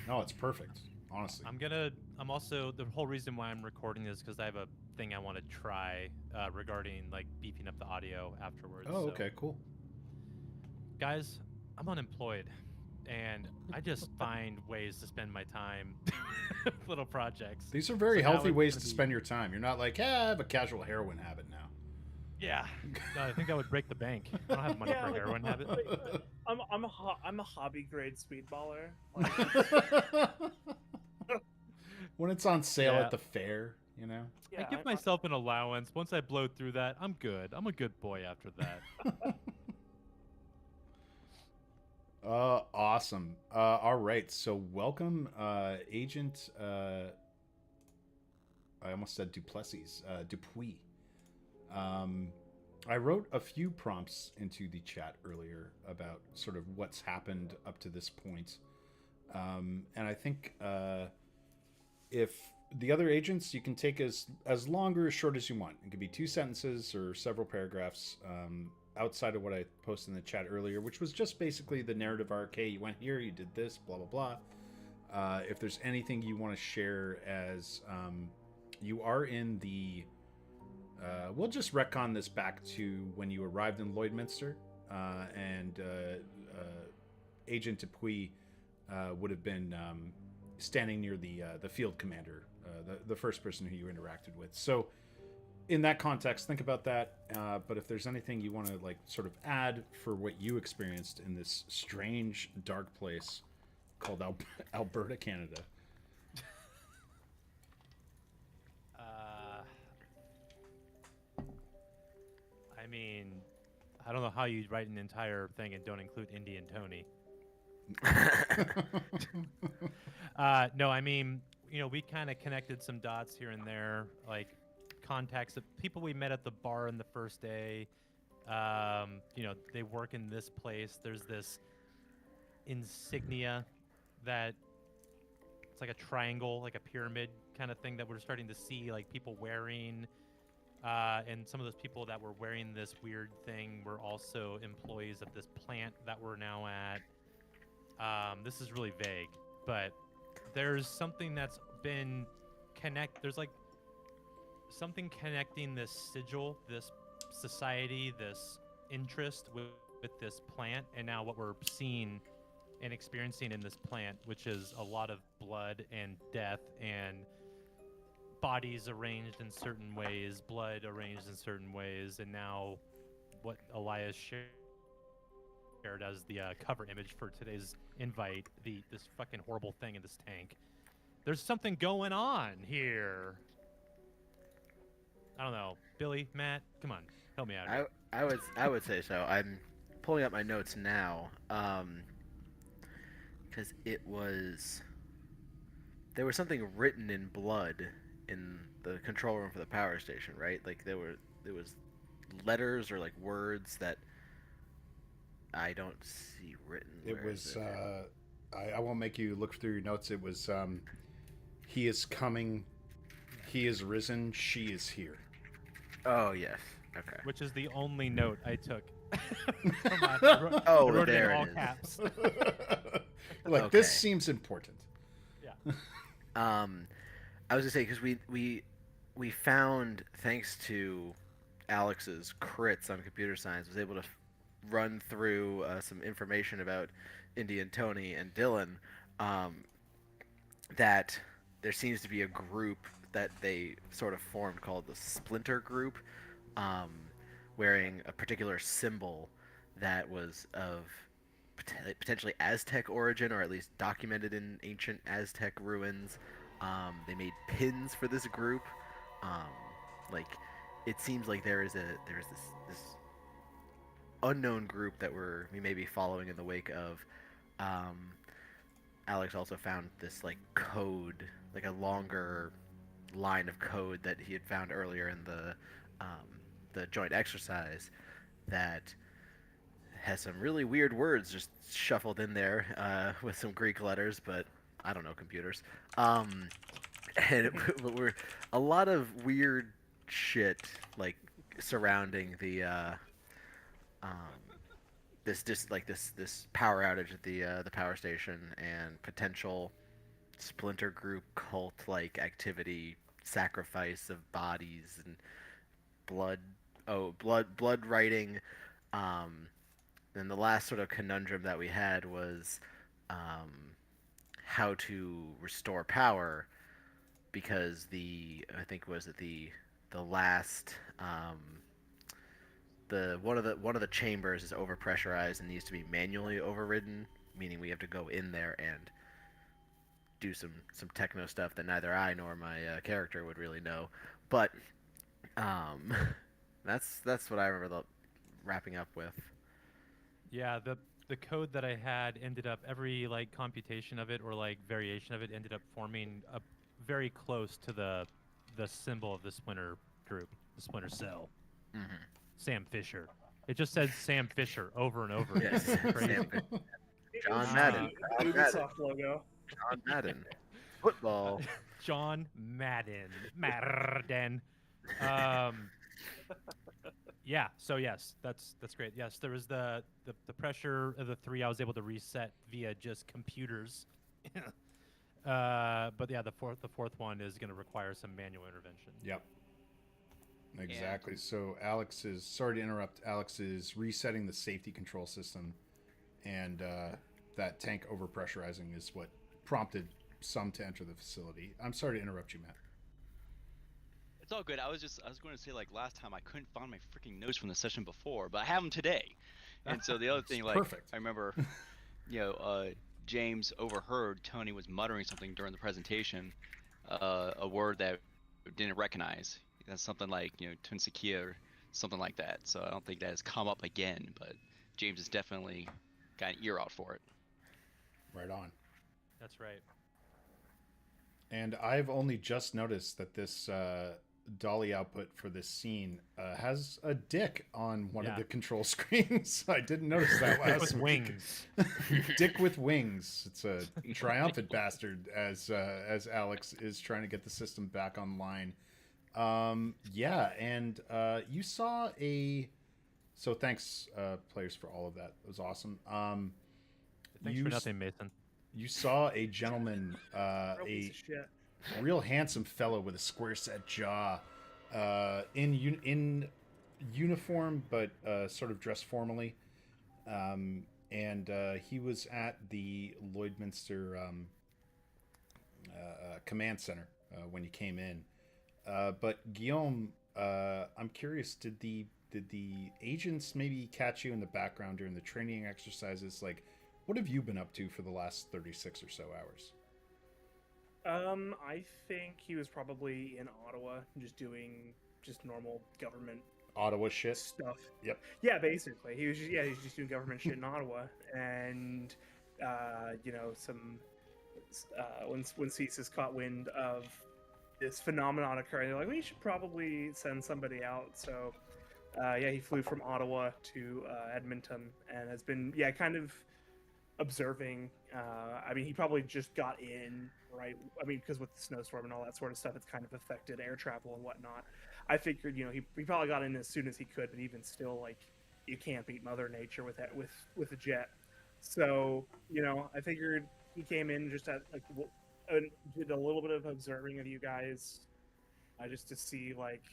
No, it's perfect. Honestly. I'm also the whole reason why I'm recording this because I have a thing I want to try regarding like beefing up the audio afterwards. Oh, So, okay, cool. guys, I'm unemployed, and I just find ways to spend my time, little projects. These are So very now healthy it's ways gonna to be, spend your time. You're not like, I have a casual heroin habit now. yeah. No, I think that would break the bank. I don't have money Yeah, for a heroin habit. like I'm a hobby grade speedballer. Like, When it's on sale at Yeah, the fair, you know? I yeah, give myself an allowance. Once I blow through that, I'm good. I'm a good boy after that. Awesome. All right. So, welcome, Agent. I almost said Duplessis. Dupuis. Um, I wrote a few prompts into the chat earlier about sort of what's happened up to this point. And I think if the other agents, you can take as long or as short as you want. It could be 2 sentences or several paragraphs. Outside of what I posted in the chat earlier, which was just basically the narrative arc. Hey, you went here, you did this, blah blah blah. If there's anything you want to share, as you are in the, we'll just retcon this back to when you arrived in Lloydminster, and Agent Dupuis would have been standing near the field commander, the first person who you interacted with. So in that context, think about that. But if there's anything you want to like sort of add for what you experienced in this strange dark place called Alberta, Canada. Uh, I mean, I don't know how you write an entire thing and don't include Indian Tony. No, I mean, we kind of connected some dots here and there, like contacts of people we met at the bar in the first day. They work in this place. There's this insignia that it's like a triangle, like a pyramid kind of thing that we're starting to see, like people wearing. And some of those people that were wearing this weird thing were also employees of this plant that we're now at. This is really vague, but there's something that's been there's like something connecting this sigil, this society, this interest with this plant, and now what we're seeing and experiencing in this plant, which is a lot of blood and death and bodies arranged in certain ways, blood arranged in certain ways, and now what Elias shared as the cover image for today's invite, this fucking horrible thing in this tank. There's something going on here. I don't know, Billy, Matt, come on, help me out I here. I would say so. I'm pulling up my notes now, because there was something written in blood in the control room for the power station, right? Like there was letters or like words that I don't see written. It Where is was. it? I won't make you look through your notes. It was. He is coming. He is risen. She is here. Oh yes. Okay. Which is the only note I took. From last, I Oh, wrote it in there it all is. caps. Like, Okay. this seems important. Yeah. Um, I was gonna say because we found, thanks to Alex's crits on computer science, was able to run through some information about Indy and Tony and Dylan. Um, that there seems to be a group that they sort of formed called the Splinter Group, um, wearing a particular symbol that was of potentially Aztec origin, or at least documented in ancient Aztec ruins. They made pins for this group. Um, like, it seems like there's this unknown group that we may be following in the wake of. Um, Alex also found this like code, like a longer line of code that he had found earlier in the joint exercise that has some really weird words just shuffled in there with some Greek letters, but I don't know computers. And we're a lot of weird shit like surrounding um, this just like this power outage at the power station and potential splinter group cult-like activity, sacrifice of bodies and blood. Oh, blood writing. Um, and the last sort of conundrum that we had was how to restore power because I think was it the last the one of the chambers is overpressurized and needs to be manually overridden, meaning we have to go in there and do some techno stuff that neither I nor my character would really know. But um, that's what I remember wrapping up with. Yeah, the code that I had ended up every like computation of it or like variation of it ended up forming a very close to the symbol of the Splinter group, the Splinter Cell. Mm-hmm. Sam Fisher. It just says Sam Fisher over and over. Yes, It's crazy. Sam Fisher. John It's Madden. the Ubisoft logo. John Madden. Football. John Madden. Yeah. So yes, that's great. Yes, there was the pressure of the 3 I was able to reset via just computers. But yeah, the fourth one is going to require some manual intervention. Yep. Exactly. So Alex is, sorry to interrupt, Alex is resetting the safety control system, and that tank overpressurizing is what prompted some to enter the facility. I'm sorry to interrupt you, Matt. It's all good. I was going to say, like, last time I couldn't find my freaking notes from the session before, but I have them today. And so the other thing, like, perfect. I remember, James overheard Tony was muttering something during the presentation, a word that didn't recognize. That's something like, Tunsakia or something like that. So I don't think that has come up again, but James has definitely got an ear out for it. Right on. That's right. And I've only just noticed that this dolly output for this scene has a dick on one of the control screens. I didn't notice that last with week. wings. Dick with wings. It's a triumphant bastard as Alex is trying to get the system back online. Yeah, and you saw a. So thanks, players, for all of that. It was awesome. Thanks for nothing, Mason. You saw a gentleman, Real piece of shit. real handsome fellow with a square set jaw, in uniform but sort of dressed formally, and he was at the Lloydminster command center when you came in. But Guillaume, I'm curious, did the agents maybe catch you in the background during the training exercises? Like, what have you been up to for the last 36 or so hours? I think he was probably in Ottawa, just doing just normal government Ottawa shit. stuff. Yep. Yeah, basically, he was just doing government shit in Ottawa, and some when CSIS caught wind of this phenomenon occurring, they're like, we should probably send somebody out. So, he flew from Ottawa to Edmonton and has been kind of observing. He probably just got in, right? Because with the snowstorm and all that sort of stuff, it's kind of affected air travel and whatnot. I figured, he probably got in as soon as he could, but even still, like, you can't beat Mother Nature with a jet. So, I figured he came in just at did a little bit of observing of you guys, just to see, like,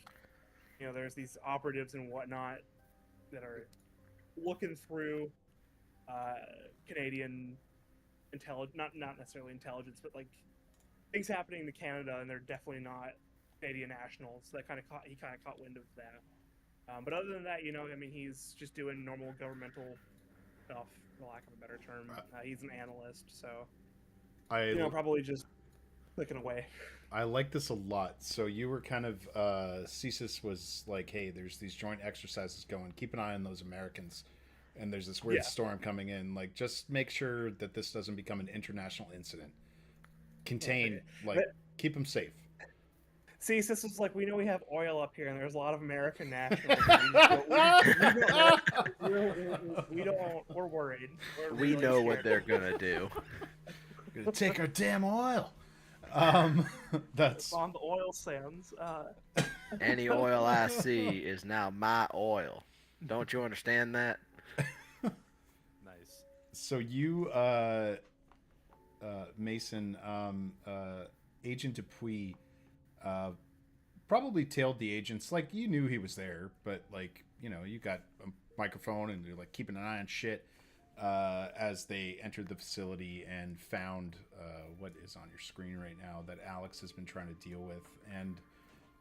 there's these operatives and whatnot that are looking through Canadian not necessarily intelligence, but like things happening to Canada, and they're definitely not Canadian nationals. So he kind of caught wind of that. But other than that, he's just doing normal governmental stuff, for lack of a better term. He's an analyst, so probably just clicking away. I like this a lot. So you were kind of CSIS was like, hey, there's these joint exercises going. Keep an eye on those Americans. And there's this weird storm coming in. Like, just make sure that this doesn't become an international incident. Contain, keep them safe. See, this is like, we know we have oil up here, and there's a lot of American nationals. We're worried. We know what they're gonna do. We're gonna take our damn oil. That's on the oil sands. Any oil I see is now my oil. Don't you understand that? Nice. so you Mason, Agent Dupuis probably tailed the agents. Like, you knew he was there, but, like, you know, you got a microphone and you're, like, keeping an eye on shit as they entered the facility and found what is on your screen right now that Alex has been trying to deal with. And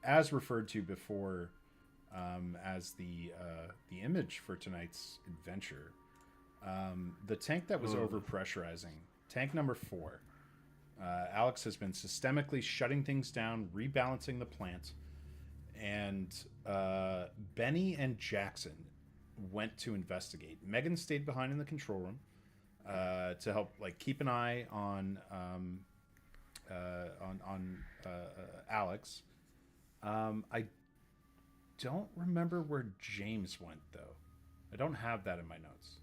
as referred to before as the image for tonight's adventure, the tank that was overpressurizing, tank number 4, Alex has been systemically shutting things down, rebalancing the plant, and Benny and Jackson went to investigate. Megan stayed behind in the control room to help, like, keep an eye on Alex. I don't remember where James went, though. I don't have that in my notes.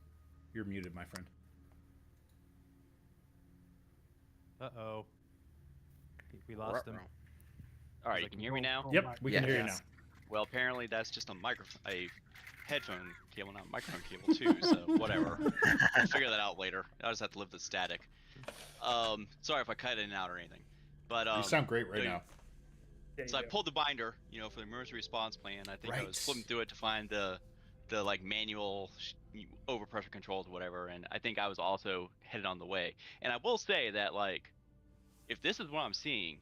You're muted, my friend. Uh-oh. We lost him. All right, He's you like, can hear me now? Yep, we can hear you now. Well, apparently that's just a headphone cable, not a microphone cable too. So whatever. I'll figure that out later. I just have to live with static. Sorry if I cut in and out or anything. But You sound great right now. So I pulled the binder, for the emergency response plan. I think I was flipping through it to find the like manual overpressure controls, whatever. And I think I was also headed on the way. And I will say that, like, if this is what I'm seeing,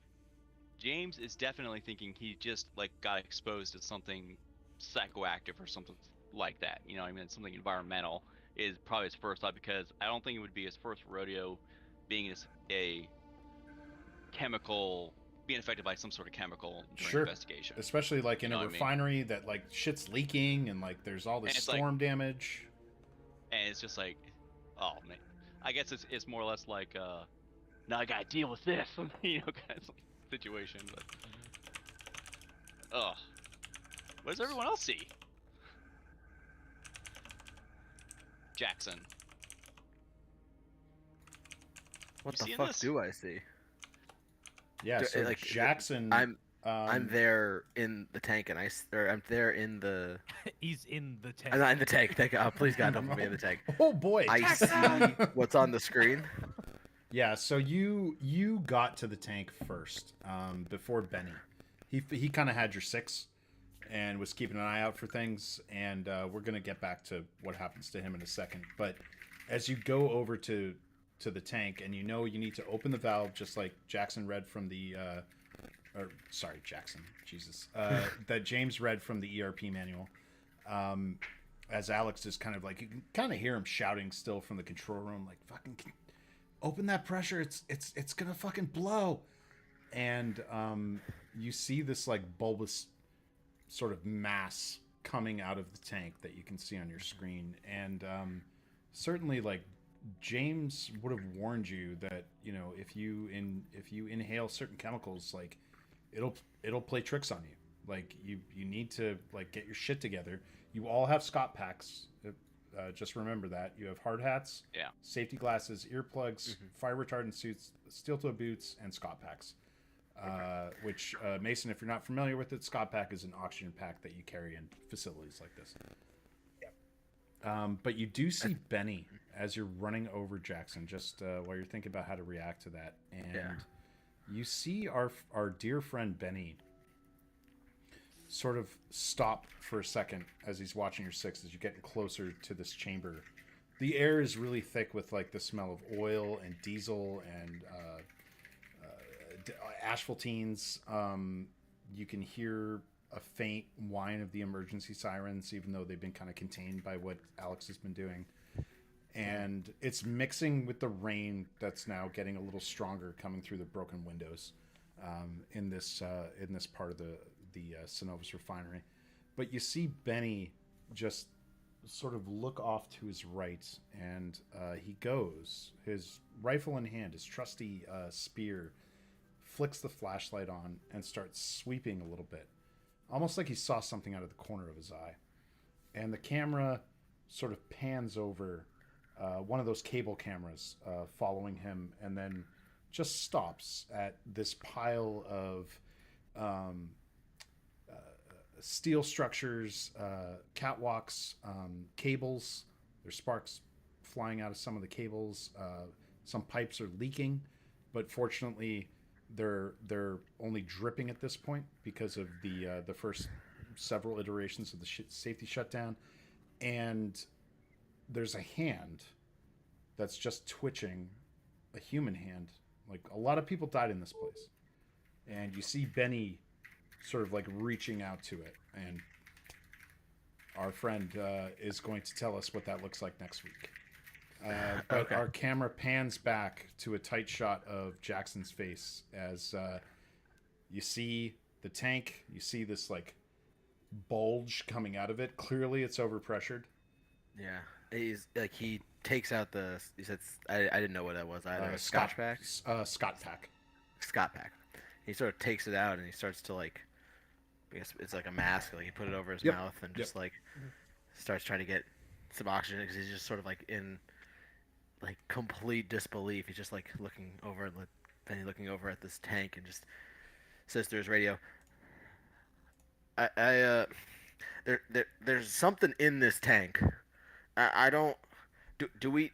James is definitely thinking he just, like, got exposed to something psychoactive or something like that. You know what I mean? Something environmental is probably his first thought, because I don't think it would be his first rodeo being a chemical, being affected by some sort of chemical during investigation. Especially, like, in a refinery that, like, shit's leaking and, like, there's all this storm damage. And it's just like, oh man, I guess it's more or less like, now I gotta deal with this, kind of situation. But what does everyone else see? Jackson, what the fuck do I see? Yeah, so like Jackson, I'm there in the tank, and I'm there in the. He's in the tank. I'm not in the tank. Thank God. Please God, don't put me in the tank. Oh boy, I see what's on the screen. Yeah, so you got to the tank first, before Benny. He kind of had your 6, and was keeping an eye out for things. And we're gonna get back to what happens to him in a second. But as you go over to the tank, and you need to open the valve, just like Jackson read from the. Jackson. Jesus. That James read from the ERP manual. As Alex is kind of like, you can kind of hear him shouting still from the control room, like, fucking open that pressure. It's gonna fucking blow. And you see this, like, bulbous sort of mass coming out of the tank that you can see on your screen. And certainly, like, James would have warned you that, if you inhale certain chemicals, like, it'll play tricks on you. Like, you need to, like, get your shit together. You all have Scott packs. Just remember that. You have hard hats, safety glasses, earplugs, fire retardant suits, steel-toe boots, and Scott packs. Which, Mason, if you're not familiar with it, Scott pack is an oxygen pack that you carry in facilities like this. But you do see Benny as you're running over Jackson, just while you're thinking about how to react to that. And you see our dear friend Benny sort of stop for a second as he's watching your 6 as you're getting closer to this chamber. The air is really thick with, like, the smell of oil and diesel and asphaltenes. You can hear a faint whine of the emergency sirens, even though they've been kind of contained by what Alex has been doing. And it's mixing with the rain that's now getting a little stronger coming through the broken windows in this part of the Synovus refinery. But you see Benny just sort of look off to his right, and he goes, his rifle in hand, his trusty spear, flicks the flashlight on and starts sweeping a little bit, almost like he saw something out of the corner of his eye. And the camera sort of pans over one of those cable cameras following him, and then just stops at this pile of steel structures, catwalks, cables. There's sparks flying out of some of the cables, Some pipes are leaking, but fortunately, they're only dripping at this point because of the first several iterations of the safety shutdown. And there's a hand that's just twitching, a human hand. Like, a lot of people died in this place, and you see Benny sort of like reaching out to it, and our friend is going to tell us what that looks like next week. But Okay. our camera pans back to a tight shot of Jackson's face as you see the tank. You see this like bulge coming out of it. Clearly, it's overpressured. Yeah. He's like he takes out the. He said I didn't know what that was. Either a Scotch pack. Scott pack. Scott pack. He sort of takes it out and he starts to like. I guess it's like a mask. Like he put it over his Yep. mouth and just like starts trying to get some oxygen because he's just sort of like in like complete disbelief. He's just like looking over and then he's looking over at this tank and just says through his radio, there's something in this tank. I don't do we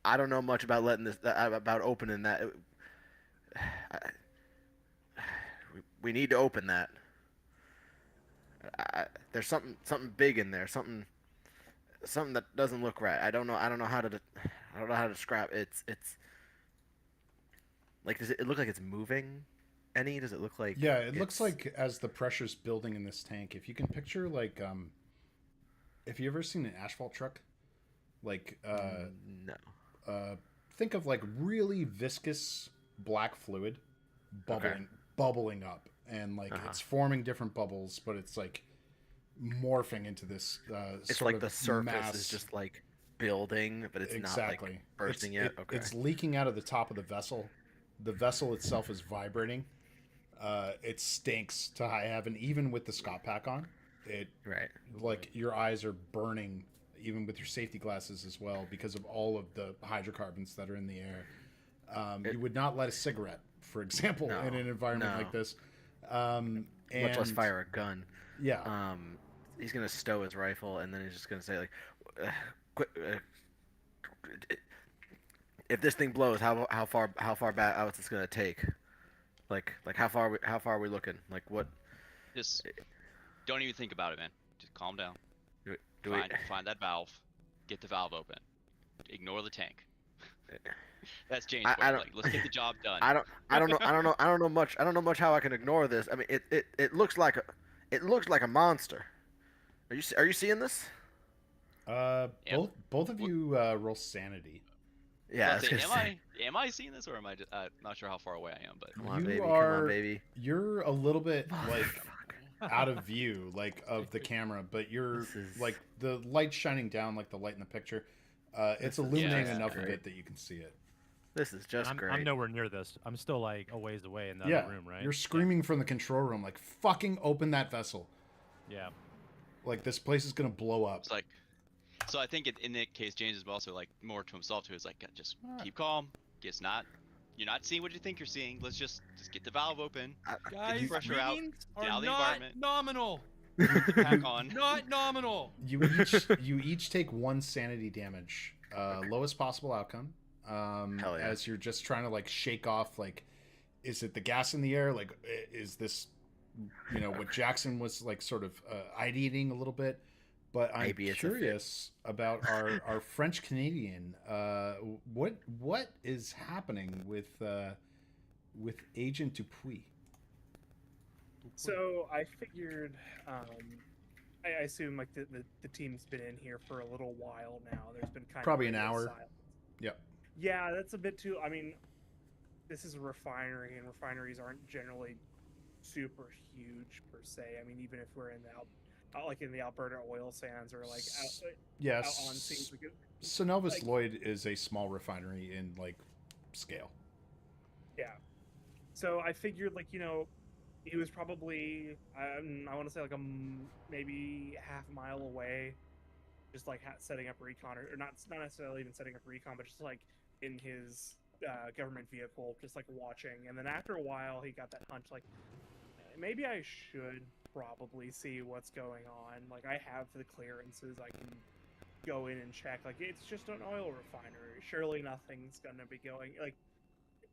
I don't know much about letting this about opening that. We need to open that. There's something big in there. Something that doesn't look right. I don't know how to describe it. It's like does it look like it's moving? Any? Does it look like? Yeah, it looks like as the pressure's building in this tank. If you can picture like if you ever seen an asphalt truck, like no. think of like really viscous black fluid bubbling up, and like it's forming different bubbles, but it's like morphing into this It's sort like of the surface mass. is just like building, but it's not like bursting yet. Okay. It's leaking out of the top of the vessel. The vessel itself is vibrating. It stinks to high heaven, even with the Scott pack on. It Right. like your eyes are burning, even with your safety glasses as well, because of all of the hydrocarbons that are in the air. You would not light a cigarette, for example, No, in an environment no. like this. Much less fire a gun. Yeah. He's gonna stow his rifle and then he's just gonna say like, "Quick, if this thing blows, how far back out it's gonna take? Like how far are we looking? Like what? Just don't even think about it, man. Just calm down. Do we? Find that valve. Get the valve open. Ignore the tank. That's Jane's I way. don't- Like, let's get the job done. I don't know much how I can ignore this. I mean, it looks like a monster. Are you seeing this? Both of you roll sanity. Yeah. I was Say, gonna say, am I seeing this, or am I just, not sure how far away I am? But Come on, You baby. are- Come on, baby. You're a little bit like Fuck. out of view, like of the camera, but you're This is- like the light shining down, like the light in the picture. It's This is illuminating just enough of great. it that you can see it. This is just great. I'm nowhere near this. I'm still like a ways away in the Yeah, other room, right? you're screaming from the control room, like "Fucking open that vessel!" Yeah. Like this place is gonna blow up. it's like, so I think in that case, James is also like more to himself too. Is like, just Alright. keep calm. You're not seeing what you think you're seeing. Let's just get the valve open. Guys, pressure out, readings get are out of the not environment. nominal. Get the pack on. Not nominal. You each take 1 sanity damage, lowest possible outcome. Hell yeah. As you're just trying to like shake off, like, is it the gas in the air? Like, is this, what Jackson was like sort of ideating a little bit? But I'm Maybe it's a fit. curious about our French Canadian. What is happening with Agent Dupuis? So I figured, I assume like the team's been in here for a little while now. There's been kind Probably of an hour. silence. Yep. Yeah, that's a bit too. I mean, this is a refinery, and refineries aren't generally super huge per se. I mean, even if we're in like in the Alberta oil sands or like out Yes. on scenes, we could, Synovus like- Lloyd is a small refinery in like scale. yeah. So I figured like he was probably I want to say like maybe half a mile away, just like setting up recon or not necessarily even setting up recon, but just like in his government vehicle, just like watching. And then after a while, he got that hunch like maybe I should probably see what's going on. Like I have the clearances, I can go in and check. Like, it's just an oil refinery. Surely nothing's gonna be going. Like,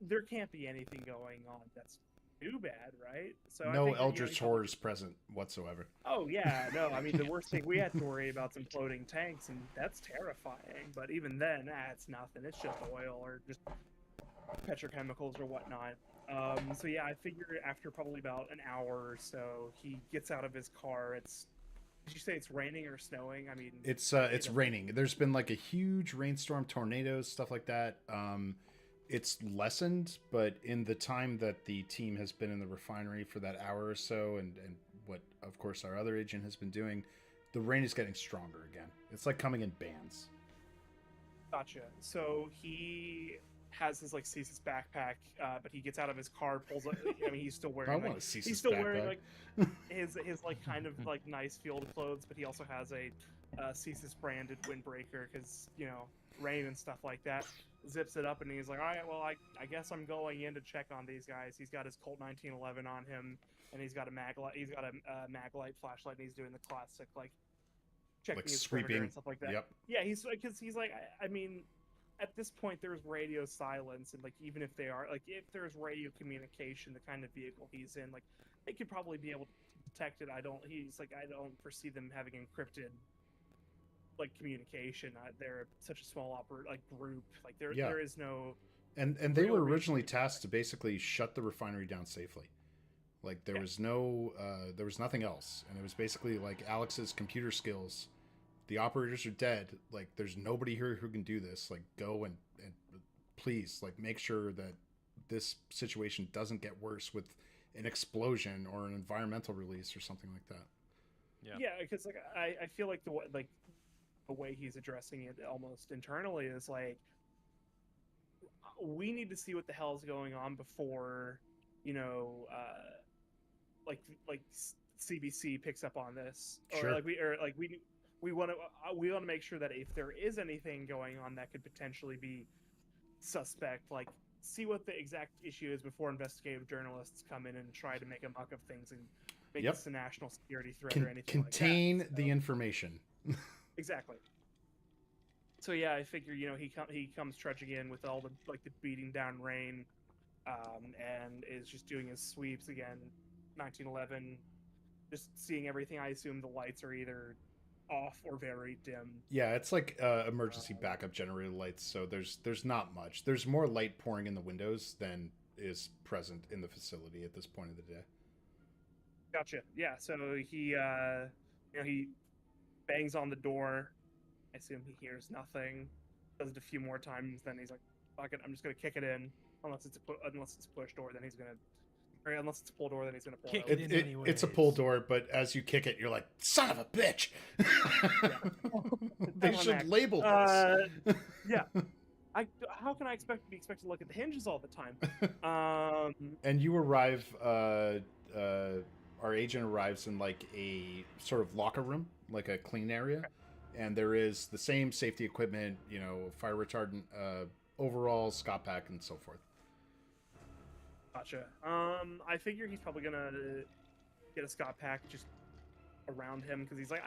there can't be anything going on that's too bad, right? So I No think that, eldritch horrors present whatsoever. oh yeah, no. I mean, the worst thing we had to worry about some floating tanks, and that's terrifying. But even then, it's nothing. It's just oil or just petrochemicals or whatnot. So yeah, I figured after probably about an hour or so, he gets out of his car. Did you say it's raining or snowing? I mean, It's raining. There's been like a huge rainstorm, tornadoes, stuff like that. It's lessened, but in the time that the team has been in the refinery for that hour or so, and what of course our other agent has been doing, the rain is getting stronger again. It's like coming in bands. Gotcha. So he has his like CSIS backpack, but he gets out of his car, pulls up. I mean, he's still I wearing want like, to see he's still wearing like his like kind of like nice field clothes, but he also has a CSIS branded windbreaker because rain and stuff like that. Zips it up and he's like, all right, well, I guess I'm going in to check on these guys. He's got his Colt 1911 on him, and he's got a maglite. He's got a maglite flashlight, and he's doing the classic like checking like his sweeping perimeter and stuff like that. Yep. Yeah, he's like, I mean, at this point there's radio silence, and like even if if there's radio communication, the kind of vehicle he's in, like they could probably be able to detect it. I don't foresee them having encrypted like communication. They're such a small group. Like there is no. And they real were reason originally to do tasked to basically shut the refinery down safely. Like there was nothing else, and it was basically like Alex's computer skills. The operators are dead. Like there's nobody here who can do this. Like go and please like make sure that this situation doesn't get worse with an explosion or an environmental release or something like that. Yeah, because like I feel like the way he's addressing it almost internally is like, we need to see what the hell is going on before like CBC picks up on this, Sure. we want to make sure that if there is anything going on that could potentially be suspect, like see what the exact issue is before investigative journalists come in and try to make a muck of things and make this a national security threat or anything Contain like that. the information. Exactly. So yeah, I figure he comes trudging in with all the beating down rain, and is just doing his sweeps again. 1911, just seeing everything. I assume the lights are either off or very dim. Yeah, it's like emergency backup generator lights. So there's not much. There's more light pouring in the windows than is present in the facility at this point of the day. Gotcha. Yeah. So he he bangs on the door. I assume he hears nothing. Does it a few more times. Then he's like, "Fuck it, I'm just gonna kick it in." Unless it's a push door, then he's gonna. Or unless it's a pull door, then he's gonna pull Kick it. it in It's a pull door, but as you kick it, you're like, "Son of a bitch!" They should label this. Yeah. How can I be expected to look at the hinges all the time? And you arrive. Our agent arrives in like a sort of locker room, like a clean area, and there is the same safety equipment, fire retardant, overalls, Scott pack, and so forth. Gotcha. I figure he's probably gonna get a Scott pack just around him because he's like,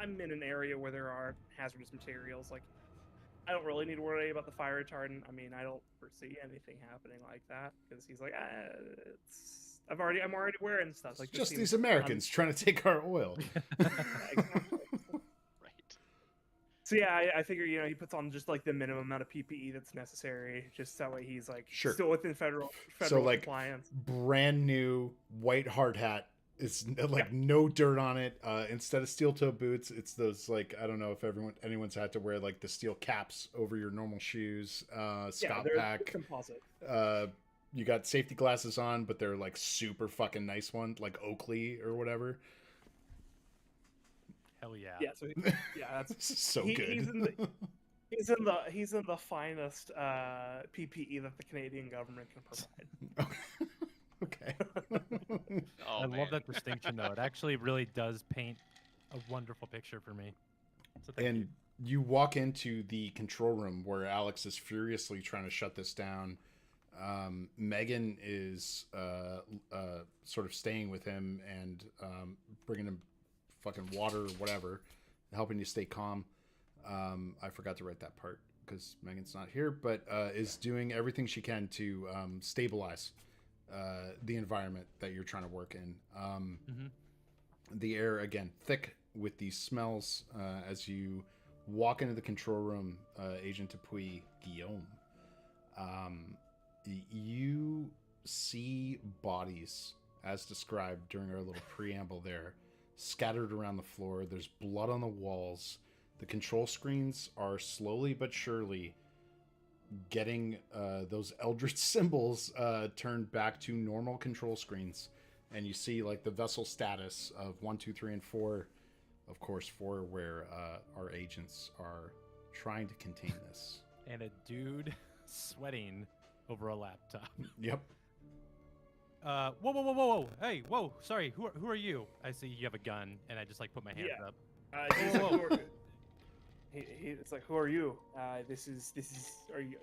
I'm in an area where there are hazardous materials. Like, I don't really need to worry about the fire retardant. I mean, I don't foresee anything happening like that because he's like, I'm already wearing stuff. Like, Just these Americans trying to take our oil. Yeah, exactly. Right. So yeah, I figure he puts on just like the minimum amount of PPE that's necessary, just that way he's like still within federal So like compliance. brand new white hard hat. It's like no dirt on it. Instead of steel toe boots, it's those like, I don't know if anyone's had to wear like the steel caps over your normal shoes. Scott pack. Composite. You got safety glasses on, but they're like super fucking nice ones, like Oakley or whatever. Hell yeah. Yeah. So that's so good. He's in the finest PPE that the Canadian government can provide. Okay. Oh, I man. love that distinction, though. It actually really does paint a wonderful picture for me. So thank you walk into the control room where Alex is furiously trying to shut this down. Megan is sort of staying with him and bringing him fucking water or whatever, helping you stay calm. I forgot to write that part because Megan's not here, but is doing everything she can to stabilize the environment that you're trying to work in. The air, again, thick with these smells as you walk into the control room, Agent Dupuis, Guillaume. You see bodies, as described during our little preamble there, scattered around the floor. There's blood on the walls. The control screens are slowly but surely getting those eldritch symbols turned back to normal control screens. And you see like the vessel status of 1, 2, 3, and 4. Of course, 4 where our agents are trying to contain this. And a dude sweating over a laptop. Yep. Whoa. Hey, whoa. Sorry, who are you? I see you have a gun, and I just like put my hands up. He's like, it's like, who are you? This is. Are you?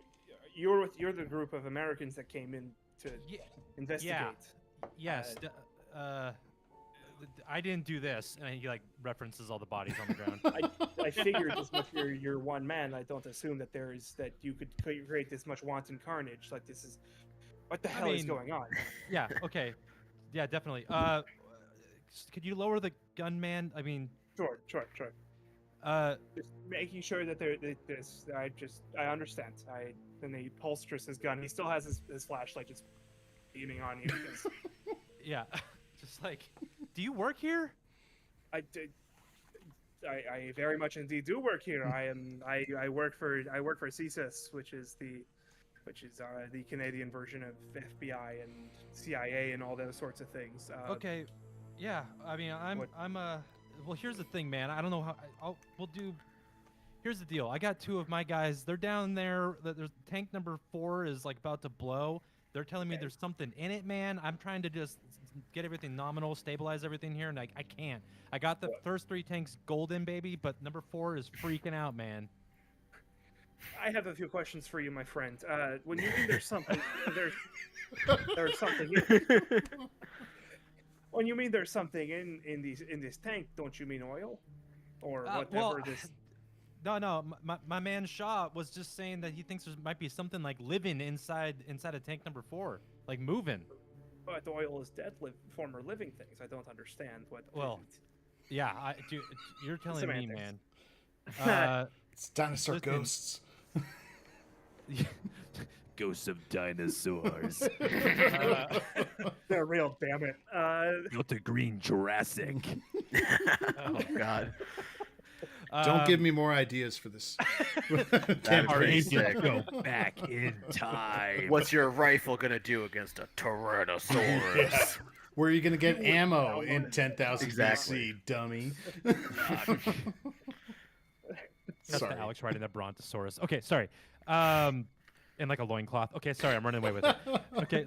You're the group of Americans that came in to investigate. Yes. I didn't do this, and he like references all the bodies on the ground. I figured as much. You're one man. I don't assume that that you could create this much wanton carnage. Like this is. What the hell is going on? Yeah. Okay. Yeah. Definitely. Could you lower the gun, man? I mean. Sure. Just making sure that this. I understand. Then he holsters his gun. He still has his flashlight just beaming on you. Yeah. Just like, do you work here? I very much indeed do work here. I work for CSIS, which is the Canadian version of FBI and CIA and all those sorts of things. Okay. Yeah. I mean, well, here's the thing, man. I don't know how here's the deal. I got 2 of my guys. They're down there. There's tank number 4 is like about to blow. They're telling me there's something in it, man. I'm trying to just get everything nominal, stabilize everything here, and I can't. I got the first 3 tanks golden, baby, but number 4 is freaking out, man. I have a few questions for you, my friend. When you mean there's something, there's something. When you mean there's something in this tank, don't you mean oil, or whatever this? No. My man Shaw was just saying that he thinks there might be something like living inside of tank number 4, like moving. But oil is dead, former living things. I don't understand what. Well, yeah, you're telling me, Semantics. man. It's dinosaur ghosts. Ghosts of dinosaurs. They're real, damn it. Built a green Jurassic. Oh God. Don't give me more ideas for this. Our agents go back in time. What's your rifle gonna do against a Tyrannosaurus? Where are you going to get ammo in 10,000 Exactly. BC, dummy? That's Sorry. the Alex riding that Brontosaurus. Okay, sorry. In like a loincloth. Okay, sorry, I'm running away with it. Okay.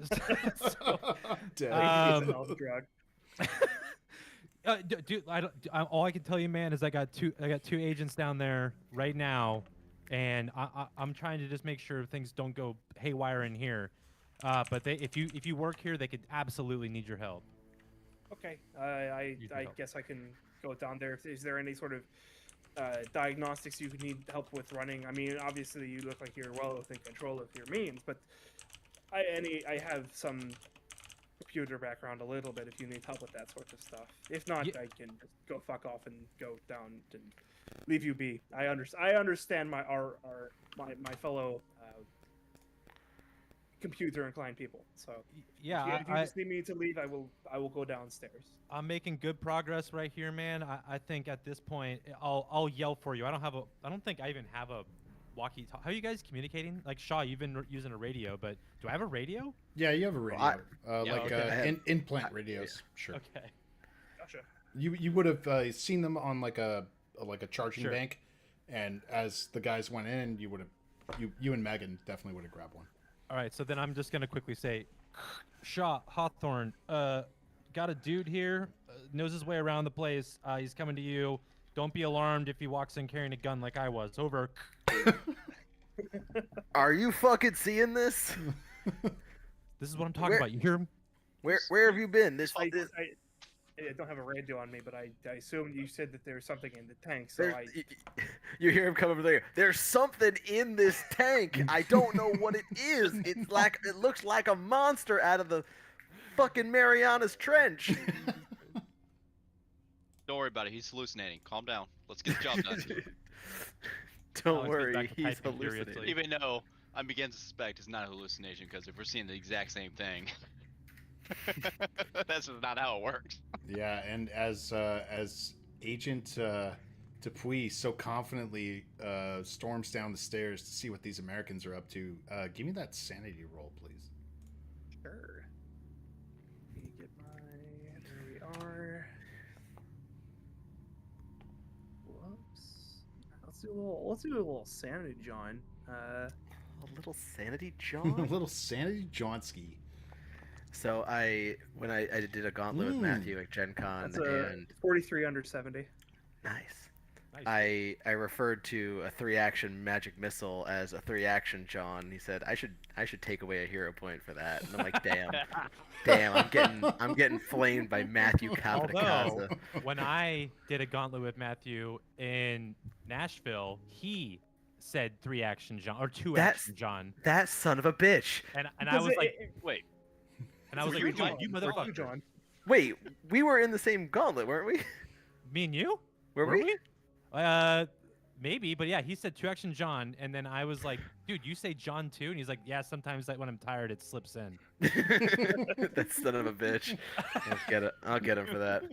Dude, all I can tell you, man, is I got two agents down there right now, and I'm trying to just make sure things don't go haywire in here. But if you work here, they could absolutely need your help. Okay, I guess I can go down there. Is there any sort of diagnostics you could need help with running? I mean, obviously you look like you're well within control of your means, but I have some computer background a little bit if you need help with that sort of stuff. If not, I can just go fuck off and go down and leave you be. I understand my fellow computer inclined people. So yeah, if you just need me to leave, I will go downstairs. I'm making good progress right here, man. I think at this point I'll yell for you. I don't think I even have a walkie-talkie. How are you guys communicating? Like Shaw, you've been using a radio, but do I have a radio? Yeah, you have a radio. okay. Implant radios. Sure. Okay. Gotcha. You would have seen them on like a charging Sure. bank, and as the guys went in, you and Megan definitely would have grabbed one. All right, so then I'm just gonna quickly say, Shaw, Hawthorne, got a dude here, knows his way around the place. He's coming to you. Don't be alarmed if he walks in carrying a gun like I was. Over. Are you fucking seeing this? This is what I'm talking about. You hear him? Where have you been? I don't have a radio on me, but I assume you said that there's something in the tank. So There, you hear him come over there. There's something in this tank. I don't know what it is. It looks like a monster out of the fucking Marianas Trench. Don't worry about it. He's hallucinating. Calm down. Let's get the job done. Don't Alex goes worry, back to he's typing hallucinating. furiously. Even though I begin to suspect it's not a hallucination, because if we're seeing the exact same thing, that's just not how it works. Yeah, and as Agent Dupuis so confidently storms down the stairs to see what these Americans are up to, give me that sanity roll, please. sure. Let me get my. There we are. Whoops. Let's do a little sanity, John. A little sanity, A John. little sanity Jawnski. So when I did a gauntlet with Matthew at Gen Con, That's a and 43 under 70. nice. Nice. I referred to a 3-action magic missile as a 3-action John. He said I should take away a hero point for that. And I'm like, damn, I'm getting flamed by Matthew Capitacasa. Although, when I did a gauntlet with Matthew in Nashville, he said 3-action John or 2-action John, That son of a bitch. and I Because was like, Wait, and I was It's like, you, John. you Or you, motherfucker, John. Wait, we were in the same gauntlet, weren't we? me and you, Were we? Maybe, but yeah, he said 2-action John, and then I was like, dude, you say John too, and he's like, yeah, sometimes when I'm tired, it slips in. That son of a bitch. I'll get him for that.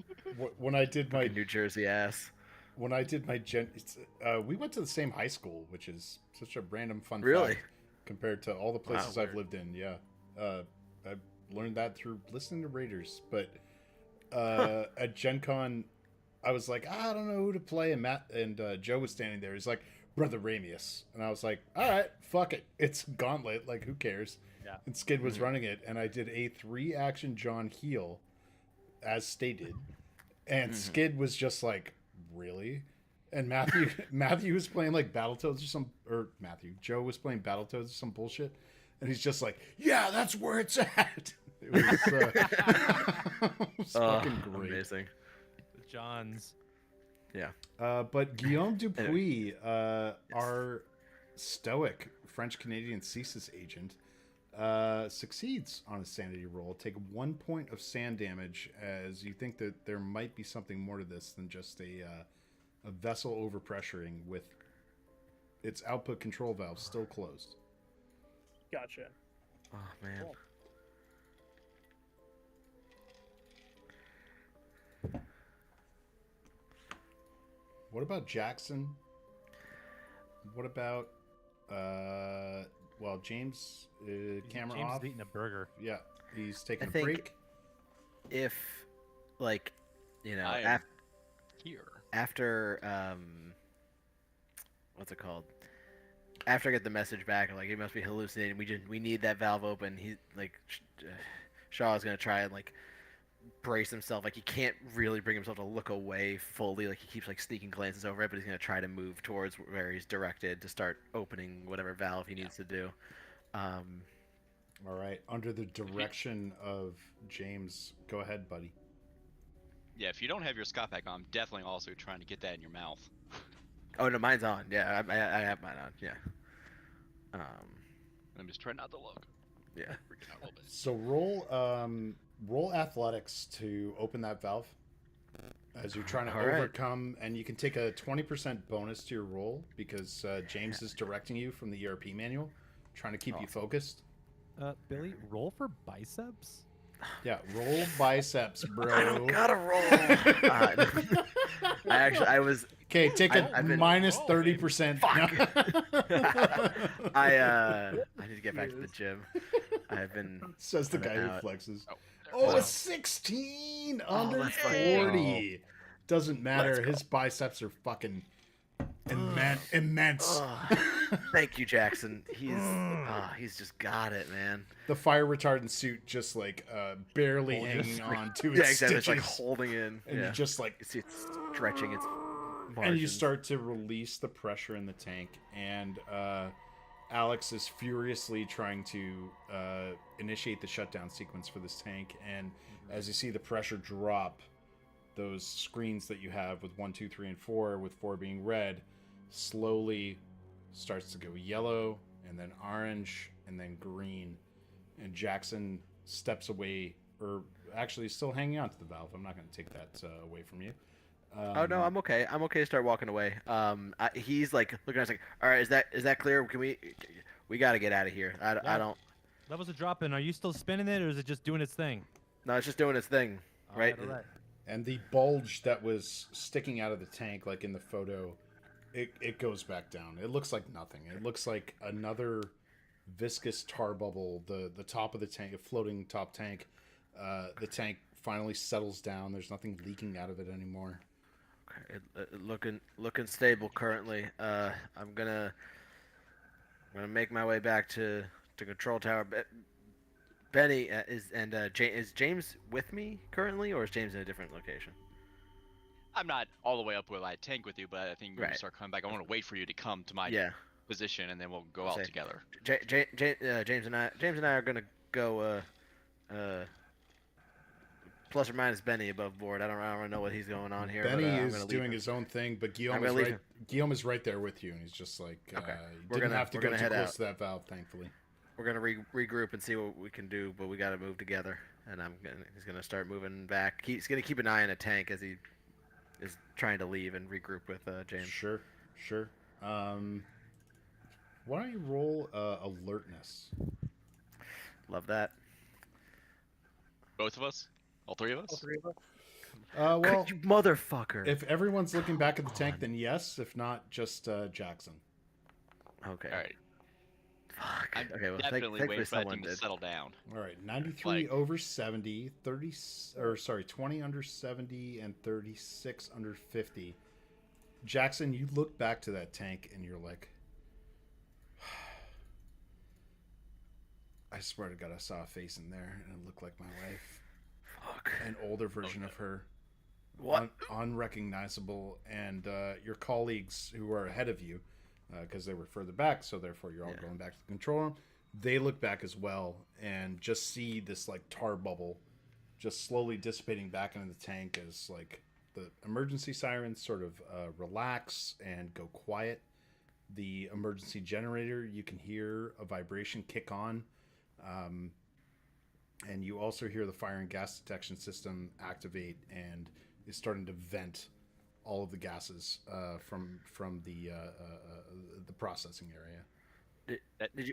When I did my Fucking New Jersey ass. when I did my we went to the same high school, which is such a random fun Really? fact compared to all the places I've weird. lived in. Yeah, I learned that through listening to Raiders. But at Gen Con, I was like, I don't know who to play, and Matt and Joe was standing there. He's like, Brother Ramius, and I was like, all right, fuck it, it's Gauntlet, like who cares? Yeah. And Skid was running it, and I did a 3-action John heal, as stated, and Skid was just like, really? And Matthew was playing like Battletoads Joe was playing Battletoads or some bullshit, and he's just like, yeah, that's where it's at. It was, it was fucking great. Amazing. The Johns. Yeah. But Guillaume Dupuis, our stoic French-Canadian CSIS agent, succeeds on a sanity roll. Take 1 point of sand damage as you think that there might be something more to this than just a vessel overpressuring with its output control valve still closed. Gotcha. Oh man. Cool. What about Jackson? What about James camera James off? is eating a burger. Yeah, he's taking I a think- break. If, like, you know, I am here. after what's it called? After I get the message back, I'm like, he must be hallucinating. We need that valve open. He like Shaw's gonna try and like brace himself. Like he can't really bring himself to look away fully. Like he keeps like sneaking glances over it, but he's gonna try to move towards where he's directed to start opening whatever valve he needs to do. All right, under the direction of James. Go ahead, buddy. Yeah, if you don't have your Scott pack on, I'm definitely also trying to get that in your mouth. Oh no, mine's on. Yeah, I have mine on. Yeah. I'm just trying not to look. Yeah. Freaking out a little bit. So roll athletics to open that valve as you're trying to All right. overcome, and you can take a 20% bonus to your roll because James is directing you from the ERP manual, trying to keep you focused. Billy, roll for biceps. Yeah, roll biceps, bro. I don't gotta roll. I was. Okay, take a I've been- minus 30%. I need to get back to the gym. I've been. Says the I've been guy who out. flexes. Oh, Oh, Wow. a 16 under let's fucking 40. Doesn't matter. Let's go. His biceps are fucking immense. Thank you, Jackson. He's just got it, man. The fire retardant suit just like barely hanging on to its Yeah, exactly. It's stitches. like holding in. and Yeah. you just like, You see it's stretching its and you margins. start to release the pressure in the tank, and Alex is furiously trying to initiate the shutdown sequence for this tank, and as you see the pressure drop, those screens that you have with 1, 2, 3, and 4, with 4 being red, slowly starts to go yellow, and then orange, and then green. And Jackson steps away, or actually still hanging on to the valve. I'm not going to take that away from you. Oh no, I'm okay. I'm okay to start walking away. He's like looking at us like, all right, is that clear? Can we got to get out of here. I Yeah. don't. Levels are dropping. Are you still spinning it, or is it just doing its thing? No, it's just doing its thing, right? All right. And the bulge that was sticking out of the tank, like in the photo, it goes back down. It looks like nothing. It looks like another viscous tar bubble. The top of the tank, a floating top tank. The tank finally settles down. There's nothing leaking out of it anymore. Okay, looking stable currently. I'm gonna make my way back to control tower. Benny is James with me currently, or is James in a different location? I'm not all the way up where I tank with you, but I think when Right. you start coming back, I want to wait for you to come to my position, and then we'll go out Say, together. James and I are gonna go plus or minus Benny above board. I don't really know what he's going on here. Benny but, I'm is gonna leave doing him. his own thing, but Guillaume gonna is leave right. him. Guillaume is right there with you, and he's just like, Okay. you We're didn't gonna- have to we're go gonna too head close out. to that valve, thankfully. We're gonna regroup and see what we can do, but we gotta move together. And he's gonna start moving back. He's gonna keep an eye on a tank as he is trying to leave and regroup with James. Sure. Why don't you roll alertness? Love that. Both of us? All three of us? All three of us. Well, You motherfucker. if everyone's looking back at the tank, then yes. If not, just Jackson. Okay. All right. Fuck. I'm Okay. Well, definitely thankfully waiting for that someone thing to did. settle down. All right, 93 Like- over 70, 20 under 70, and 36 under 50. Jackson, you look back to that tank and you're like, I swear to God, I saw a face in there, and it looked like my wife, Fuck. an older version of her, What? unrecognizable, and your colleagues who are ahead of you, because they were further back, so therefore you're all going back to the control room. They look back as well and just see this like tar bubble just slowly dissipating back into the tank as like the emergency sirens sort of relax and go quiet. The emergency generator, you can hear a vibration kick on. And you also hear the fire and gas detection system activate and is starting to vent all of the gases from the processing area.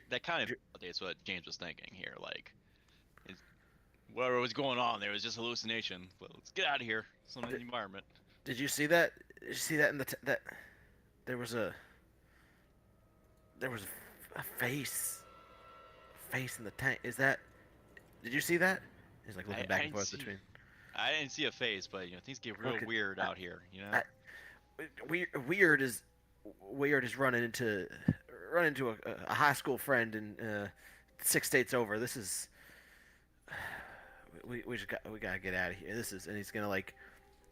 That kind of validates what James was thinking here. Like, whatever was going on there was just hallucination. But let's get out of here. Some of the environment. Did you see that? Did you see that in that there was a face in the tank? Is that? Did you see that? He's like looking back and forth between. I didn't see a face, but things get real Okay. weird out here. Weird is running into a high school friend in 6 states over. This is we gotta get out of here. And he's gonna like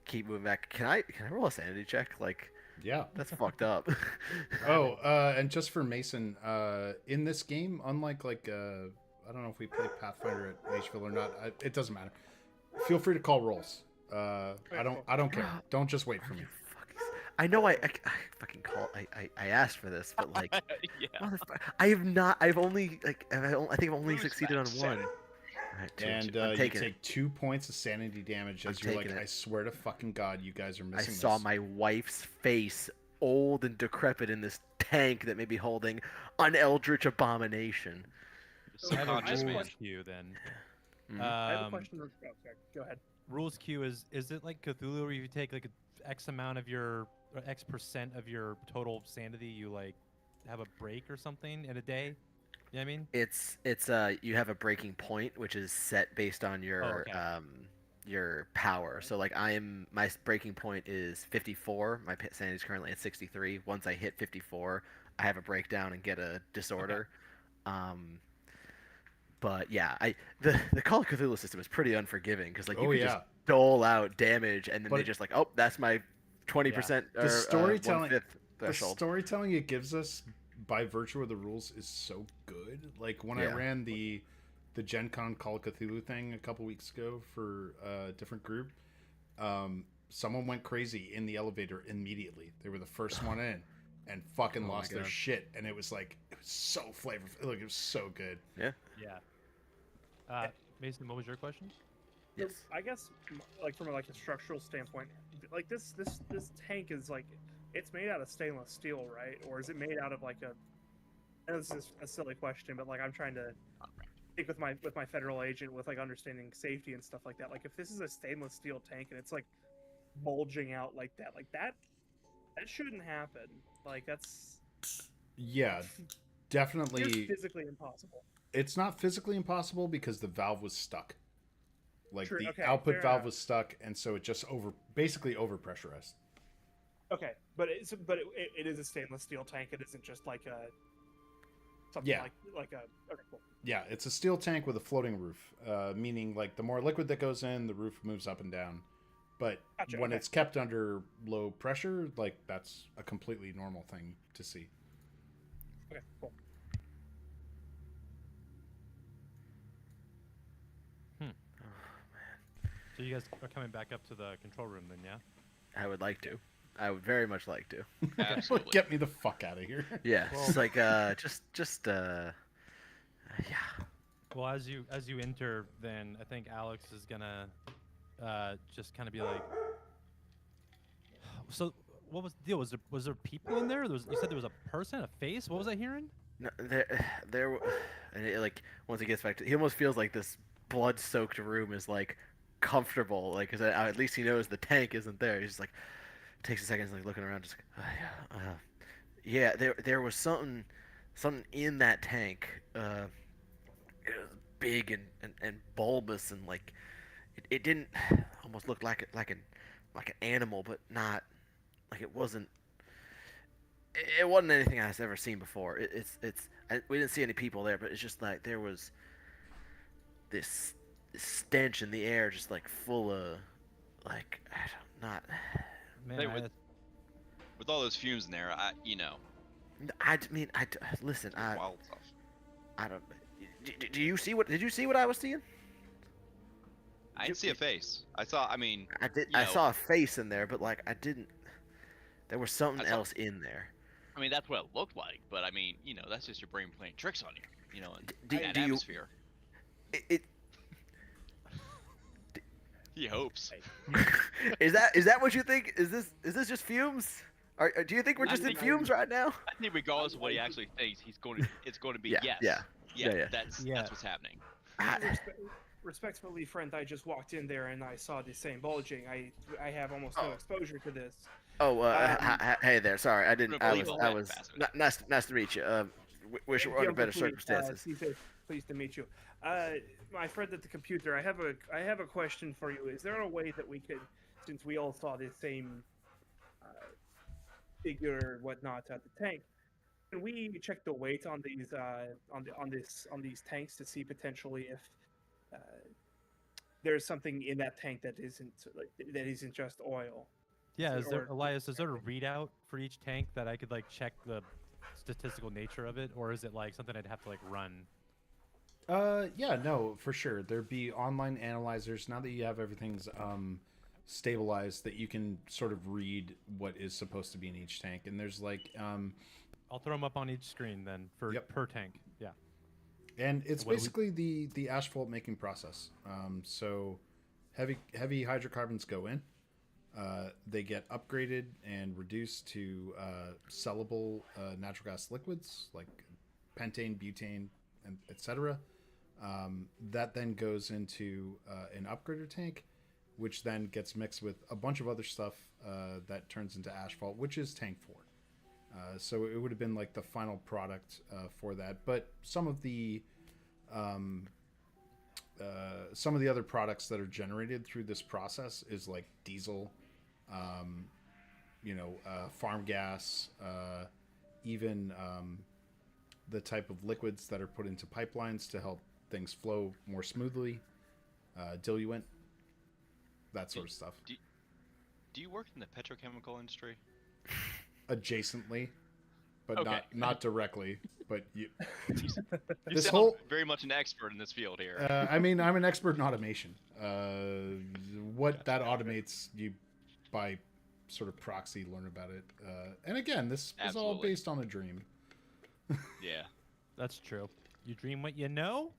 keep moving back. Can I roll a sanity check? Like Yeah. that's fucked up. Oh, and just for Mason, in this game, unlike I don't know if we played Pathfinder at Mageville or not. It doesn't matter. Feel free to call rolls. I don't care. Don't just wait for me. I know I fucking call. I asked for this, but like, Yeah. motherfucker, I have not. I've only I think I've only Lose succeeded on that one. sanity. All right, And I'm you taking take it. 2 points of sanity damage as I'm you're like, taking it. I swear to fucking God, you guys are I missing saw this. my wife's face, old and decrepit, in this tank that may be holding an eldritch abomination. Subconscious man. rules queue then. Mhm. I have a question. Oh, sorry. Go ahead. Rules queue is it like Cthulhu where you take like a X amount of your or X percent of your total sanity, you like have a break or something in a day? You know what I mean? It's you have a breaking point which is set based on your okay. Your power. So like my breaking point is 54. My sanity is currently at 63. Once I hit 54, I have a breakdown and get a disorder. But yeah, the Call of Cthulhu system is pretty unforgiving because like you can just dole out damage and then they just like, oh, that's my 20% or The storytelling, 1/5 the threshold. storytelling it gives us by virtue of the rules is so good. Like when I Yeah. ran the Gen Con Call of Cthulhu thing a couple weeks ago for a different group, someone went crazy in the elevator immediately. They were the first one in, and fucking Oh my lost their God. shit. And it was so flavorful. Like, it was so good. Yeah. Mason, what was your question? Yes. I guess, like from a structural standpoint, like this tank is like, it's made out of stainless steel, right? Or is it made out of like a? I know this is a silly question, but like I'm trying to think with my federal agent with like understanding safety and stuff like that. Like if this is a stainless steel tank and it's like bulging out like that shouldn't happen. Like that's Yeah, definitely. physically impossible. It's not physically impossible because the valve was stuck. Like True, the okay, output fair valve enough. was stuck, and so it just basically overpressurized. Okay, but it is a stainless steel tank. It isn't just like a something Yeah. like a. Okay, cool. Yeah, it's a steel tank with a floating roof, meaning like the more liquid that goes in, the roof moves up and down. But Gotcha, when okay. it's kept under low pressure, like that's a completely normal thing to see. Okay, cool. So you guys are coming back up to the control room then, yeah? I would like to. I would very much like to. Absolutely. Get me the fuck out of here. Yeah. Well- It's like yeah. Well, as you enter, then I think Alex is gonna just kind of be like, so what was the deal? Was there people in there? You said there was a person, a face. What was I hearing? No, and it, like once he gets back to, he almost feels like this blood-soaked room is like comfortable, like because at least he knows the tank isn't there. He's just like takes a second, like looking around, just like, yeah. There was something in that tank. It was big and bulbous and like it didn't almost look like an animal, but not like it wasn't. It wasn't anything I've ever seen before. We didn't see any people there, but it's just like there was this stench in the air, just like full of like not. Man, Hey, with all those fumes in there, I mean, listen. wild stuff. I don't. Do you see what? Did you see what I was seeing? I didn't see a face. I saw. I mean, I did. you I know, saw a face in there, but like I didn't. There was something I saw- else in there. I mean, that's what it looked like. But I mean, that's just your brain playing tricks on you. Do- In that do you- atmosphere. It He hopes. is that what you think? Is this just fumes? Do you think we're I just in think- fumes right now? I think regardless of what he actually thinks, it's going to be Yeah, yes. yeah, yeah. That's what's happening. Respectfully, friend, I just walked in there and I saw the same bulging. I have almost no Oh. exposure to this. Hey there. Sorry, I didn't. I Believe was. all I that was. fast. Nice to meet you. Wish we were under better circumstances. Pleased to meet you. My friend at the computer, I have a question for you. Is there a way that we could, since we all saw the same figure or whatnot at the tank, can we check the weight on these on these tanks to see potentially if there's something in that tank that isn't just oil? Yeah, Or- Elias, is there a readout for each tank that I could like check the statistical nature of it, or is it like something I'd have to like run? Yeah, no, for sure. There'd be online analyzers now that you have everything's stabilized that you can sort of read what is supposed to be in each tank. And there's like I'll throw them up on each screen then for Yep. per tank. Yeah. and it's What do we- basically the asphalt making process. So heavy hydrocarbons go in. They get upgraded and reduced to sellable natural gas liquids like pentane, butane, and etc. That then goes into an upgrader tank, which then gets mixed with a bunch of other stuff that turns into asphalt, which is tank 4. So it would have been like the final product for that. But some of the other products that are generated through this process is like diesel, farm gas, even the type of liquids that are put into pipelines to help things flow more smoothly, diluent, that sort of stuff. Do you work in the petrochemical industry? Adjacently, but Okay. not directly. But you, You This sound whole- very much an expert in this field here. I mean, I'm an expert in automation. What that automates, you by sort of proxy learn about it. And again, this was all Absolutely. based on a dream. Yeah. That's true. You dream what you know.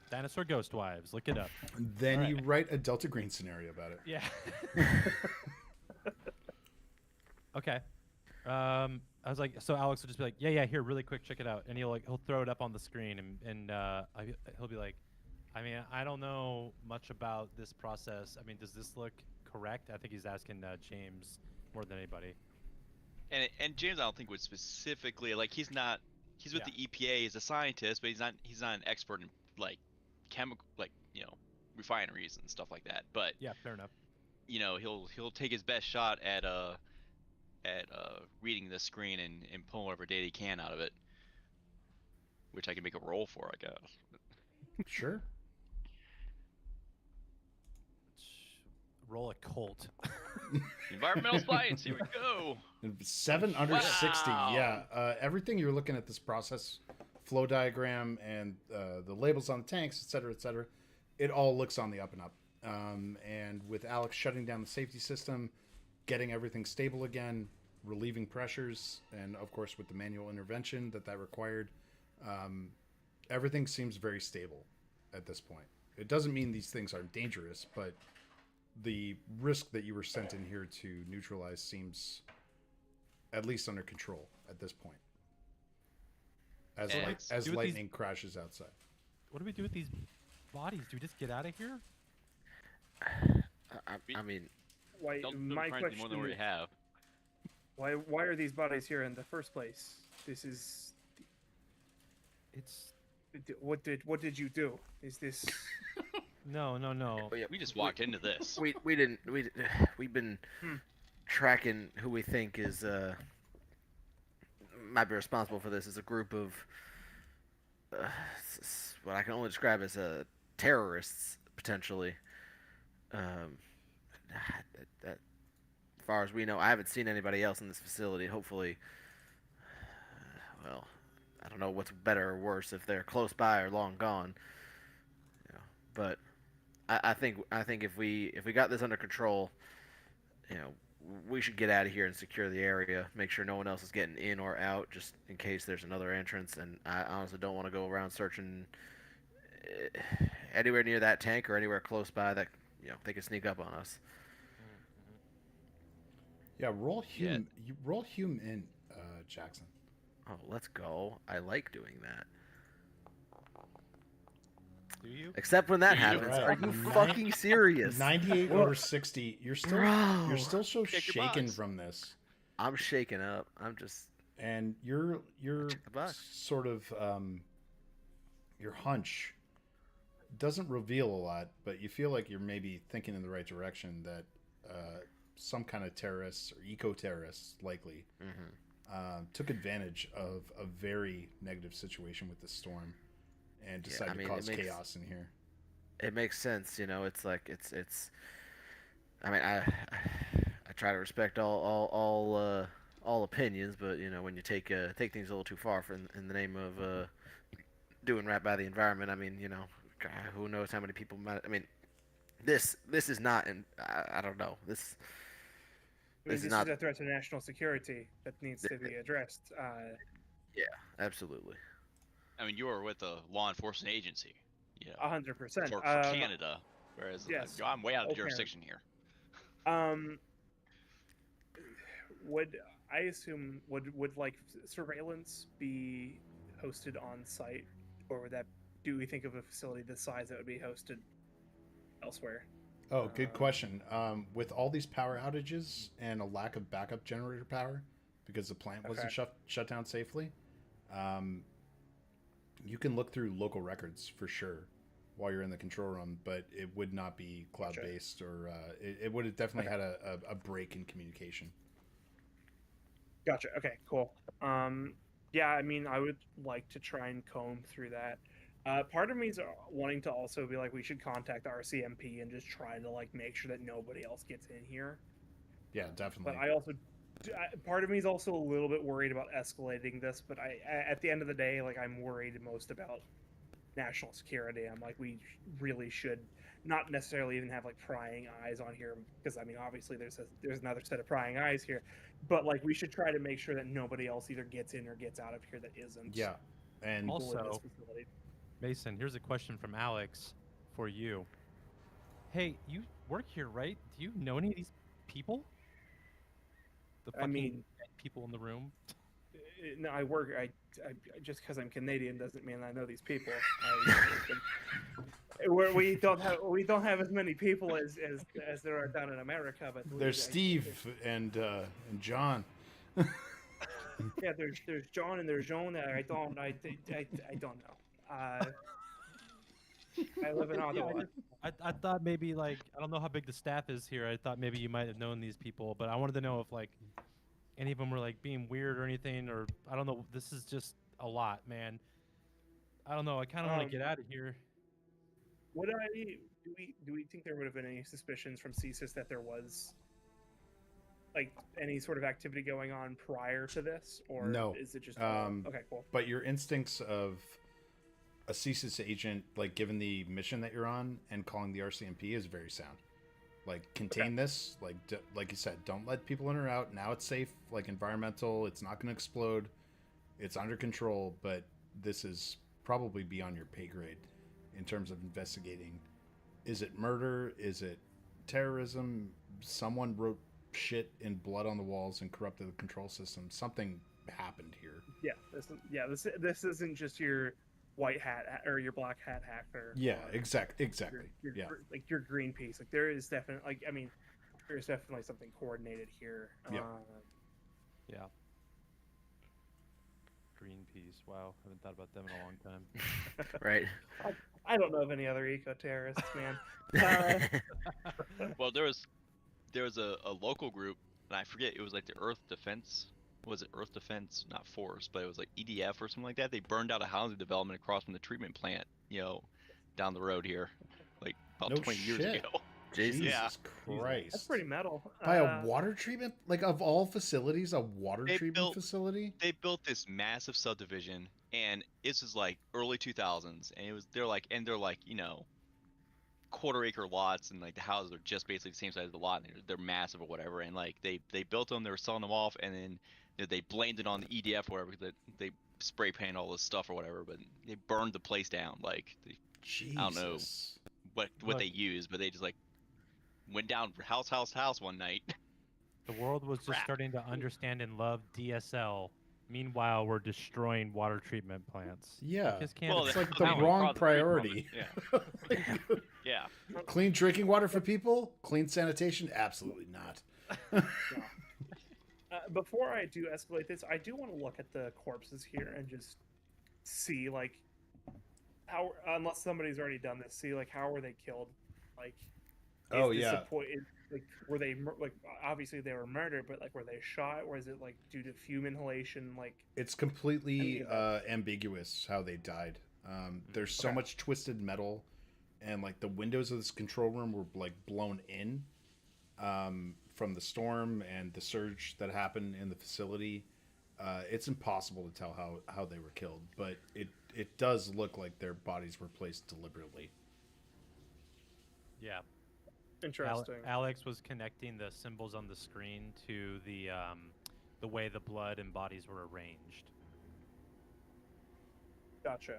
Dinosaur Ghost Wives. Look it up. Then All you right. write a Delta Green scenario about it. Yeah. Okay. I was like, so Alex will just be like, yeah, here, really quick, check it out, and he'll throw it up on the screen, and he'll be like, I mean, I don't know much about this process. I mean, does this look correct? I think he's asking James more than anybody. And James, I don't think would specifically like he's with Yeah. the EPA. He's a scientist, but he's not an expert in like chemical refineries and stuff like that. But Yeah, fair enough. he'll take his best shot at reading the screen and pulling whatever data he can out of it, which I can make a roll for, I guess. Sure. Roll a Colt. Environmental science. Here we go. 7 under 60. Wow. Yeah. Everything you're looking at this process, flow diagram, and the labels on the tanks, et cetera, it all looks on the up and up. And with Alex shutting down the safety system, getting everything stable again, relieving pressures, and of course with the manual intervention that required, everything seems very stable at this point. It doesn't mean these things aren't dangerous, but the risk that you were sent in here to neutralize seems at least under control at this point. As And lightning crashes outside. What do we do with these bodies? Do we just get out of here? I mean, Why? Don't My try anything more than question: we have. Why are these bodies here in the first place? This is It's what did you do? Is this? no. We just walked into this. we've been tracking who we think is might be responsible for this. Is a group of what I can only describe as terrorists potentially. That, as far as we know, I haven't seen anybody else in this facility. Hopefully, well, I don't know what's better or worse if they're close by or long gone. But I think if we got this under control, we should get out of here and secure the area. Make sure no one else is getting in or out, just in case there's another entrance. And I honestly don't want to go around searching anywhere near that tank or anywhere close by that they could sneak up on us. Yeah, roll Hume. You roll Hume in, Jackson. Oh, let's go. I like doing that. Do you? Except when that Do you? happens. Right. Are you fucking serious? 98 over 60. You're still so Check your shaken box. from this, I'm shaking up. I'm just. and you're Check the box. sort of your hunch doesn't reveal a lot, but you feel like you're maybe thinking in the right direction that some kind of terrorists or eco-terrorists likely took advantage of a very negative situation with the storm and decided to cause chaos in here. It makes sense, It's like it's. I mean, I try to respect all opinions, but when you take things a little too far in the name of doing right by the environment, I mean, God, who knows how many people might. I mean, this is not, and I don't know this. This is is not a threat to national security that needs to be addressed. Yeah, absolutely. I mean, you are with a law enforcement agency. 100%. For Canada, whereas yes. I'm way out of Okay. jurisdiction here. Would I assume would like surveillance be hosted on site, or do we think of a facility this size that would be hosted elsewhere? Oh, good question. With all these power outages and a lack of backup generator power because the plant wasn't shut down safely, you can look through local records for sure while you're in the control room, but it would not be cloud-based or it would have definitely had a break in communication. Gotcha. Okay, cool. Yeah, I mean, I would like to try and comb through that. Part of me is wanting to also be like, we should contact RCMP and just try to make sure that nobody else gets in here. Yeah, definitely. But part of me is also a little bit worried about escalating this. But at the end of the day, I'm worried most about national security. I'm like, we really should not necessarily even have like prying eyes on here, because I mean, obviously there's another set of prying eyes here, but like we should try to make sure that nobody else either gets in or gets out of here that isn't Yeah, and Also- in this facility. Mason, here's a question from Alex for you. Hey, you work here, right? Do you know any of these people? The I fucking mean, dead people in the room. no, I work. I just because I'm Canadian doesn't mean I know these people. We don't have as many people as there are down in America, but there's Steve and John. Yeah, there's John and there's Joan. I don't know. I live in Ottawa. I thought maybe like I don't know how big the staff is here. I thought maybe you might have known these people, but I wanted to know if like any of them were like being weird or anything, or I don't know. This is just a lot, man. I don't know. I kind of want to get out of here. Do we think there would have been any suspicions from CSIS that there was like any sort of activity going on prior to this, or No. is it just okay, cool? But your instincts of a CSIS agent, like given the mission that you're on and calling the RCMP, is very sound. Like contain this, like you said, don't let people in or out. Now it's safe, like environmental. It's not going to explode. It's under control, but this is probably beyond your pay grade in terms of investigating. Is it murder? Is it terrorism? Someone wrote shit in blood on the walls and corrupted the control system. Something happened here. This isn't just your white hat or your black hat hacker. Yeah, or exactly. your like your Greenpeace. Like there is definitely there's definitely something coordinated here. Yeah. Yeah. Greenpeace. Wow, haven't thought about them in a long time. Right. I don't know of any other eco-terrorists, man. Well, there was a local group, and I forget, it was like the Earth Defense. Was it Earth Defense? Not Force, but it was like EDF or something like that. They burned out a housing development across from the treatment plant, down the road here, like about No 20 years shit. ago. Jesus. Yeah. Christ. That's pretty metal. By a water treatment, like of all facilities, a water They treatment built- facility. They built this massive subdivision, and this is like early 2000s, and they're like quarter-acre lots, and like the houses are just basically the same size as the lot, and they're massive or whatever, and like they built them, they were selling them off, and then they blamed it on the EDF or whatever, that they spray paint all this stuff or whatever, but they burned the place down. Like Jesus. I don't know what they used, but they just like went down house one night. The world was just Crap. starting to understand and love DSL. Meanwhile, we're destroying water treatment plants. Yeah. Just can't. Well, It's that's like how the they wrong across the street from priority. it. Yeah. Clean drinking water for people? Clean sanitation? Absolutely not. Before I do escalate this, I do want to look at the corpses here and just see like how, unless somebody's already done this, see like how were they killed? Like, Oh, this yeah. Like, were they like obviously they were murdered, but like were they shot? Or is it like due to fume inhalation? Like, It's completely ambiguous how they died. There's so Okay. much twisted metal, and like the windows of this control room were like blown in from the storm and the surge that happened in the facility. It's impossible to tell how they were killed, but it does look like their bodies were placed deliberately. Yeah. interesting. Alex was connecting the symbols on the screen to the way the blood and bodies were arranged. Gotcha.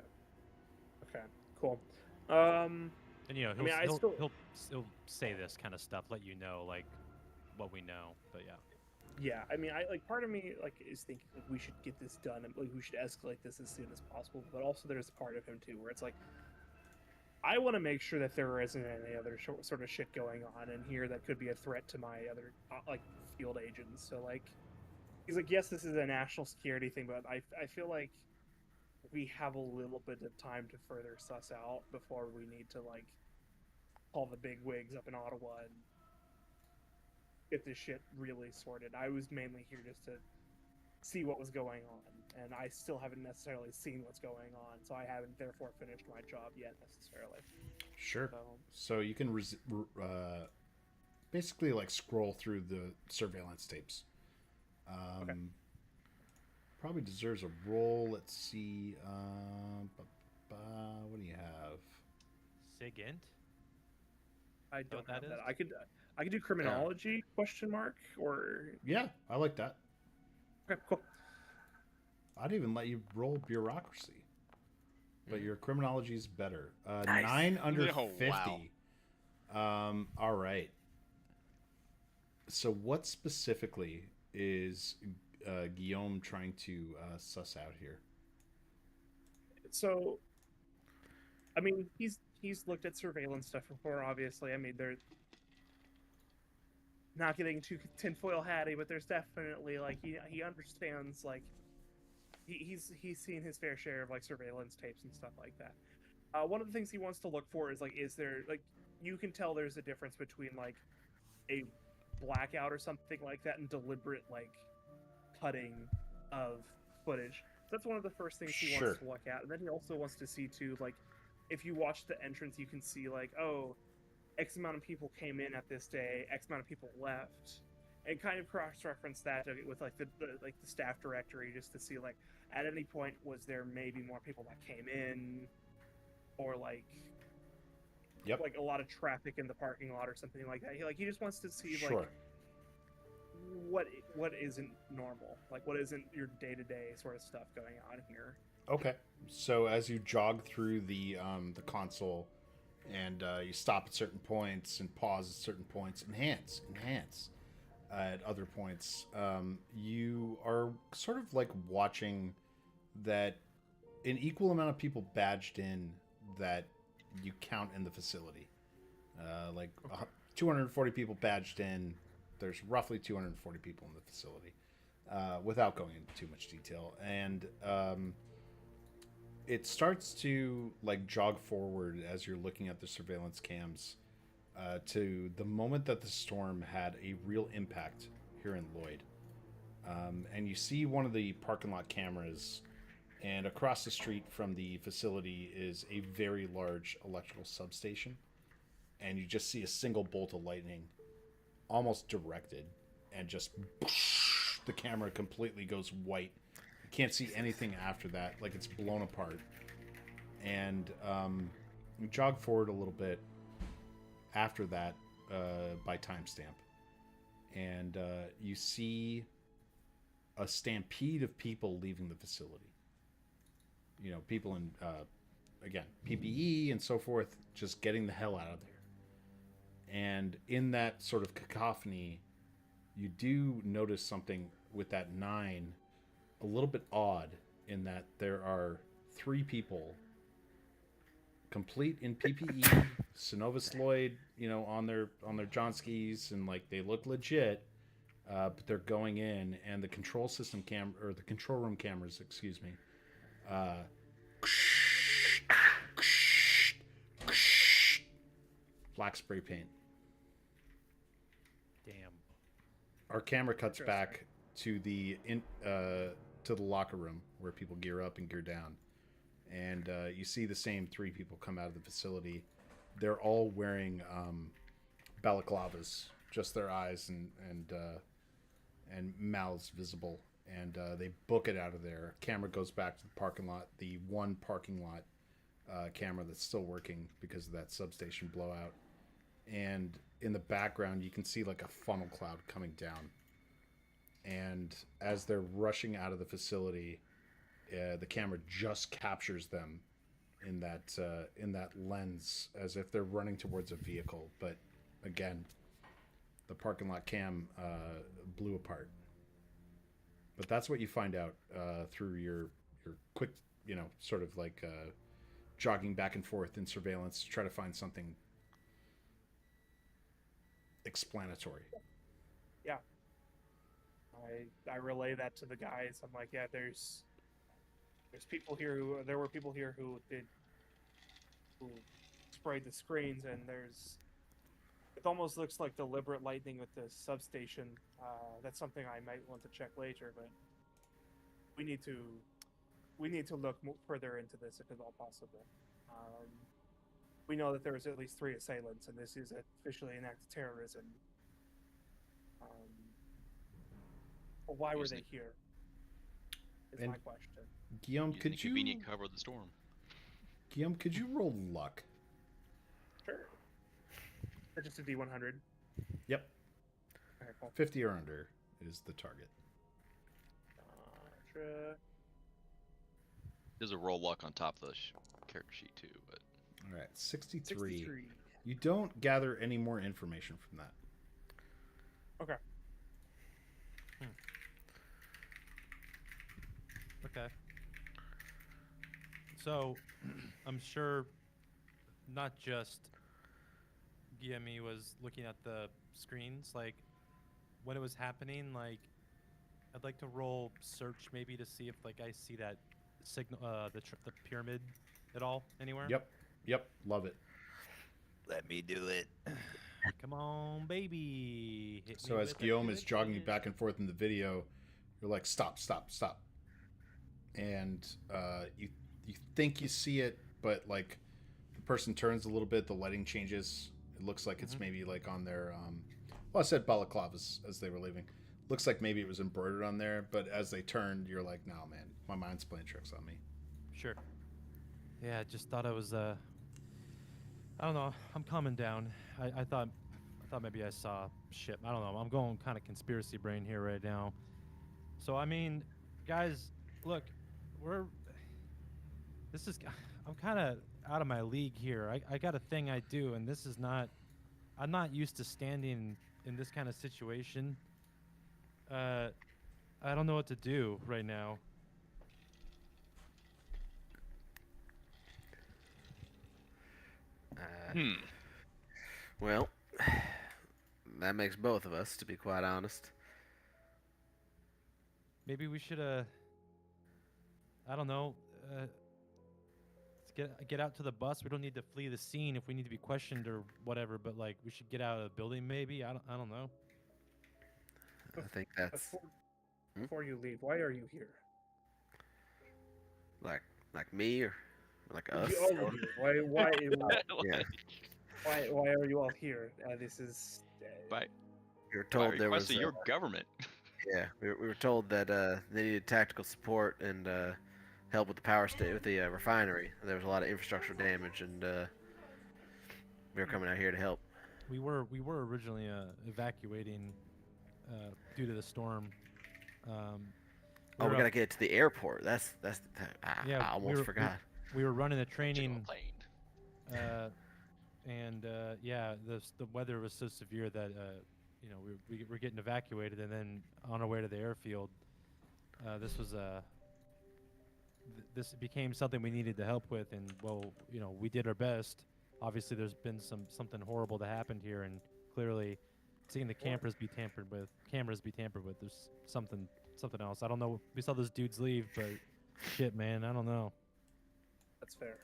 Okay, cool. And he'll, I mean, I he'll, still- he'll say this kind of stuff, let you know like what we know. But yeah. Yeah, I mean, I like part of me like is thinking like we should get this done and like we should escalate this as soon as possible. But also, there's a part of him too where it's like, I want to make sure that there isn't any other sort of shit going on in here that could be a threat to my other like field agents. So like, he's like, yes, this is a national security thing, but I feel like we have a little bit of time to further suss out before we need to like call the big wigs up in Ottawa and get this shit really sorted. I was mainly here just to see what was going on, and I still haven't necessarily seen what's going on, so I haven't therefore finished my job yet necessarily. Sure. So, So you can basically like scroll through the surveillance tapes. Probably deserves a roll. Let's see. What do you have? Sigint. I what don't that have that. is? I could do criminology question mark or Yeah, I like that. okay, cool. I'd even let you roll bureaucracy, but your criminology is better. Nice. 9 under Oh, 50. wow. All right. So what specifically is Guillaume trying to suss out here? So, I mean, he's looked at surveillance stuff before. Obviously, I mean, they're not getting too tinfoil hatty, but there's definitely like he understands like he's seen his fair share of like surveillance tapes and stuff like that. One of the things he wants to look for is like, is there like you can tell there's a difference between like a blackout or something like that and deliberate like cutting of footage. So that's one of the first things he Sure. wants to look at, and then he also wants to see too like if you watch the entrance, you can see like oh, X amount of people came in at this day, X amount of people left, and kind of cross-reference that with like the staff directory just to see like at any point was there maybe more people that came in, or like Yep. like a lot of traffic in the parking lot or something like that. He just wants to see Sure. like what isn't normal, like what isn't your day-to-day sort of stuff going on here. Okay. So as you jog through the console, and you stop at certain points and pause at certain points, enhance at other points, you are sort of like watching that an equal amount of people badged in that you count in the facility. Like 240 people badged in. There's roughly 240 people in the facility, without going into too much detail. And it starts to like jog forward as you're looking at the surveillance cams to the moment that the storm had a real impact here in Lloyd. And you see one of the parking lot cameras, and across the street from the facility is a very large electrical substation. And you just see a single bolt of lightning almost directed, and just the camera completely goes white. You can't see anything after that, like it's blown apart. And you jog forward a little bit after that by timestamp, and you see a stampede of people leaving the facility. You know, people in again PPE and so forth, just getting the hell out of there. And in that sort of cacophony, you do notice something with that 9 a little bit odd, in that there are 3 people complete in PPE, Synovus Lloyd, you know, on their Jawnskis, and like they look legit, but they're going in, and the control system or the control room cameras, excuse me, black spray paint. Damn. Our camera cuts back to the locker room where people gear up and gear down, and you see the same 3 people come out of the facility. They're all wearing balaclavas, just their eyes and mouths visible, and they book it out of there. Camera goes back to the parking lot, the one parking lot camera that's still working because of that substation blowout. And in the background, you can see like a funnel cloud coming down. And as they're rushing out of the facility, the camera just captures them in that lens, as if they're running towards a vehicle. But again, the parking lot cam blew apart. But that's what you find out through your quick, you know, sort of like jogging back and forth in surveillance to try to find something explanatory. Yeah. I relay that to the guys. I'm like, yeah, there's people here there were people here who sprayed the screens, and it almost looks like deliberate lightning with the substation. That's something I might want to check later, but we need to look further into this if at all possible. We know that there was at least 3 assailants, and this is officially an act of terrorism. Why were they here? Is my question. Guillaume, Using could a you convenient cover of the storm. Guillaume, could you roll luck? Sure. Or just a D100. Yep. Okay, cool. 50 or under is the target. Gotcha. There's a roll luck on top of the character sheet too, but All right, 63. 63. You don't gather any more information from that. Okay. Okay. So, I'm sure not just Guillaume was looking at the screens, like, when it was happening, like, I'd like to roll search maybe to see if, like, I see that signal, the pyramid at all anywhere. Yep, love it. Let me do it. Come on, baby. Hit So me as with a Guillaume is good jogging hit. back and forth in the video, you're like, stop. And you think you see it, but like the person turns a little bit, the lighting changes. It looks like it's maybe like on their well, I said balaclavas as they were leaving. Looks like maybe it was embroidered on there, but as they turned, you're like, no man, my mind's playing tricks on me. Sure. Yeah, I just thought I was I don't know. I'm calming down. I thought maybe I saw shit. I don't know. I'm going kind of conspiracy brain here right now. So I mean, guys, look, I'm kind of out of my league here. I got a thing I do, and this is not. I'm not used to standing in this kind of situation. I don't know what to do right now. Well, that makes both of us, to be quite honest. Maybe we should I don't know, let's get out to the bus. We don't need to flee the scene if we need to be questioned or whatever, but like we should get out of the building maybe. I don't know. I think that's Before you leave, why are you here? like me or like us. You all of you. Why Yeah, why are you all here? This is by we were by told there request was. of your government. Yeah, we were told that they needed tactical support and help with the with the refinery. There was a lot of infrastructure damage, and we were coming out here to help. We were originally evacuating due to the storm. We gotta get to the airport. Yeah, I almost forgot. We were running a Took a training, plane. and yeah, the weather was so severe that you know we were getting evacuated, and then on our way to the airfield, this became something we needed to help with, and well, you know, we did our best. Obviously, there's been something horrible that happened here, and clearly, seeing the cameras be tampered with, there's something else. I don't know. We saw those dudes leave, but shit, man, I don't know. that's fair.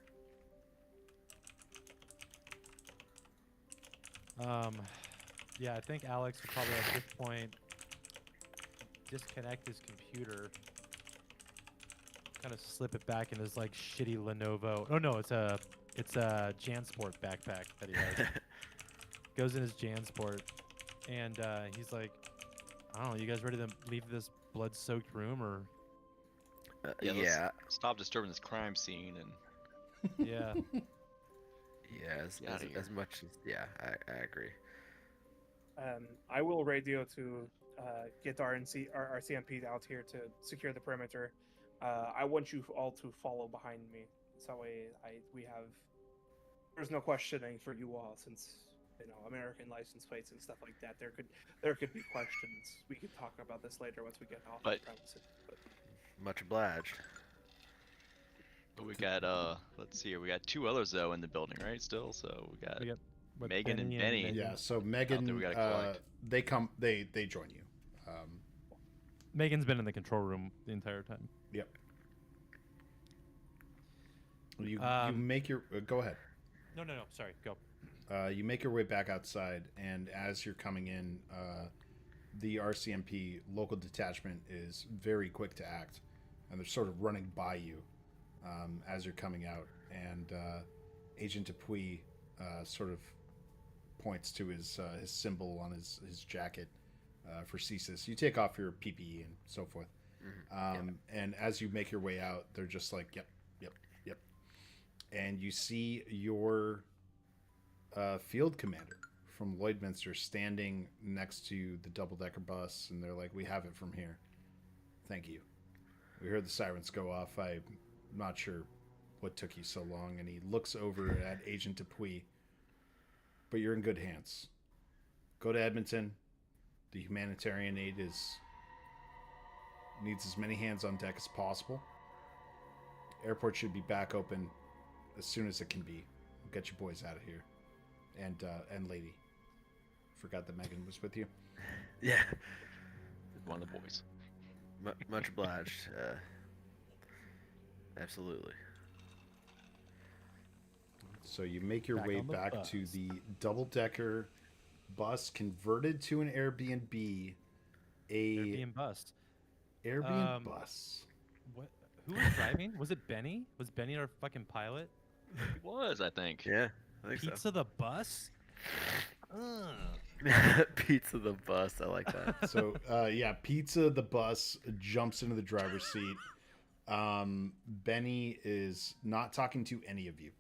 Yeah, I think Alex would probably at this point disconnect his computer, kind of slip it back in his like shitty Lenovo. Oh no, it's a Jansport backpack that he has. Goes in his Jansport, and he's like, I don't know, you guys ready to leave this blood-soaked room or? Yeah, Stop disturbing this crime scene and Yeah. yeah, as much as I agree. I will radio to get our CMPs out here to secure the perimeter. I want you all to follow behind me, so that way there's no questioning for you all, since you know American license plates and stuff like that. There could be questions. We could talk about this later once we get off the premises. But Much obliged. But we got let's see here. We got two others though in the building, right? Still, so we got What, Megan and Benny. Yeah, so Out Megan, there we gotta collect. they join you. Megan's been in the control room the entire time. Yep. You make your go ahead. No, sorry, go. You make your way back outside, and as you're coming in, the RCMP local detachment is very quick to act, and they're sort of running by you as you're coming out. And Agent Dupuis sort of points to his symbol on his jacket for CSIS. You take off your PPE and so forth. And as you make your way out, they're just like, yep. and you see your field commander from Lloydminster standing next to the double-decker bus, and they're like, "We have it from here. Thank you. We heard the sirens go off. I'm not sure what took you so long." And he looks over at Agent Dupuis. "But you're in good hands. Go to Edmonton. The humanitarian aid needs as many hands on deck as possible. Airport should be back open as soon as it can be. We'll get you boys out of here. And lady. Forgot that Megan was with you." Yeah. One of the boys. Much obliged. Absolutely. So you make your Back way on the back bus. to the double-decker bus converted to an Airbnb. Airbnb bus. Airbnb bus. What? Who was driving? Was it Benny? Was Benny our fucking pilot? It was, I think. Yeah, I think Pizza the bus? Ugh. so. Pizza the bus. I like that. So, yeah, Pizza the bus jumps into the driver's seat. Benny is not talking to any of you.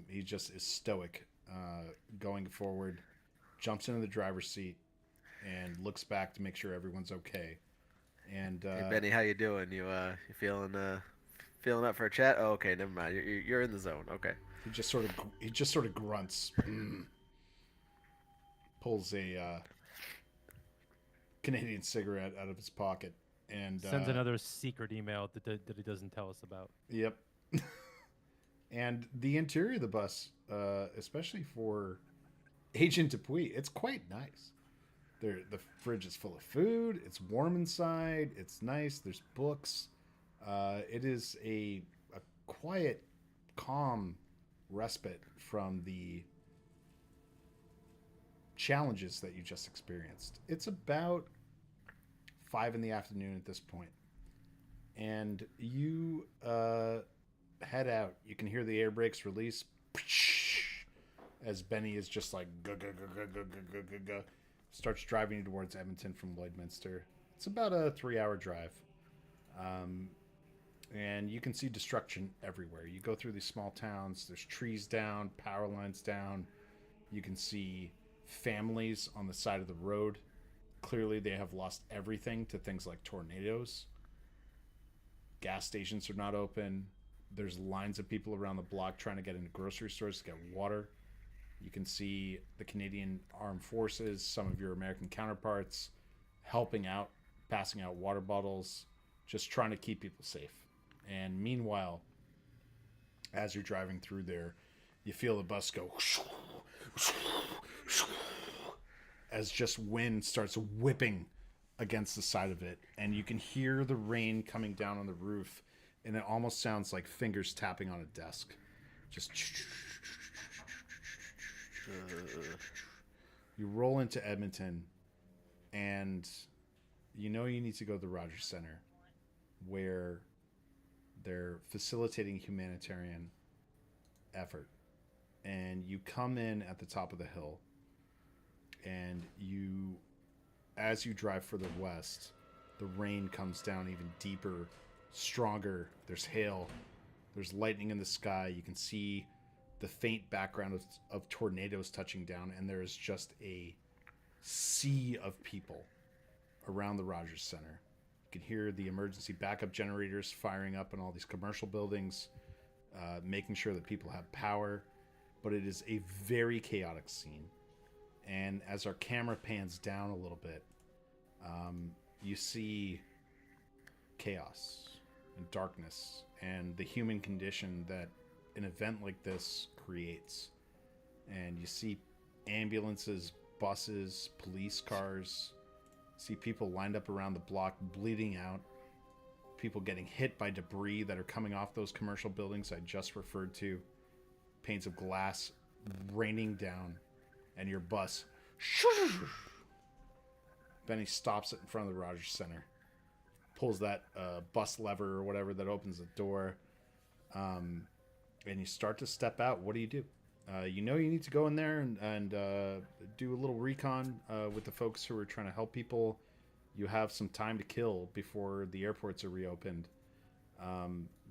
He just is stoic, going forward, jumps into the driver's seat, and looks back to make sure everyone's okay. And Hey Benny, how you doing? You feeling up for a chat? Oh, okay, never mind. You're in the zone. Okay. he just sort of grunts, pulls a Canadian cigarette out of his pocket, and Sends another secret email that he doesn't tell us about. Yep. And the interior of the bus, especially for Agent Dupuis, it's quite nice. The fridge is full of food. It's warm inside. It's nice. There's books. It is a quiet, calm respite from the challenges that you just experienced. It's about 5 in the afternoon at this point, and you head out. You can hear the air brakes release as Benny is just like starts driving towards Edmonton from Lloydminster. It's about a 3-hour drive, and you can see destruction everywhere. You go through these small towns. There's trees down, power lines down. You can see families on the side of the road. Clearly they have lost everything to things like tornadoes. Gas stations are not open. There's lines of people around the block trying to get into grocery stores to get water. You can see the Canadian Armed Forces, some of your American counterparts, helping out, passing out water bottles, just trying to keep people safe. And meanwhile, as you're driving through there, you feel the bus go as just wind starts whipping against the side of it, and you can hear the rain coming down on the roof, and it almost sounds like fingers tapping on a desk. Just you roll into Edmonton, and you know you need to go to the Rogers Center, where they're facilitating humanitarian effort. And you come in at the top of the hill, and you, as you drive further west, the rain comes down even deeper, stronger. There's hail, there's lightning in the sky. You can see the faint background of tornadoes touching down, and there is just a sea of people around the Rogers Center. You can hear the emergency backup generators firing up in all these commercial buildings, making sure that people have power. But it is a very chaotic scene. And as our camera pans down a little bit, you see chaos and darkness and the human condition that an event like this creates. And you see ambulances, buses, police cars, see people lined up around the block bleeding out, people getting hit by debris that are coming off those commercial buildings I just referred to, panes of glass raining down, and your bus. Benny stops it in front of the Rogers Center, pulls that bus lever or whatever that opens the door, and you start to step out. What do? You know you need to go in there and do a little recon with the folks who are trying to help people. You have some time to kill before the airports are reopened,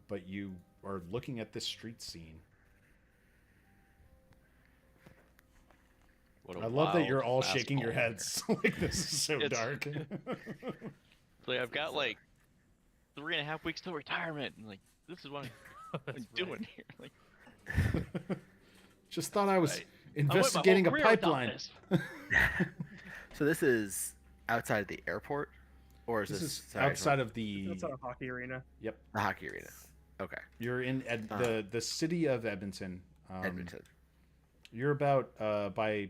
but you are looking at this street scene. What a I love that you're all wild shaking your fastball. heads like this is so It's- dark. Like I've got like 3.5 weeks till retirement, and like this is what I'm That's doing here. Like Just thought I was Right. investigating a I went my whole career pipeline. without this. So this is outside of the airport, or is This this, is sorry, outside of the. That's on a hockey arena. Yep, the hockey arena? Okay, you're in the city of Edmonton. Edmonton. You're about by,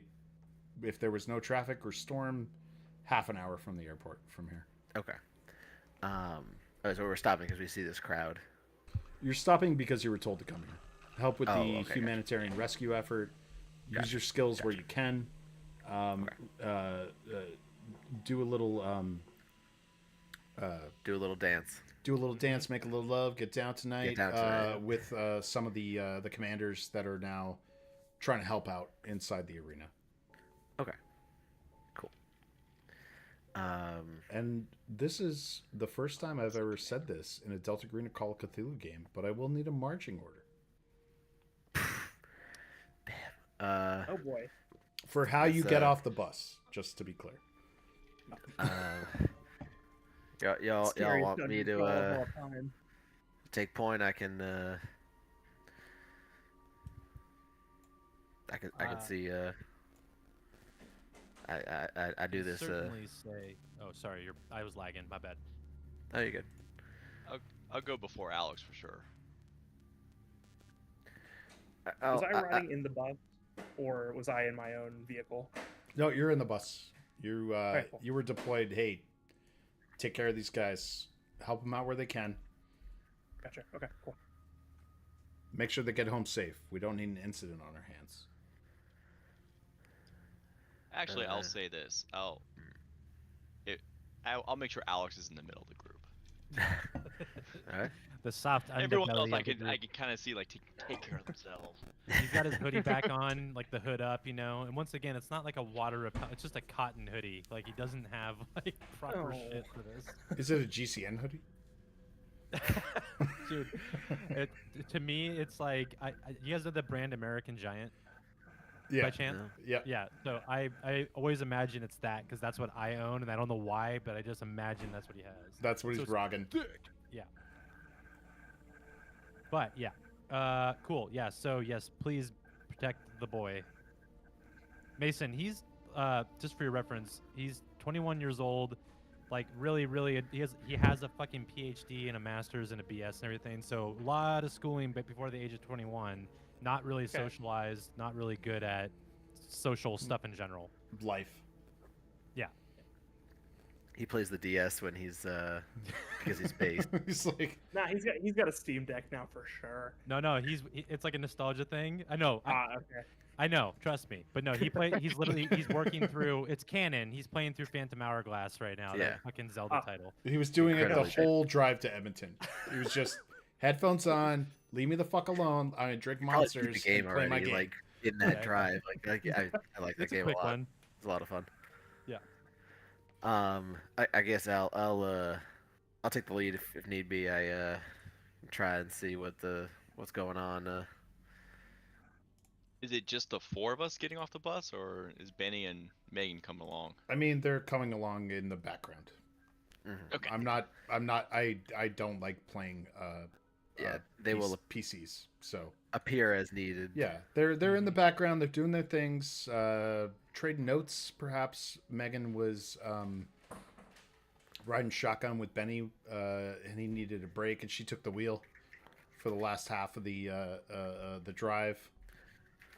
if there was no traffic or storm, half an hour from the airport from here. Okay. All right, so we're stopping because we see this crowd. You're stopping because you were told to come here. Help with Oh, the okay, gotcha. humanitarian rescue effort. Use Gotcha, your skills where you can. Do a little Do a little dance. do a little dance, make a little love, get down tonight, down tonight. with some of the commanders that are now trying to help out inside the arena. Okay. Cool. And this is the first time I've ever said this in a Delta Green or Call of Cthulhu game, but I will need a marching order Oh boy. for how you That's, get off the bus. Just to be clear. Y'all Scary want me dungeon to crawl of all time. take point? I can I can see I do this Certainly say. Oh, sorry. I was lagging. My bad. Oh, you're good. I'll go before Alex for sure. Was I riding in the bus, or was I in my own vehicle? No, you're in the bus. You Alright, cool. you were deployed. Hey, take care of these guys. Help them out where they can. Gotcha. Okay, cool. Make sure they get home safe. We don't need an incident on our hands. Actually, Uh, I'll say this. I'll make sure Alex is in the middle of the group. All right. The soft Everyone underbelly else, of I the can group. kind of see like take care of themselves. He's got his hoodie back on, like the hood up, And once again, it's not like a water repellent. It's just a cotton hoodie. Like he doesn't have like proper Oh. shit for this. Is it a GCN hoodie? Dude, to me, it's like you guys know the brand American Giant Yeah. by chance? No. Yeah. Yeah. So I always imagine it's that because that's what I own, and I don't know why, but I just imagine that's what he has. That's what So he's it's rocking. Yeah. But yeah, cool. Yeah. So yes, please protect the boy. Mason, he's just for your reference, he's 21 years old. Like really, he has a fucking PhD and a master's and a BS and everything. So a lot of schooling, but before the age of 21, not really Okay. socialized, not really good at social stuff in general. Life. He plays the DS when he's because he's based. He's like, Nah, he's got a Steam Deck now for sure. No, it's like a nostalgia thing. I know. Okay. I know, trust me. But no, he's working through, it's canon. He's playing through Phantom Hourglass right now, Yeah. that fucking Zelda title. he was doing it the Incredibly shit. whole drive to Edmonton. He was just headphones on, leave me the fuck alone. I drink Probably beat monsters the game and play my already, game. like in that Okay. drive. Like I like that It's a game a quick lot. one. It's a lot of fun. Yeah. I guess I'll take the lead if need be. I try and see what's going on. Is it just the four of us getting off the bus, or is Benny and Megan coming along? I mean, they're coming along in the background. Mhm. Okay. I don't like playing Yeah, they will PCs. So appear as needed. yeah, they're in the background. They're doing their things, trading notes. Perhaps Megan was riding shotgun with Benny, and he needed a break, and she took the wheel for the last half of the drive.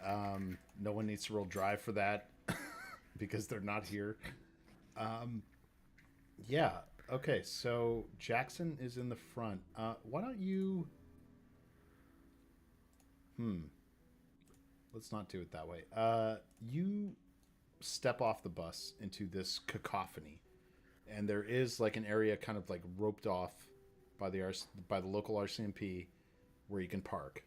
No one needs to roll drive for that because they're not here. Yeah. Okay. So Jackson is in the front. Why don't you? Let's not do it that way. You step off the bus into this cacophony, and there is like an area kind of like roped off by the local RCMP where you can park.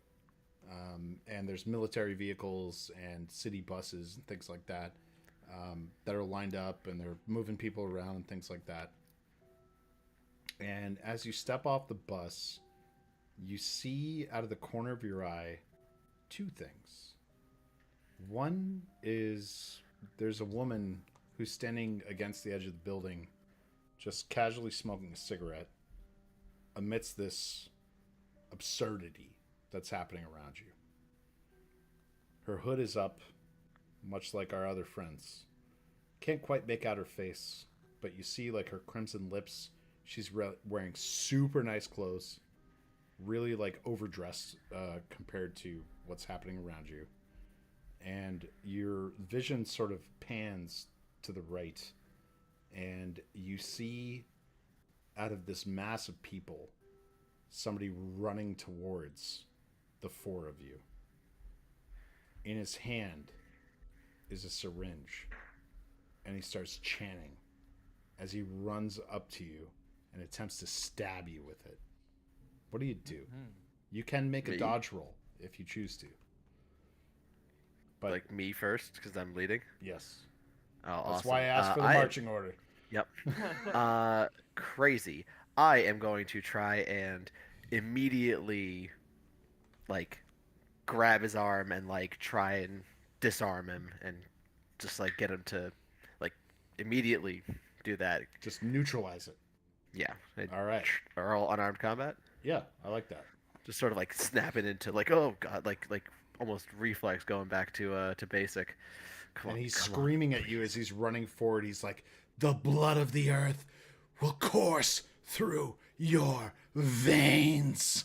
And there's military vehicles and city buses and things like that that are lined up, and they're moving people around and things like that. And as you step off the bus, you see out of the corner of your eye two things. One is there's a woman who's standing against the edge of the building, just casually smoking a cigarette amidst this absurdity that's happening around you. Her hood is up, much like our other friends. Can't quite make out her face, but you see like her crimson lips. She's wearing super nice clothes, really like overdressed compared to what's happening around you. And your vision sort of pans to the right, and you see out of this mass of people somebody running towards the four of you. In his hand is a syringe, and he starts chanting as he runs up to you and attempts to stab you with it. What do you do? You can make a dodge roll if you choose to. But Like me first, because I'm leading. yes. Oh, That's awesome. why I asked for the marching order. Yep. Crazy. I am going to try and immediately, like, grab his arm and, like, try and disarm him and just, like, get him to, like, immediately do that. Just neutralize it. Yeah. All right. Are all unarmed combat? Yeah, I like that. Just sort of, like, snapping into, like, oh, God, like almost reflex going back to basic. Come And on, he's come on. screaming at you as he's running forward. He's like, "The blood of the earth will course through your veins."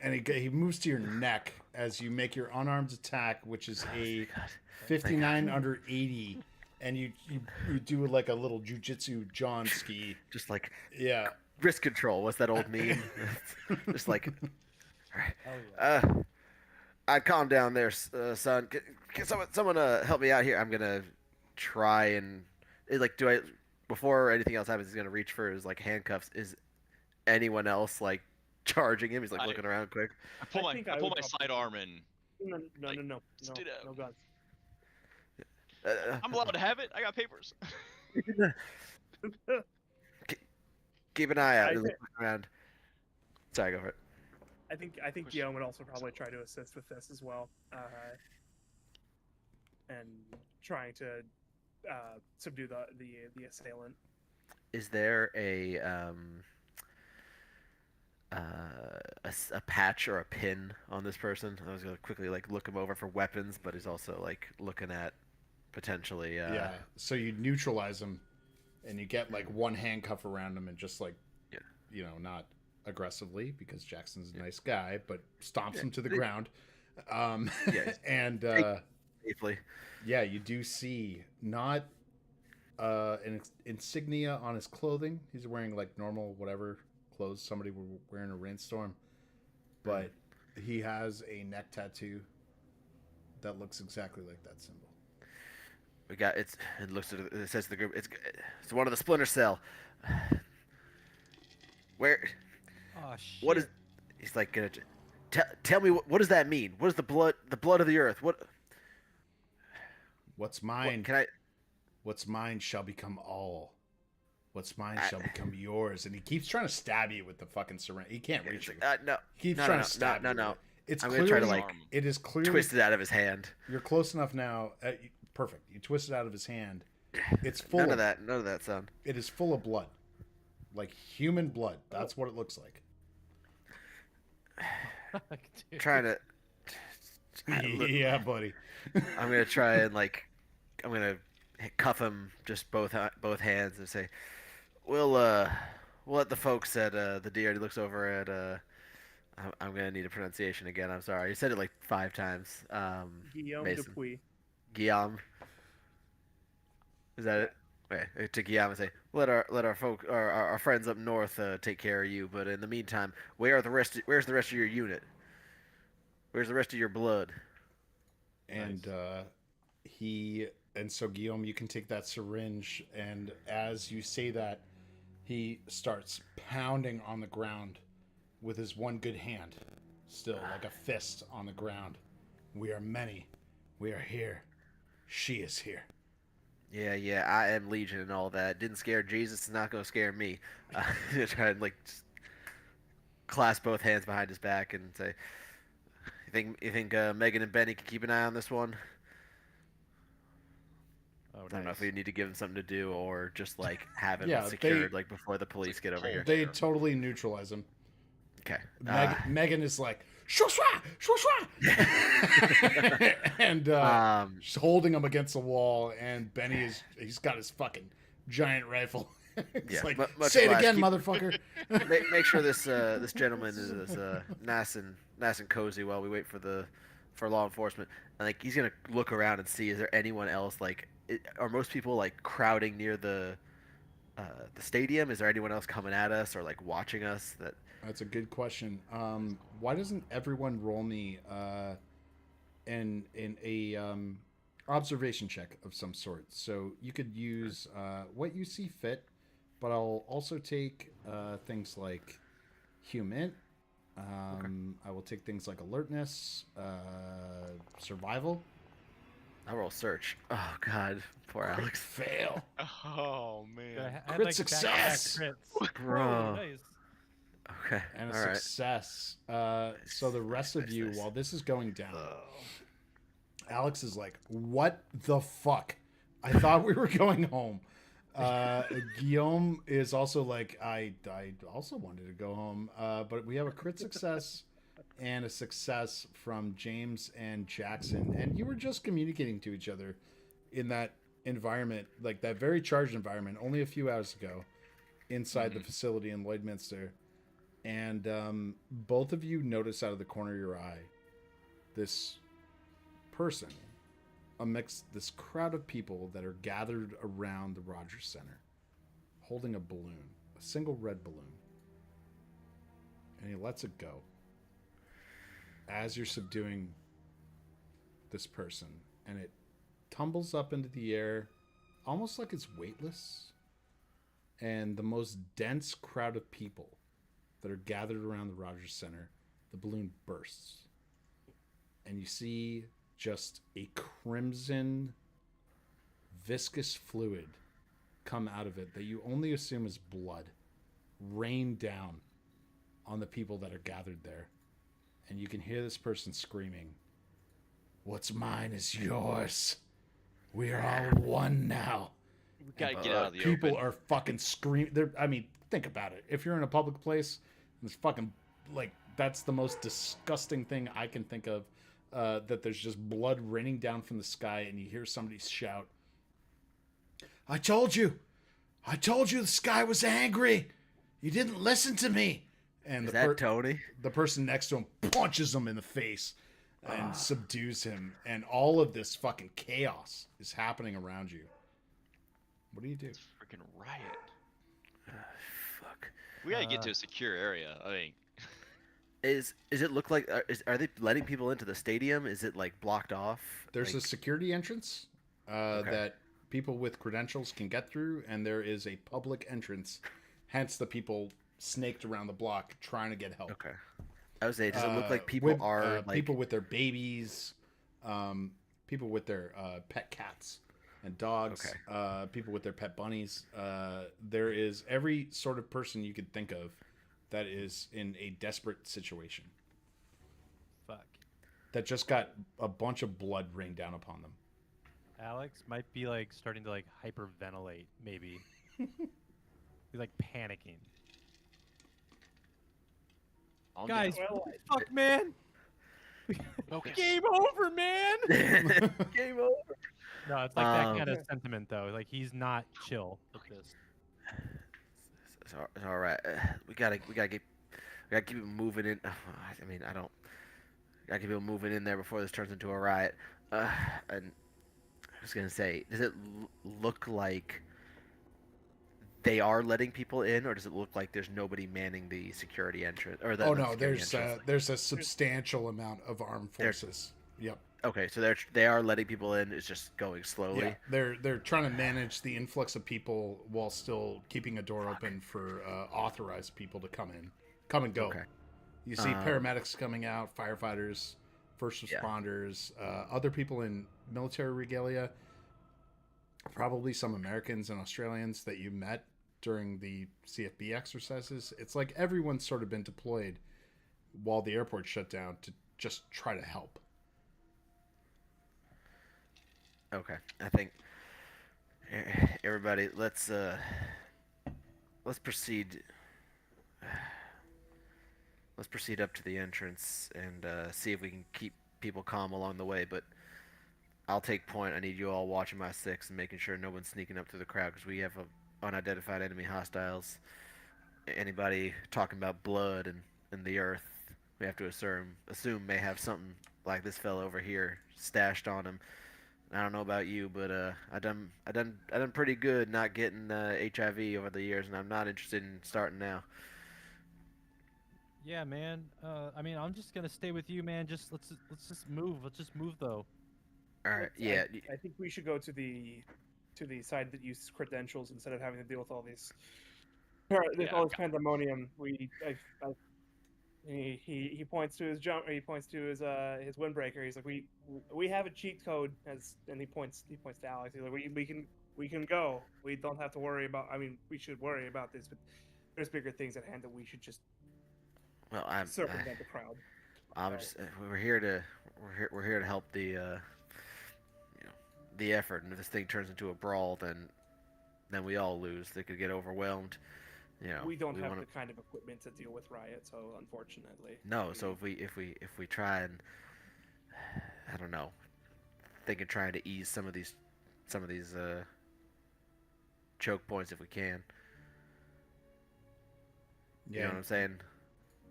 And he moves to your neck as you make your unarmed attack, which is a 59 under 80. And you do like a little jujitsu Jawnski. Just like Yeah. wrist control. What's that old meme? Just like, I'd calm down there, son. Can someone help me out here? I'm gonna try and do I before anything else happens? He's gonna reach for his like handcuffs. Is anyone else like charging him? He's like looking around quick. I pull my sidearm and No, Like, no stood up. no guns. I'm allowed to have it. I got papers. Keep an eye out. I Look think- around. Sorry, go for it. I think Guillaume would also probably try to assist with this as well, and trying to subdue the assailant. Is there a patch or a pin on this person? I was gonna quickly like look him over for weapons, but he's also like looking at potentially. Yeah. So you neutralize him, and you get like one handcuff around him, and just like, not aggressively, because Jackson's a nice guy, but stomps him to the ground. And Safely. yeah, you do see not an insignia on his clothing. He's wearing like normal whatever clothes somebody would wear in a rainstorm, but he has a neck tattoo that looks exactly like that symbol. We got it. It looks at it. It says to the group. It's one of the Splinter Cell. Where? Oh shit. What is? He's like gonna tell me what does that mean? What is the blood? The blood of the earth? What? What's mine? What, can I? What's mine shall become all. What's mine shall become yours. And he keeps trying to stab you with the fucking syringe. He can't reach you. No. He keeps no, trying no, to stab no, you. no. It's I'm clearly, gonna try to like it is clearly twist it out of his hand. You're close enough now. Perfect. You twist it out of his hand. It's full. None of that sound. It is full of blood, like human blood. That's what it looks like. Dude. Trying to. Yeah, buddy. I'm gonna try and like, I'm gonna cuff him just both hands and say, we'll let the folks at the deer. He looks over at I'm gonna need a pronunciation again. I'm sorry. You said it like 5 times. Guillaume Mason. Dupuis. Guillaume. Is that it? Okay. To Guillaume and say, let our folk, our friends up north take care of you. But in the meantime, where's the rest of your unit? Where's the rest of your blood? And so Guillaume, you can take that syringe, and as you say that, he starts pounding on the ground with his one good hand, still like a fist on the ground. We are many. We are here. She is here. Yeah, I am Legion and all that. Didn't scare Jesus, it's not gonna scare me. Try and like just clasp both hands behind his back and say, "You think Megan and Benny can keep an eye on this one? Oh, I don't know nice. if we need to give him something to do or just like have him Yeah, secured like before the police get over here." They totally neutralize him. Okay. Megan is like, shwa shwa, shwa shwa, and she's holding him against the wall, and Benny he's got his fucking giant rifle. It's Yeah, like, much say it obliged. again, motherfucker. make sure this gentleman is nice and cozy while we wait for law enforcement. And like he's gonna look around and see, is there anyone else are most people like crowding near the stadium? Is there anyone else coming at us or like watching us? That's a good question. Why doesn't everyone roll me in a observation check of some sort? So you could use what you see fit, but I'll also take things like human. I will take things like alertness, survival. I roll search. Oh God, poor Alex. Fail. Oh man. Crit success! crits. Bro. Whoa, nice. Okay. And a All right. success. So the rest of you, nice. while this is going down, Alex is like, what the fuck? I thought we were going home. Guillaume is also like, I also wanted to go home. But we have a crit success and a success from James and Jackson. And you were just communicating to each other in that environment, like that very charged environment, only a few hours ago inside the facility in Lloydminster. And both of you notice out of the corner of your eye this person amidst this crowd of people that are gathered around the Rogers Center holding a balloon, a single red balloon. And he lets it go as you're subduing this person, and it tumbles up into the air almost like it's weightless, and the most dense crowd of people that are gathered around the Rogers Center, the balloon bursts. And you see just a crimson, viscous fluid come out of it that you only assume is blood, rain down on the people that are gathered there. And you can hear this person screaming, "What's mine is yours. We are all one now." We gotta get out of the People open. are fucking screaming. I mean, think about it. If you're in a public place, it's fucking like that's the most disgusting thing I can think of. That there's just blood raining down from the sky, and you hear somebody shout, I told you the sky was angry. You didn't listen to me." And Is that Tony? the person next to him punches him in the face and subdues him. And all of this fucking chaos is happening around you. What do you do? It's a freaking riot. Fuck. We gotta get to a secure area. I think. Is it look like are they letting people into the stadium? Is it like blocked off? There's a Like, security entrance that people with credentials can get through, and there is a public entrance. Hence the people snaked around the block trying to get help. okay. I would say, does it look like people with, are like people with their babies, people with their pet cats and dogs, people with their pet bunnies. There is every sort of person you could think of that is in a desperate situation Fuck. that just got a bunch of blood rained down upon them. Alex might be like starting to like hyperventilate, maybe. He's like panicking. Calm Guys, down. what the fuck, man? Okay. Game over, man. game over? No, it's like that kind of sentiment though. Like he's not chill with this. It's all right. We gotta keep it moving in. I mean, I don't. Gotta keep people moving in there before this turns into a riot. And I was gonna say, does it look like they are letting people in, or does it look like there's nobody manning the security entrance? Or the, Oh the no, security entrance? there's a substantial amount of armed forces. Yep. Okay, so they are letting people in. It's just going slowly. Yeah, they're trying to manage the influx of people while still keeping a door open for authorized people to come and go. Okay. You see paramedics coming out, firefighters, first responders, other people in military regalia, probably some Americans and Australians that you met during the CFB exercises. It's like everyone's sort of been deployed while the airport shut down to just try to help. Okay, I think everybody, let's proceed. Let's proceed up to the entrance and see if we can keep people calm along the way. But I'll take point. I need you all watching my six and making sure no one's sneaking up through the crowd because we have unidentified enemy hostiles. Anybody talking about blood and the earth, we have to assume may have something like this fellow over here stashed on him. I don't know about you, but I done pretty good not getting HIV over the years, and I'm not interested in starting now. Yeah, man. I mean, I'm just gonna stay with you, man. Let's just move. Let's just move, though. All right, yeah. I think we should go to the side that uses credentials instead of having to deal with all these all this pandemonium. He points to his jump. He points to his windbreaker. He's like, we have a cheat code, and he points to Alex. He's like, we can go. We don't have to worry about. I mean, we should worry about this, but there's bigger things at hand that we should just circumvent the crowd. We're here to help the the effort, and if this thing turns into a brawl, then we all lose. They could get overwhelmed. We don't have the kind of equipment to deal with riots, so unfortunately. No, so if we try and I don't know, think of trying to ease some of these choke points if we can. Yeah. You know what I'm saying?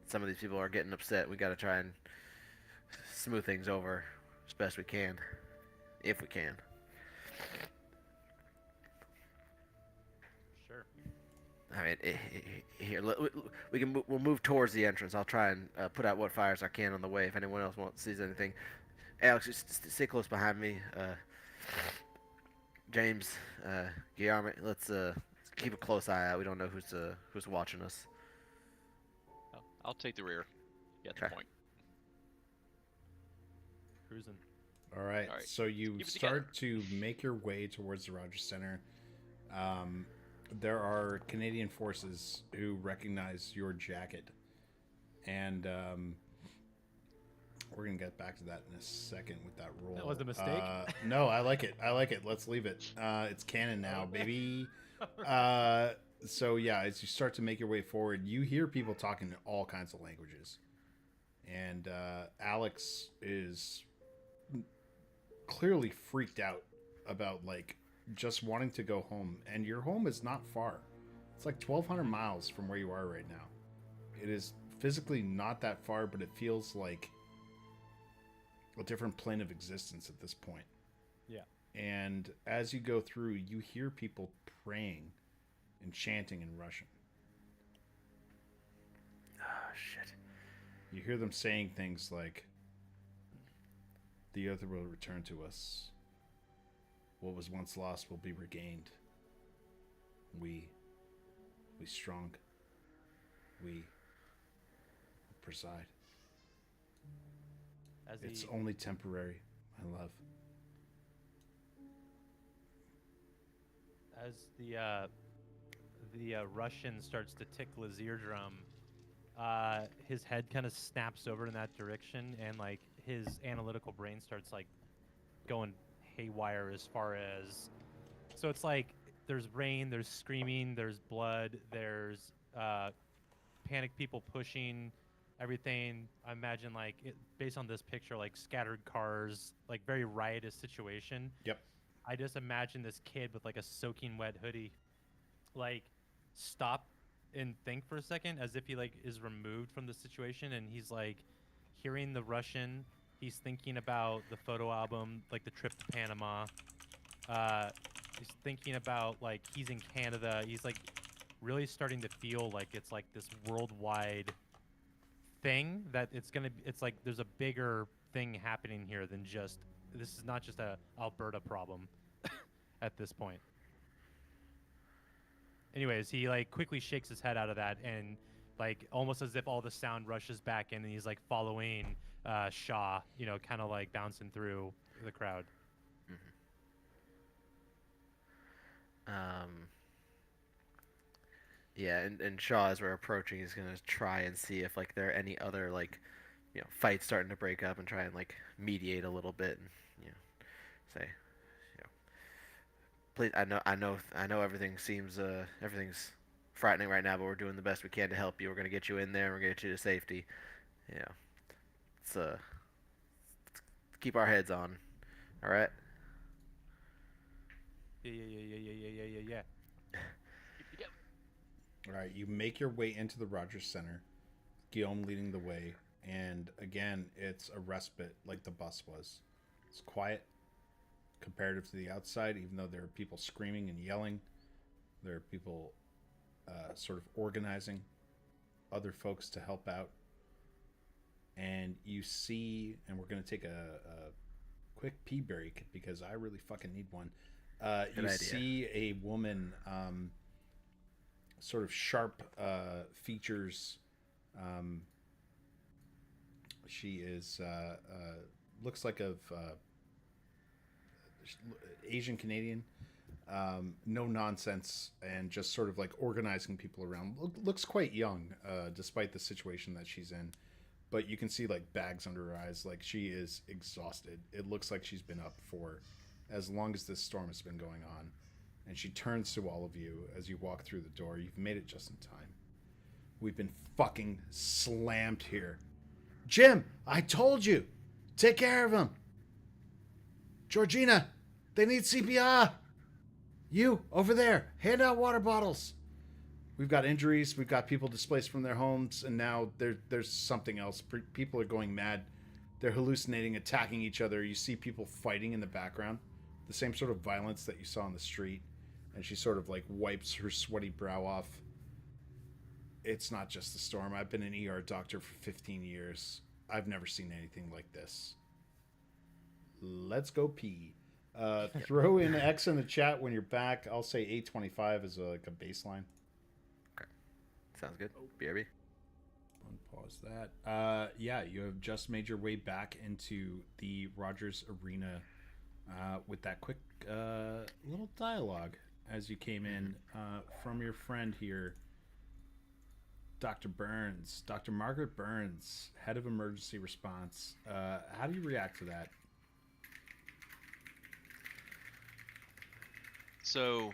Some of these people are getting upset. We got to try and smooth things over as best we can, if we can. Sure. I mean, here we'll move towards the entrance. I'll try and put out what fires I can on the way. If anyone else sees anything, Alex, just stay close behind me. James, Guillermo, let's keep a close eye out. We don't know who's watching us. I'll take the rear. Get the point. Cruising. All right. So you Keep it start to make your way towards the Rogers Center. There are Canadian forces who recognize your jacket, and we're gonna get back to that in a second with that roll. That was a mistake. No, I like it. Let's leave it. It's canon now, baby. So yeah, as you start to make your way forward, you hear people talking in all kinds of languages, and Alex is clearly freaked out about just wanting to go home, and your home is not far. It's like 1,200 miles from where you are right now. It is physically not that far, but it feels like a different plane of existence at this point. Yeah. And as you go through, you hear people praying and chanting in Russian. Oh, shit. You hear them saying things like, "The earth will return to us. What was once lost will be regained. We strong. We preside. It's only temporary, my love." As the Russian starts to tickle his eardrum, his head kind of snaps over in that direction, and his analytical brain starts going haywire as far as, so it's there's rain, there's screaming, there's blood, there's panicked people pushing everything. I imagine based on this picture, scattered cars, very riotous situation. Yep. I just imagine this kid with a soaking wet hoodie stop and think for a second, as if he is removed from the situation, and he's hearing the Russian. He's thinking about the photo album, the trip to Panama. He's thinking about he's in Canada. He's really starting to feel it's this worldwide thing, that it's there's a bigger thing happening here than just, this is not just a Alberta problem at this point. Anyways, he quickly shakes his head out of that, and almost as if all the sound rushes back in, and he's following Shaw, kind of bouncing through the crowd. Yeah, and Shaw, as we're approaching, is gonna try and see if like there are any other like, fights starting to break up and try and like mediate a little bit and say, please, I know everything's frightening right now, but we're doing the best we can to help you. We're gonna get you in there. We're gonna get you to safety. You know, let's keep our heads on. All right. Yeah. All right, you make your way into the Rogers Center, Guillaume leading the way, and again, it's a respite like the bus was. It's quiet comparative to the outside, even though there are people screaming and yelling. There are people sort of organizing other folks to help out. And you see, and we're going to take a quick pee break because I really fucking need one. You idea. see a woman, sort of sharp features. She is looks like a Asian Canadian, no nonsense, and just sort of like organizing people around. Looks quite young, despite the situation that she's in. But you can see like bags under her eyes, like she is exhausted. It looks like she's been up for as long as this storm has been going on. And she turns to all of you as you walk through the door. You've made it just in time. We've been fucking slammed here. Jim, I told you. Take care of him. Georgina, they need CPR. You, over there, hand out water bottles. We've got injuries. We've got people displaced from their homes. And now there's something else. People are going mad. They're hallucinating, attacking each other. You see people fighting in the background. The same sort of violence that you saw on the street. And she sort of like wipes her sweaty brow off. It's not just the storm. I've been an ER doctor for 15 years. I've never seen anything like this. Let's go pee. Throw in X in the chat when you're back. I'll say 825 as like a baseline. Okay. Sounds good. BRB. Unpause that. Yeah, you have just made your way back into the Rogers Arena with that quick little dialogue as you came in from your friend here, Dr. Burns, Dr. Margaret Burns, head of emergency response. How do you react to that? So,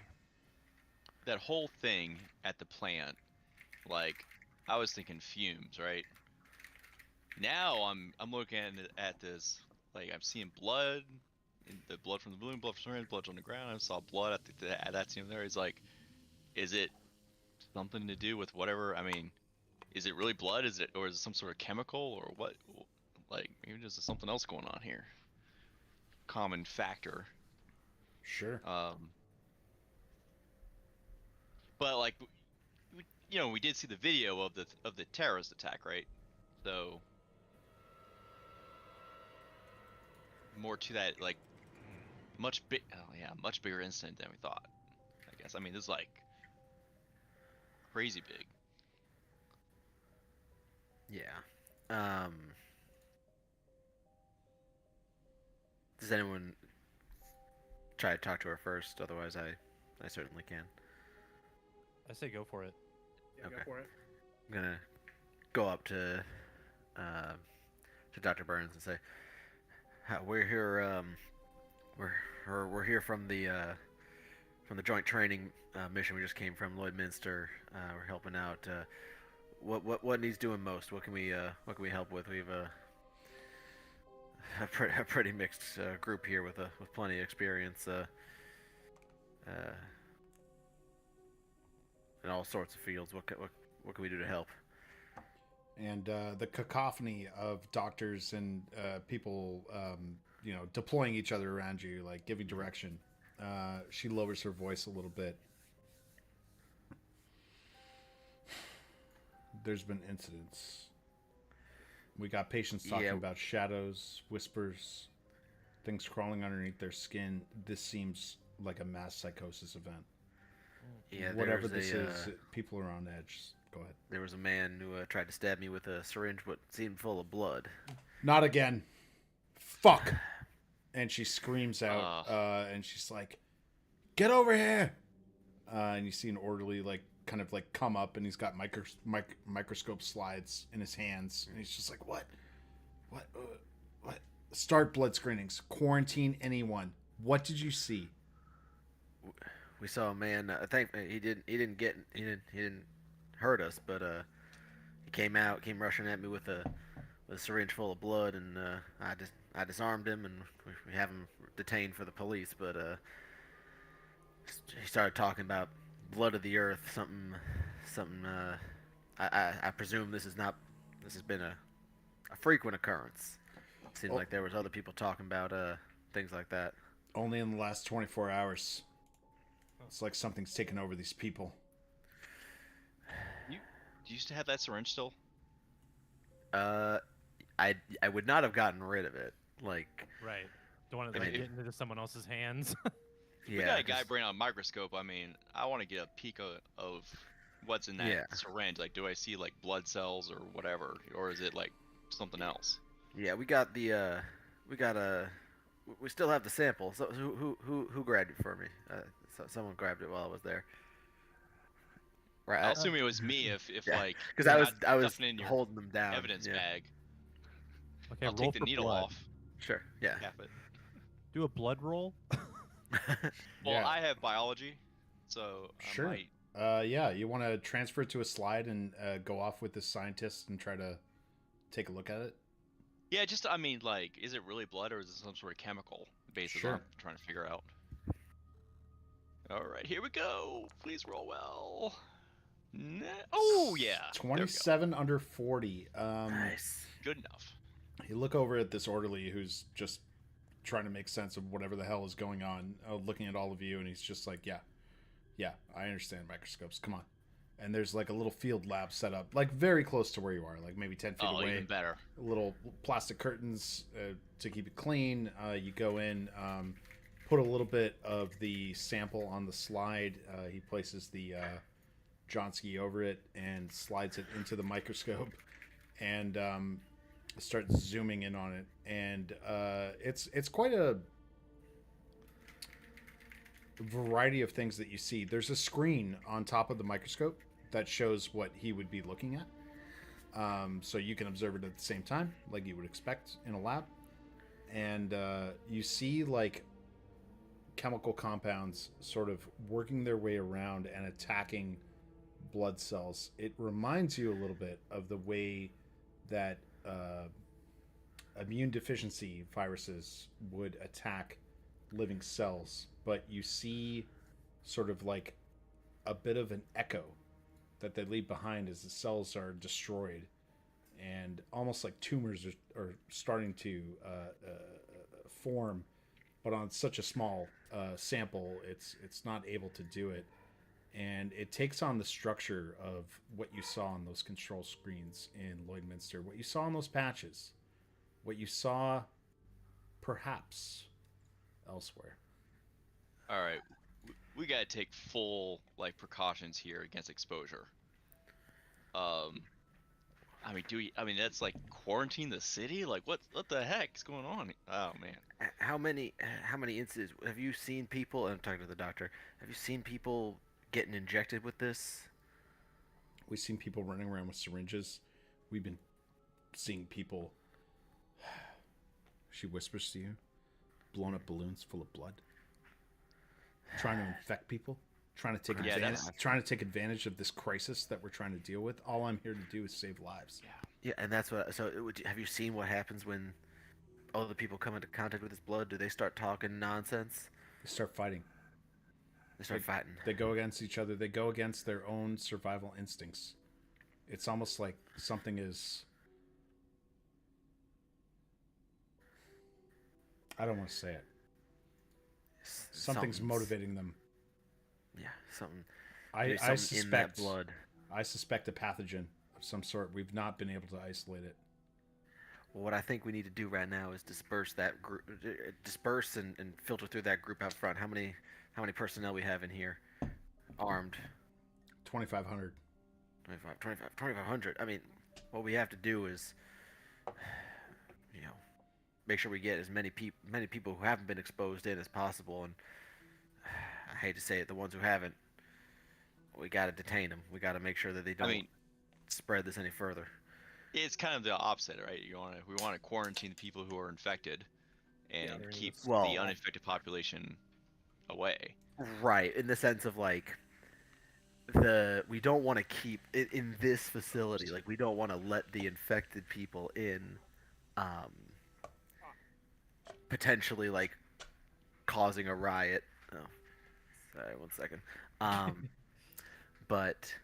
that whole thing at the plant, like, I was thinking fumes, right? Now I'm looking at this, like, I'm seeing blood, the blood from the balloon, blood from the syringe, blood on the ground. I saw blood at that scene there. It's like, is it something to do with whatever? I mean, is it really blood? Or is it some sort of chemical, or what? Like, maybe there's something else going on here. Common factor. Sure. But like, we did see the video of the terrorist attack, right? So more to that, like, much bigger incident than we thought. I guess. I mean, this is like crazy big. Yeah. Does anyone try to talk to her first? Otherwise, I certainly can. I say go for it. Yeah, Okay. go for it. I'm gonna go up to Dr. Burns and say, "We're here. We're here from the joint training mission we just came from, Lloydminster. We're helping out. What needs doing most? What can we help with? We've a pretty mixed group here with plenty of experience in all sorts of fields. What can we do to help?" And the cacophony of doctors and people, deploying each other around you, like giving direction. She lowers her voice a little bit. There's been incidents. We got patients talking about shadows, whispers, things crawling underneath their skin. This seems like a mass psychosis event. Yeah, Whatever this is, people are on edge. Go ahead. There was a man who tried to stab me with a syringe, what seemed full of blood. Not again. Fuck. And she screams out, and she's like, "Get over here!" And you see an orderly like kind of like come up, and he's got microscope slides in his hands, and he's just like, what? Start blood screenings. Quarantine anyone. What did you see? We saw a man. I think he didn't hurt us, but he came rushing at me with a syringe full of blood, and I disarmed him, and we have him detained for the police. But he started talking about blood of the earth, something. I presume this has been a frequent occurrence. It seemed like there was other people talking about things like that. Only in the last 24 hours. It's like something's taken over these people. You used to have that syringe still? I would not have gotten rid of it. Like, Right. Don't want to I mean, get into someone else's hands. We got a guy bringing out a microscope. I mean, I want to get a peek of what's in that syringe. Like, do I see like blood cells or whatever, or is it like something else? Yeah, we still have the sample. So who grabbed it for me? So someone grabbed it while I was there. Right. I'll assume it was me if like because I was holding them down. Evidence bag. Okay, I'll roll take the for needle blood. off. Sure. Yeah. Half it. Do a blood roll. Well, Yeah. I have biology, so Sure. I might. Yeah, you want to transfer it to a slide and go off with the scientist and try to take a look at it? Yeah, just I mean, like, is it really blood or is it some sort of chemical? Basically, Sure. I'm trying to figure out. All right, here we go. Please roll well. Oh yeah. There we go. 27 under 40. Nice. Good enough. You look over at this orderly who's just trying to make sense of whatever the hell is going on, looking at all of you, and he's just like, yeah, I understand microscopes. Come on. And there's like a little field lab set up, like very close to where you are, like maybe 10 feet Oh, away. even better. Little plastic curtains to keep it clean. You go in, put a little bit of the sample on the slide. He places the Jawnski over it and slides it into the microscope and starts zooming in on it. And it's quite a variety of things that you see. There's a screen on top of the microscope that shows what he would be looking at. So you can observe it at the same time, like you would expect in a lab. And you see like chemical compounds sort of working their way around and attacking blood cells. It reminds you a little bit of the way that immune deficiency viruses would attack living cells, but you see sort of like a bit of an echo that they leave behind as the cells are destroyed, and almost like tumors are starting to form, but on such a small sample, it's not able to do it, and it takes on the structure of what you saw on those control screens in Lloydminster, what you saw on those patches, what you saw perhaps elsewhere. All right, we gotta take full like precautions here against exposure. I mean, I mean that's like quarantine the city? Like what the heck is going on? Oh man. How many incidents have you seen people? I'm talking to the doctor. Have you seen people getting injected with this? We've seen people running around with syringes. We've been seeing people. She whispers to you, blown up balloons full of blood, trying to infect people, trying to take advantage of this crisis that we're trying to deal with. All I'm here to do is save lives. Yeah, and that's what. So, have you seen what happens when other people come into contact with this blood? Do they start talking nonsense? They start fighting. They start fighting. They go against each other. They go against their own survival instincts. It's almost like something is. I don't want to say it. Something's motivating them. Yeah, something. I suspect in that blood. I suspect a pathogen of some sort. We've not been able to isolate it. Well, what I think we need to do right now is disperse that group, and filter through that group out front. How many personnel we have in here, armed? 2,500. 2,500. I mean, what we have to do is, make sure we get as many people who haven't been exposed in as possible. And I hate to say it, the ones who haven't, we got to detain them. We got to make sure that they I don't mean, spread this any further. it's kind of the opposite, right? We want to quarantine the people who are infected and Yeah, keep Well- the uninfected population away. Right, in the sense of like we don't want to keep it in this facility. Like we don't want to let the infected people in, potentially like causing a riot. Oh, sorry, 1 second. But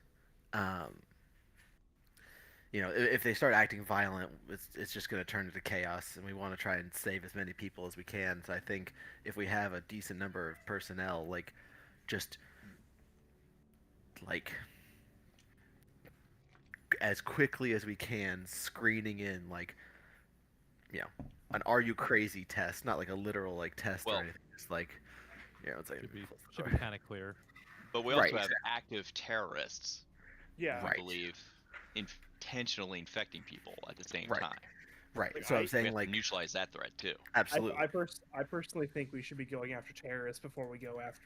if they start acting violent, it's just going to turn into chaos, and we want to try and save as many people as we can. So I think if we have a decent number of personnel, like just like as quickly as we can, screening in like an "Are you crazy?" test, not like a literal like test or Well- anything. Just like it's like Should be kind of clear. But we also Right, have exactly. active terrorists, Yeah. I Right. believe, intentionally infecting people at the same Right. time. right. Like, So I'm We saying have like to neutralize that threat too. absolutely. I personally think we should be going after terrorists before we go after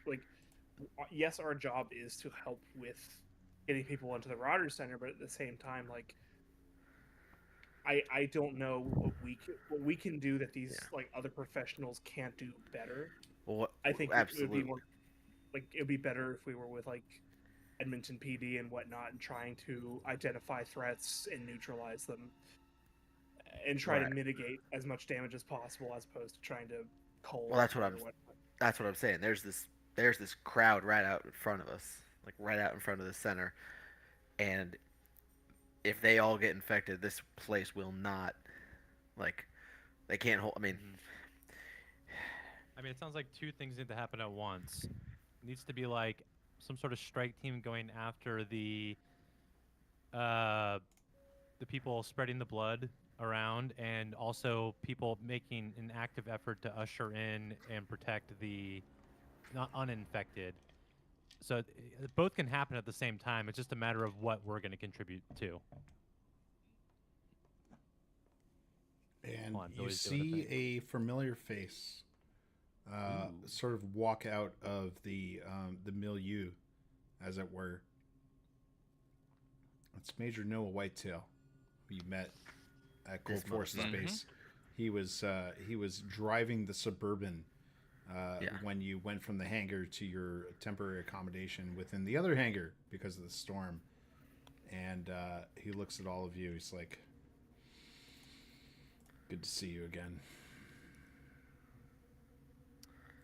yes, our job is to help with getting people into the Rogers Center, but at the same time, like I don't know what we can do that these like other professionals can't do better. Well, I think absolutely. it would be more like it would be better if we were with like Edmonton PD and whatnot and trying to identify threats and neutralize them and try to Right. mitigate as much damage as possible as opposed to trying to cull. Well, that's what or I'm- whatnot. That's what I'm saying. There's this crowd right out in front of us, like right out in front of the center, and if they all get infected, this place will not, like, they can't hold. I mean, I mean, it sounds like two things need to happen at once. It needs to be like some sort of strike team going after the people spreading the blood around, and also people making an active effort to usher in and protect the not uninfected. So both can happen at the same time. It's just a matter of what we're going to contribute to. And Hold on, you Billy's doing a see thing. a familiar face Ooh. sort of walk out of the milieu, as it were. It's Major Noah Whitetail, who you met at Cold This Forces motherfucker. Base. He was driving the Suburban Yeah. when you went from the hangar to your temporary accommodation within the other hangar because of the storm. And he looks at all of you. He's like, "Good to see you again."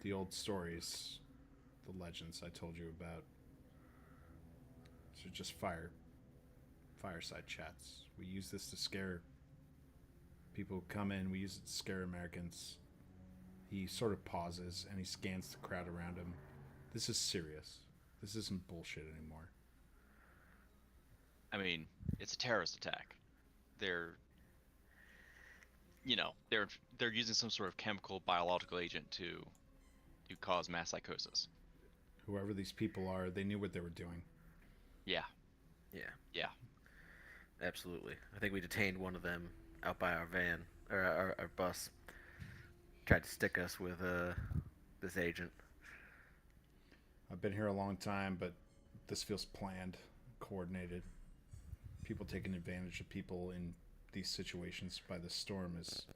The old stories, the legends I told you about. So just fireside chats. We use this to scare people who come in. We use it to scare Americans. He sort of pauses and he scans the crowd around him. This is serious. This isn't bullshit anymore. I mean, it's a terrorist attack. They're using some sort of chemical biological agent to cause mass psychosis. Whoever these people are, they knew what they were doing. Yeah. Yeah. Yeah. Absolutely. I think we detained one of them out by our van or our bus. Tried to stick us with this agent. I've been here a long time, but this feels planned, coordinated. People taking advantage of people in these situations by the storm is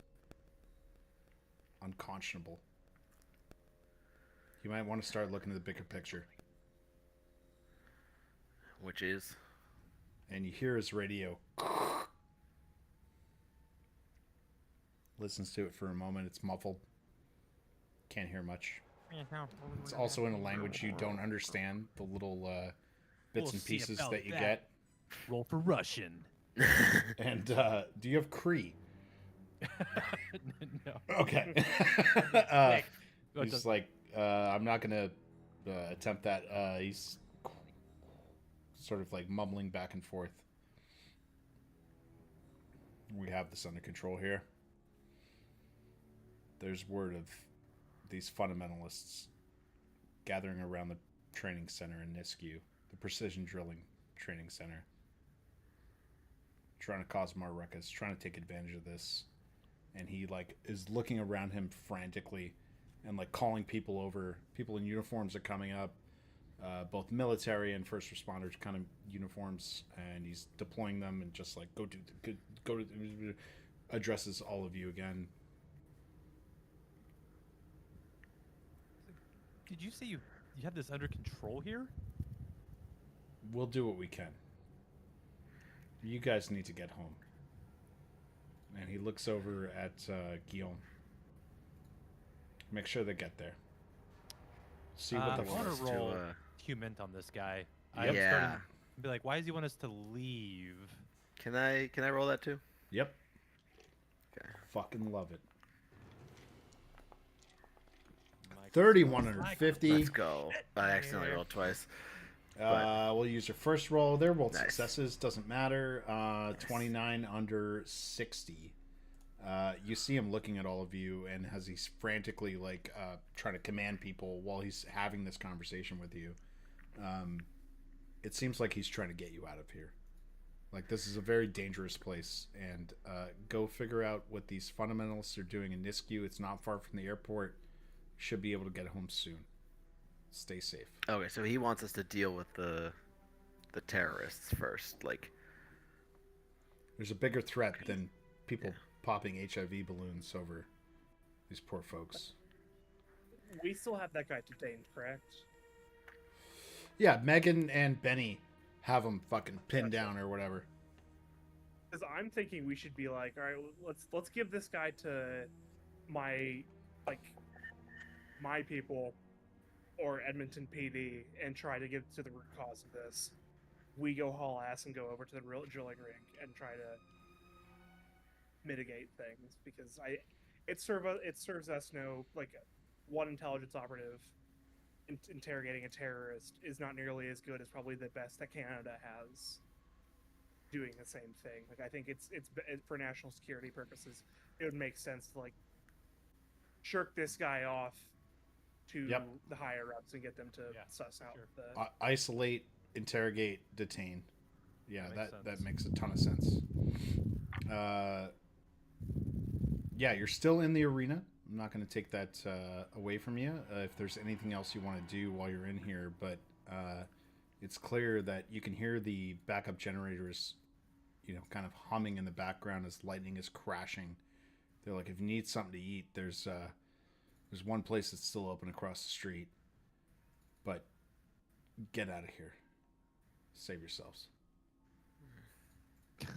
unconscionable. You might want to start looking at the bigger picture. Which is And you hear his radio. Listens to it for a moment. It's muffled. Can't hear much. It's also in a language you don't understand. The little bits We'll and see pieces about that you that. get. Roll for Russian. And do you have Cree? No. Okay. Nick, what's He's up? like, I'm not gonna attempt that. He's sort of like mumbling back and forth. We have this under control here. There's word of these fundamentalists gathering around the training center in Nisku, the precision drilling training center, trying to cause more ruckus, trying to take advantage of this. And he like is looking around him frantically and like calling people over. People in uniforms are coming up. both military and first responders kind of uniforms, and he's deploying them and just like go to addresses all of you again. Did you say you have this under control here? We'll do what we can. You guys need to get home. And he looks over at Guillaume. Make sure they get there. See what the I want fuck. to roll Hument on this guy. Yep. I'm Yeah. starting to be like, why does he want us to leave? Can I roll that too? Yep. Okay. Fucking love it. Mike, 3150. Let's go. I accidentally rolled twice. We'll use your first roll. They're both Nice. successes. Doesn't matter. 29 under 60. You see him looking at all of you, and as he's frantically like trying to command people while he's having this conversation with you. It seems like he's trying to get you out of here. Like, this is a very dangerous place, and go figure out what these fundamentalists are doing in Nisku. It's not far from the airport. Should be able to get home soon. Stay safe. Okay, so he wants us to deal with the terrorists first. Like, There's a bigger threat than people popping HIV balloons over these poor folks. We still have that guy detained, correct? Yeah, Megan and Benny have him fucking pinned down or whatever. Because I'm thinking we should be like, all right, let's give this guy to my people or Edmonton PD and try to get to the root cause of this. We go haul ass and go over to the real drilling rig and try to mitigate things, because it serves us no, like, one intelligence operative interrogating a terrorist is not nearly as good as probably the best that Canada has doing the same thing. Like, I think it's for national security purposes, it would make sense to like shirk this guy off to the higher ups and get them to suss out the Isolate, interrogate, detain. Yeah, That that makes makes a ton of sense. Yeah, you're still in the arena. I'm not going to take that away from you if there's anything else you want to do while you're in here, but it's clear that you can hear the backup generators, kind of humming in the background as lightning is crashing. They're like, if you need something to eat, there's one place that's still open across the street, but get out of here. Save yourselves.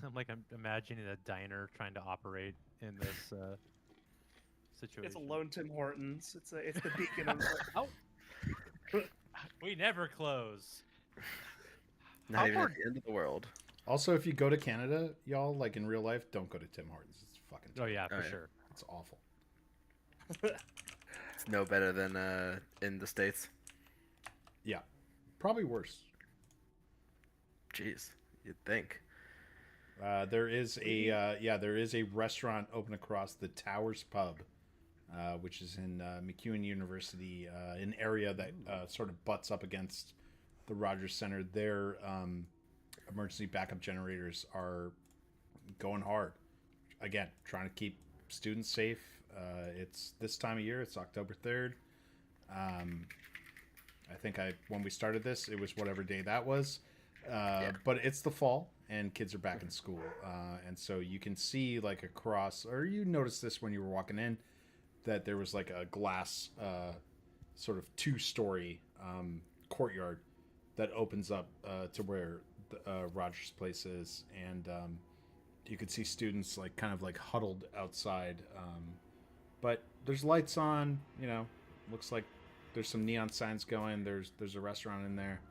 I'm imagining a diner trying to operate in this situation. It's a lone Tim Hortons. It's the beacon of Oh. We never close. not even at the end of the world. Also, if you go to Canada, y'all, like in real life, don't go to Tim Hortons. It's fucking Oh yeah, for Oh, yeah. sure. It's awful. It's no better than in the States. Yeah. Probably worse. Jeez, you'd think. There is a restaurant open across the Towers Pub, which is in MacEwan University, an area that sort of butts up against the Rogers Center. Their emergency backup generators are going hard. Again, trying to keep students safe. It's this time of year. It's October 3rd. I think when we started this, it was whatever day that was. But it's the fall, and kids are back in school. And so you can see, like, across, or you noticed this when you were walking in, that there was like a glass sort of 2-story courtyard that opens up to where Rogers Place is. And you could see students like kind of like huddled outside. But there's lights on, looks like there's some neon signs going. There's a restaurant in there.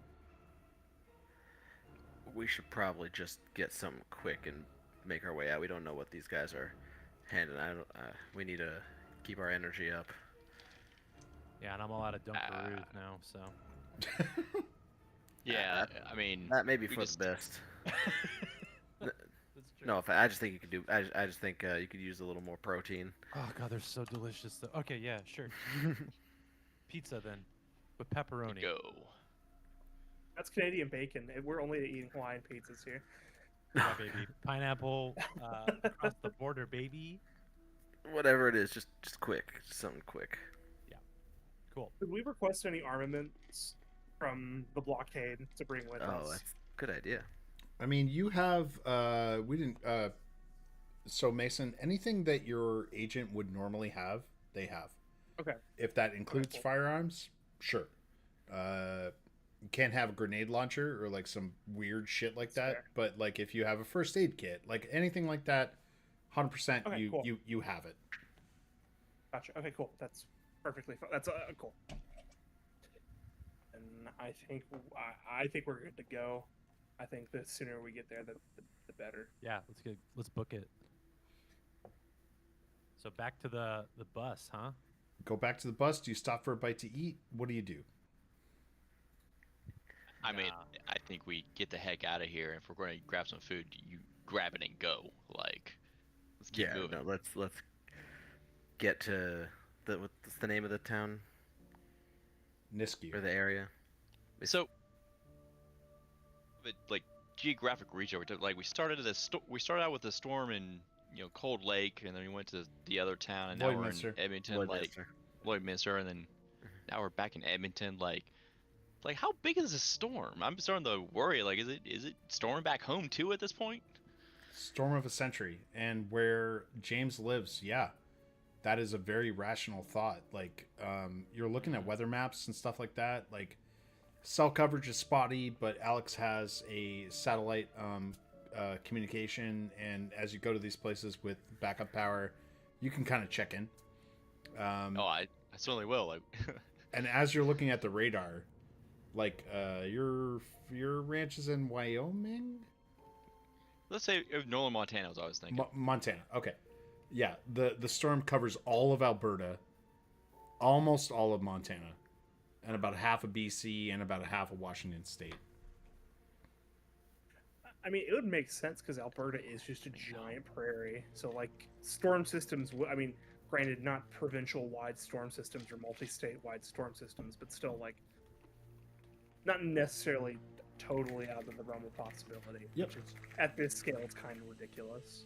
We should probably just get something quick and make our way out. We don't know what these guys are handing. We need to keep our energy up. Yeah, and I'm all out of Dunkaroos now, so. Yeah, I mean, That may be we for just- the best. That's true. No, I just think you could do. I just think you could use a little more protein. Oh god, they're so delicious though. Okay, yeah, sure. Pizza then, with pepperoni. go. That's Canadian bacon. We're only eating Hawaiian pizzas here. Yeah, baby. Pineapple across the border, baby. Whatever it is, just quick, just something quick. Cool. Did we request any armaments from the blockade to bring with Oh, us. that's a good idea. I mean, you have we didn't so Mason, anything that your agent would normally have, they have. Okay. If that includes cool. firearms, sure. You can't have a grenade launcher or like some weird shit like That's that, fair. but like if you have a first aid kit, like anything like that, 100% Okay, you cool. you have it. Gotcha. Okay, cool. That's perfectly fine. That's cool. And I think we're good to go. I think the sooner we get there, the better. Yeah, let's book it. So back to the bus, huh? Go back to the bus. Do you stop for a bite to eat? What do you do? I mean, Nah. I think we get the heck out of here. If we're going to grab some food, you grab it and go. Like, let's keep moving. No, let's get to what's the name of the town Niski. or the area? So, but like geographic region, like we started we started out with a storm in Cold Lake, and then we went to the other town, and now we're in Lloydminster. Edmonton, like Lloydminster, and then now we're back in Edmonton, like how big is this storm? I'm starting to worry. Like, is it storming back home too at this point? Storm of a century, and where James lives, yeah, that is a very rational thought. Like, you're looking at weather maps and stuff like that. Like, cell coverage is spotty, but Alex has a satellite communication, and as you go to these places with backup power, you can kind of check in. Oh, I certainly will. Like, And as you're looking at the radar, like your ranch is in Wyoming. let's say Nolan, Montana was what I was thinking. Montana. Okay. Yeah, the storm covers all of Alberta, almost all of Montana, and about half of BC and about half of Washington State. I mean, it would make sense because Alberta is just a giant prairie. So, like, storm systems, I mean, granted, not provincial-wide storm systems or multi-state-wide storm systems, but still, like, not necessarily totally out of the realm of possibility. Yep. Which is, at this scale, it's kind of ridiculous.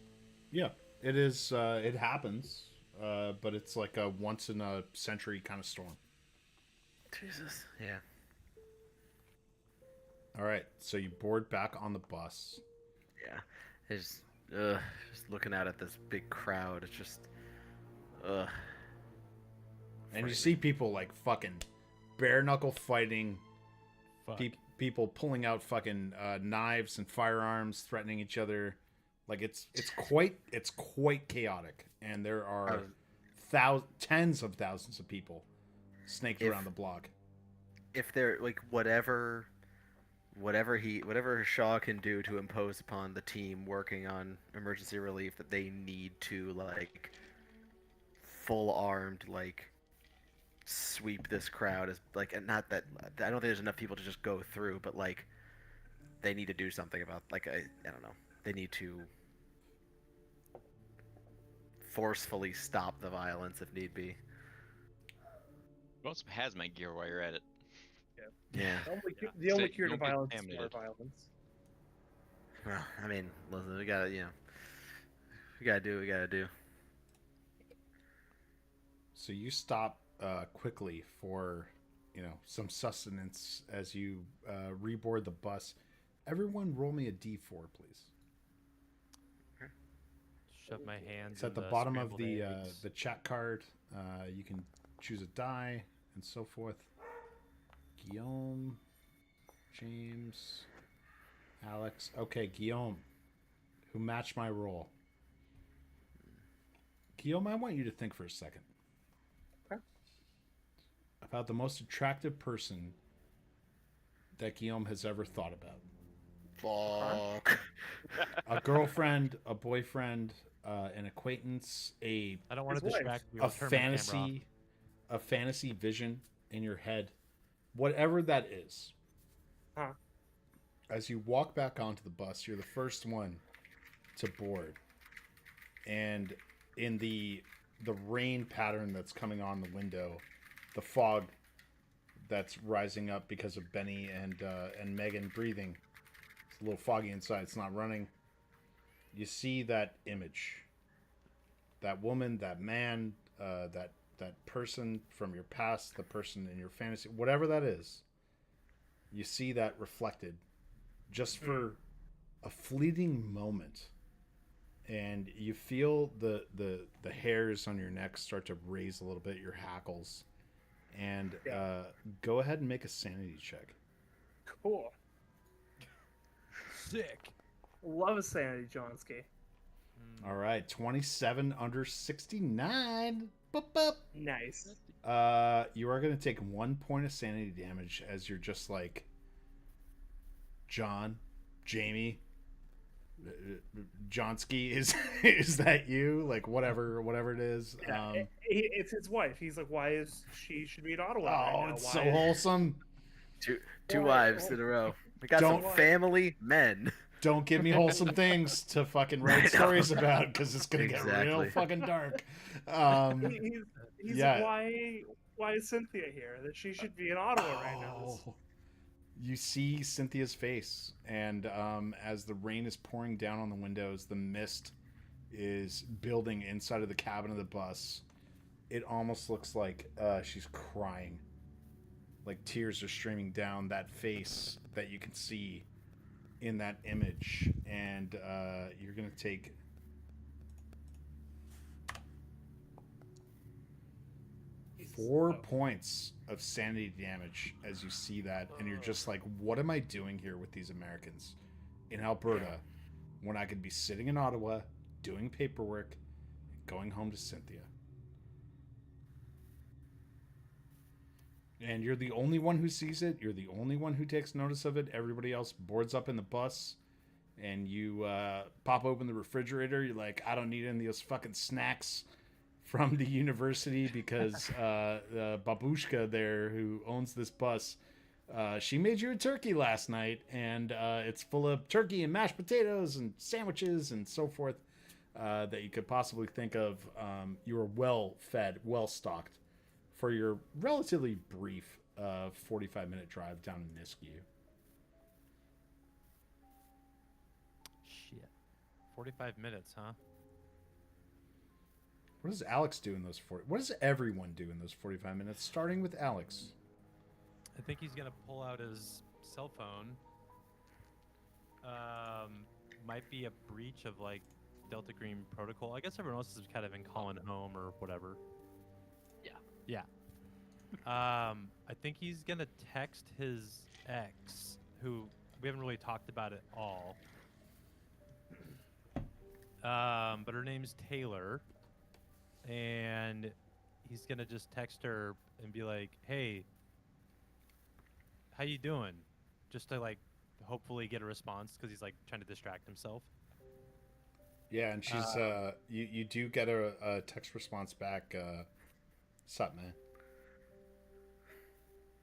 Yeah, it is. It happens, but it's like a once in a century kind of storm. Jesus. Yeah. All right, so you board back on the bus. Yeah. It's just looking out at this big crowd. It's just And you frightening. see people like fucking bare knuckle fighting, Fuck. people pulling out fucking knives and firearms, threatening each other. Like it's quite chaotic, and there are tens of thousands of people snaked If- around the block. If they're like whatever Shaw can do to impose upon the team working on emergency relief, that they need to like full armed like sweep this crowd, as like, and not that I don't think there's enough people to just go through, but like they need to do something about, like, I don't know, they need to forcefully stop the violence if need be. Want some hazmat gear while you're at it. Yeah. The only So cure you to don't get violence is more contaminated. violence. Well, I mean, listen, we gotta we gotta do what we gotta do. So you stop quickly for some sustenance as you reboard the bus. Everyone, roll me a d4, please. Shove my hands. It's at in the bottom of scrambled the eggs. the chat card. You can choose a die and so forth. Guillaume, James, Alex. Okay, Guillaume, who matched my roll. Guillaume, I want you to think for a second. Okay. About the most attractive person that Guillaume has ever thought about. Fuck. A girlfriend, a boyfriend, an acquaintance, I don't want His to wife. distract you. a I'll turn my camera off. fantasy vision in your head, whatever that is. Huh. As you walk back onto the bus, you're the first one to board, and in the rain pattern that's coming on the window, the fog that's rising up because of Benny and Megan breathing, it's a little foggy inside. It's not running. You see that image, that woman, that man, that person from your past, the person in your fantasy, whatever that is. you see that reflected just for a fleeting moment, and you feel the hairs on your neck start to raise a little bit, your hackles, and go ahead and make a sanity check. Cool. Sick. Love a sanity, Jawnski. All right, 27 under 69. Boop, boop. Nice. You are going to take 1 point of sanity damage as you're just like, John, Jamie, Jawnski, is that you? Like whatever it is. Yeah, it's his wife. He's like, why is she should be in Ottawa? right now? It's Why so is- wholesome. Two wives in a row. We got some Don't- family men. Don't give me wholesome things to fucking write stories about, because it's gonna get real Exactly. fucking dark. He's Yeah. like, why is Cynthia here? That she should be in Ottawa right now. You see Cynthia's face, and as the rain is pouring down on the windows, the mist is building inside of the cabin of the bus. It almost looks like she's crying. Like tears are streaming down that face that you can see in that image. And you're going to take... Four points of sanity damage as you see that, and you're just like, what am I doing here with these Americans in Alberta when I could be sitting in Ottawa doing paperwork and going home to Cynthia? And you're the only one who sees it. You're the only one who takes notice of it. Everybody else boards up in the bus, and you pop open the refrigerator. You're like, I don't need any of those fucking snacks from the university, because Babushka there, who owns this bus, she made you a turkey last night, and it's full of turkey and mashed potatoes and sandwiches and so forth that you could possibly think of. You were well fed, well stocked for your relatively brief 45-minute drive down to Nisku. Shit. 45 minutes, huh? What does Alex do in those 40? What does everyone do in those 45 minutes, starting with Alex? I think he's gonna pull out his cell phone. Might be a breach of like Delta Green protocol. I guess everyone else is kind of been calling home or whatever. Yeah. I think he's gonna text his ex, who we haven't really talked about at all. But her name's Taylor. And he's gonna just text her and be like, "Hey, how you doing?" Just to like hopefully get a response, because he's like trying to distract himself. Yeah, and she's you do get a text response back. Sup, man?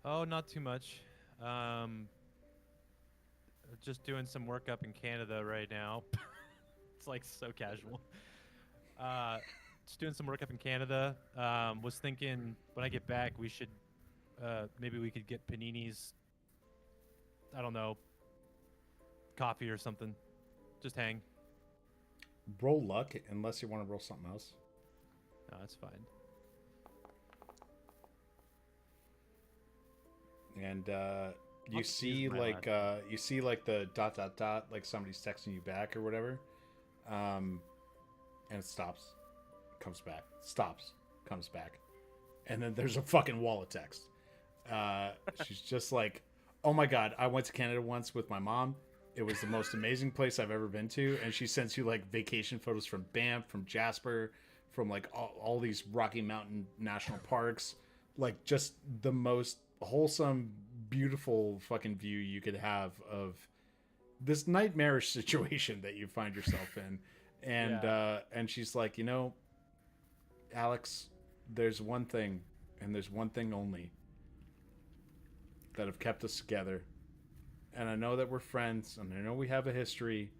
Oh, not too much. Just doing some work up in Canada right now. It's like so casual. Just doing some work up in Canada. Was thinking when I get back, we should maybe we could get Panini's, I don't know, coffee or something. Just hang. Roll luck, unless you want to roll something else. No, that's fine. And you I'll see use my like you see like the ... like somebody's texting you back or whatever, and it stops, comes back, stops, comes back, and then there's a fucking wall of text. She's just like, "Oh my god, I went to Canada once with my mom. It was the most amazing place I've ever been to." And she sends you like vacation photos from Banff, from Jasper, from like all these Rocky Mountain National Parks, like just the most wholesome, beautiful fucking view you could have of this nightmarish situation that you find yourself in. And and she's like, "You know, Alex, there's one thing, and there's one thing only, that have kept us together. And I know that we're friends, and I know we have a history,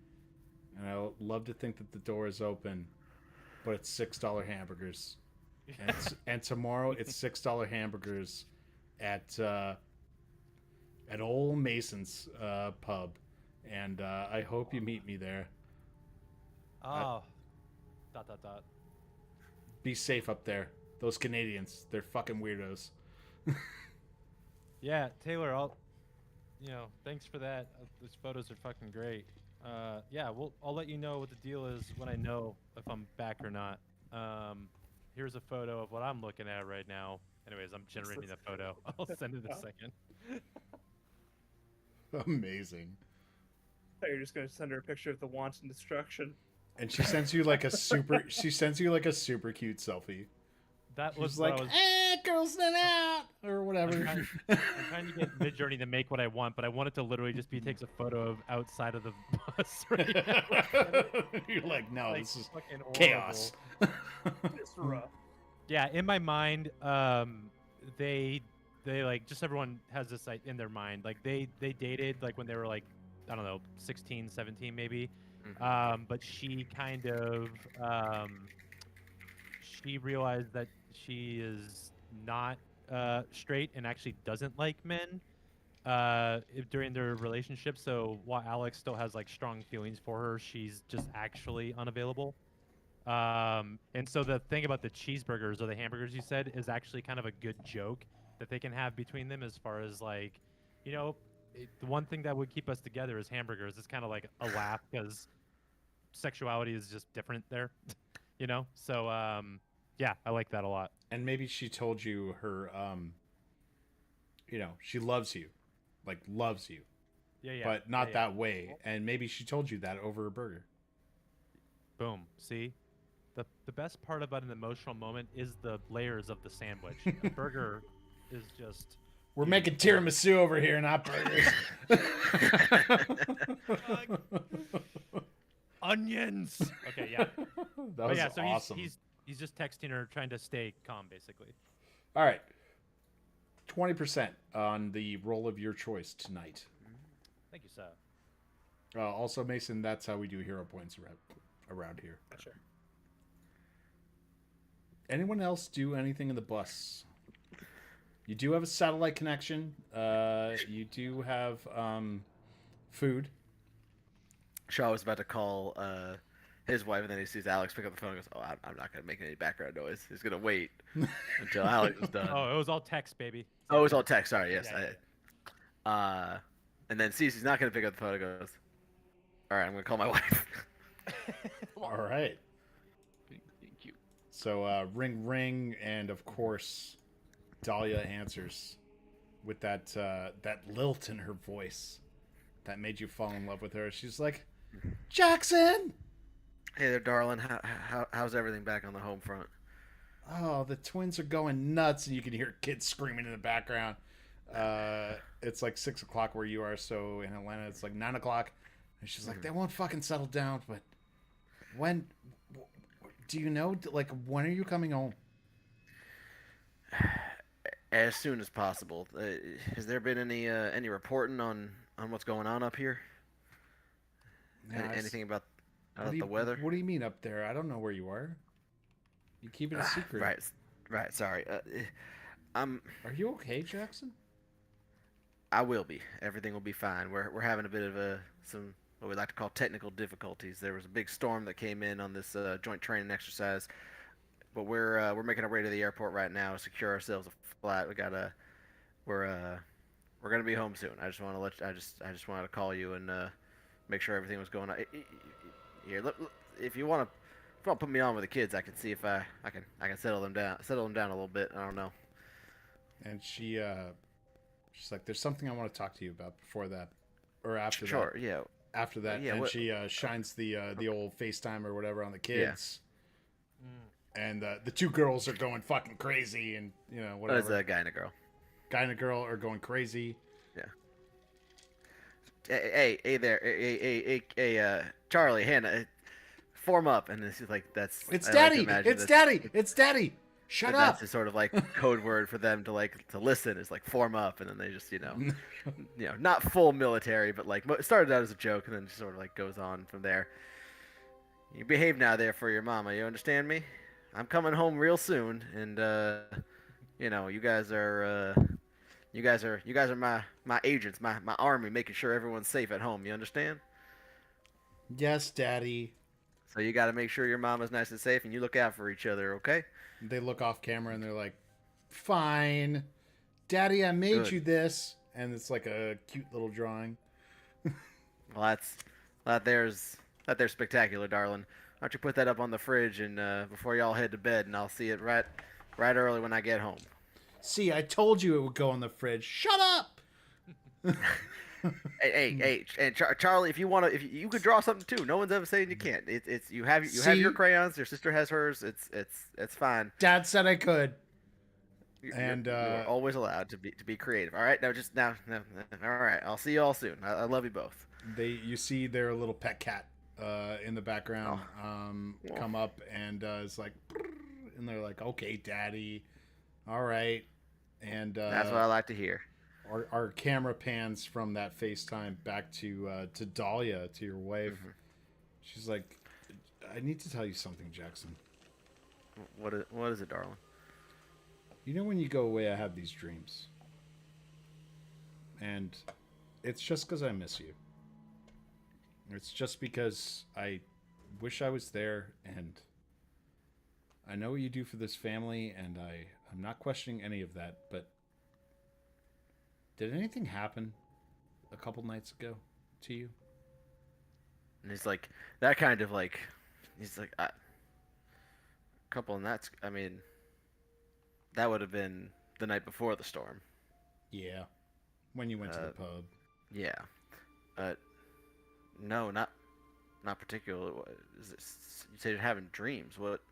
and I love to think that the door is open, but it's $6 hamburgers. And tomorrow it's $6 hamburgers at Old Mason's pub, and I hope you meet me there. Oh, ... Be safe up there. Those Canadians, they're fucking weirdos." Yeah, Taylor, thanks for that. Those photos are fucking great. Yeah, I'll let you know what the deal is when I know if I'm back or not. Here's a photo of what I'm looking at right now. Anyways, I'm generating the photo. I'll send it in a second. Amazing. I thought you were just going to send her a picture of the wanton destruction. And she sends you like a super. She sends you like a super cute selfie. That She's was like, what I was. girls night out or whatever. I'm trying to get Midjourney to make what I want, but I want it to literally just be takes a photo of outside of the bus. Right now. You're like, no, Like, this is fucking chaos. It's rough. Yeah, in my mind, they like just everyone has this like in their mind. Like they dated like when they were like, I don't know, 16, 17 maybe. But she kind of she realized that she is not straight and actually doesn't like men during their relationship. So while Alex still has like strong feelings for her, she's just actually unavailable. And so the thing about the cheeseburgers or the hamburgers you said is actually kind of a good joke that they can have between them as far as like, the one thing that would keep us together is hamburgers. It's kind of like a laugh because sexuality is just different there, So yeah, I like that a lot. And maybe she told you her, she loves you, like loves you, Yeah. but not yeah. that way. And maybe she told you that over a burger. Boom. See, the best part about an emotional moment is the layers of the sandwich. A burger is just. We're making tiramisu over here, not burgers. Onions. Okay, yeah. That was so awesome. he's just texting her, trying to stay calm, basically. All right, 20% on the roll of your choice tonight. Thank you, sir. Also, Mason, that's how we do hero points around here. Sure. Anyone else do anything in the bus? You do have a satellite connection. You do have food. Shaw was about to call his wife, and then he sees Alex pick up the phone and goes, "Oh, I'm not going to make any background noise." He's going to wait until Alex is done. Oh, it was all text, baby. Oh, it was all text. Sorry, yes. Yeah. And then Cece's not going to pick up the phone and goes, "All right, I'm going to call my wife." All right. Thank you. So ring, ring, and of course, Dahlia answers with that lilt in her voice that made you fall in love with her. She's like, "Jackson!" Hey there, darling. How's everything back on the home front? Oh, the twins are going nuts, and you can hear kids screaming in the background. It's like 6 o'clock where you are, so in Atlanta it's like 9 o'clock. And she's like, "They won't fucking settle down, but when? Do you know? Like, when are you coming home?" As soon as possible. Has there been any reporting on what's going on up here? Yeah, Anything about What do the you- weather? What do you mean up there? I don't know where you are. You keep it a secret. Right. Sorry. Are Are you okay, Jackson? I will be. Everything will be fine. We're having a bit of some what we like to call technical difficulties. There was a big storm that came in on this joint training exercise, but we're making our way to the airport right now to secure ourselves a flight. We're gonna be home soon. I just want to I just wanted to call you and make sure everything was going on. Here, look, if you want to put me on with the kids, I can see if I can settle them down a little bit. I don't know. And she's like, "There's something I want to talk to you about before that, or after Sure. that." Yeah. After that, Yeah, and what- she shines the old FaceTime or whatever on the kids. And the two girls are going fucking crazy, and What is whatever. a guy and a girl? Guy and a girl are going crazy. Hey there, hey, Charlie, Hannah, form up, and this is like that's. It's I like to daddy. imagine It's that's- daddy. It's daddy. Shut That's up. the sort of like code word for them to listen is like form up, and then they just not full military, but like it started out as a joke, and then just sort of like goes on from there. You behave now there for your mama. You understand me? I'm coming home real soon, and you guys are my agents, my army, making sure everyone's safe at home. You understand? Yes, daddy. So you got to make sure your mama's nice and safe, and you look out for each other, okay? They look off camera and they're like, "Fine, daddy, I made Good. you this." and it's like a cute little drawing. Well, there's spectacular, darling. Why don't you put that up on the fridge and before y'all head to bed, and I'll see it right early when I get home. See, I told you it would go in the fridge. Shut up. Hey, and Charlie, if you could draw something too. No one's ever saying you can't. It's you have your crayons. Your sister has hers. It's fine. Dad said I could. You're always allowed to be creative. All right, now. All right, I'll see you all soon. I love you both. You see their little pet cat in the background come up, and it's like, and they're like, okay, Daddy, all right, and that's what I like to hear. Our camera pans from that FaceTime back to Dahlia, to your wife. Mm-hmm. She's like, I need to tell you something, Jackson. What is it, darling? You know, when you go away, I have these dreams. And it's just because I miss you. It's just because I wish I was there, and I know what you do for this family, and I'm not questioning any of that, but did anything happen a couple nights ago to you? And he's like, that kind of like, he's like, a couple of nights, I mean, that would have been the night before the storm. Yeah. When you went to the pub. Yeah. No, not particularly. You said you're having dreams. What?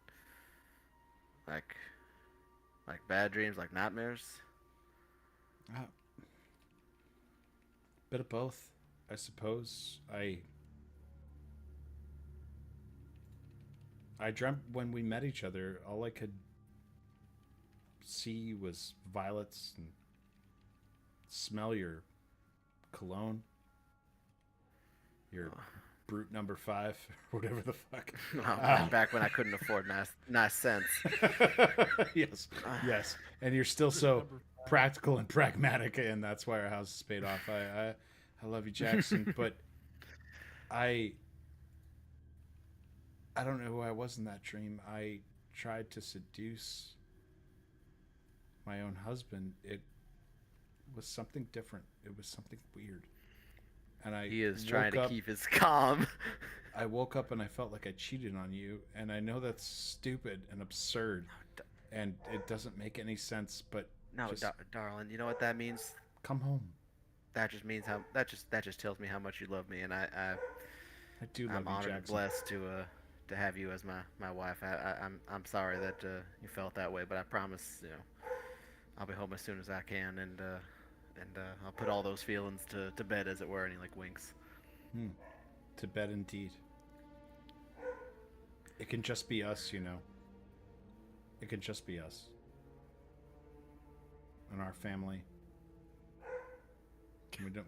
Like bad dreams, like nightmares? Bit of both, I suppose. I dreamt when we met each other, all I could see was violets and smell your cologne, your Brute number 5, or whatever the fuck. Back when I couldn't afford nice scents. yes, and you're still so practical and pragmatic, and that's why our house is paid off. I love you, Jackson, but I don't know who I was in that dream. I tried to seduce my own husband. It was something different. It was something weird. And he is trying to keep his calm. I woke up and I felt like I cheated on you, and I know that's stupid and absurd, and it doesn't make any sense. But no, darling, you know what that means? Come home. That just means that just tells me how much you love me, and I do love I'm you, honored Jackson. and blessed to have you as my wife. I'm sorry that you felt that way, but I promise, I'll be home as soon as I can, and I'll put all those feelings to bed, as it were. And he like winks. To bed indeed. It can just be us, It can just be us. And our family.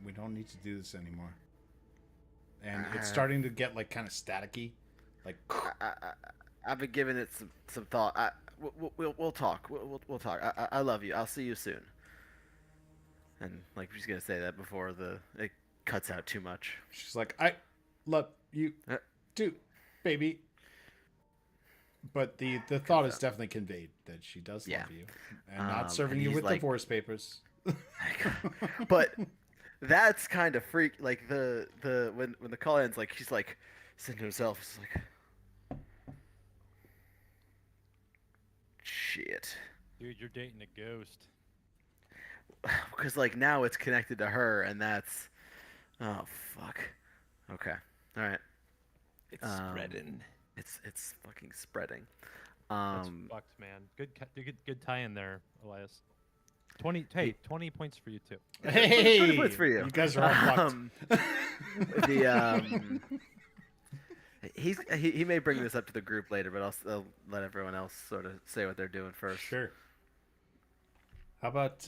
We don't need to do this anymore. And it's starting to get like kind of staticky. Like I've been giving it some thought. We'll talk. We'll talk. I love you. I'll see you soon. And like she's gonna say that before it cuts out too much. She's like, I love you too, baby. But the thought is definitely conveyed that she does love you, and not serving you with divorce papers. But that's kind of freak. Like when the call ends, like he's like saying to himself, it's like, shit. Dude, you're dating a ghost. Because like now it's connected to her, and that's oh fuck. Okay, all right. It's spreading. It's fucking spreading. That's fucked, man. Good tie in there, Elias. 20 points for you too. Hey, 20 points for you. You guys are all fucked. He may bring this up to the group later, but I'll let everyone else sort of say what they're doing first. Sure. How about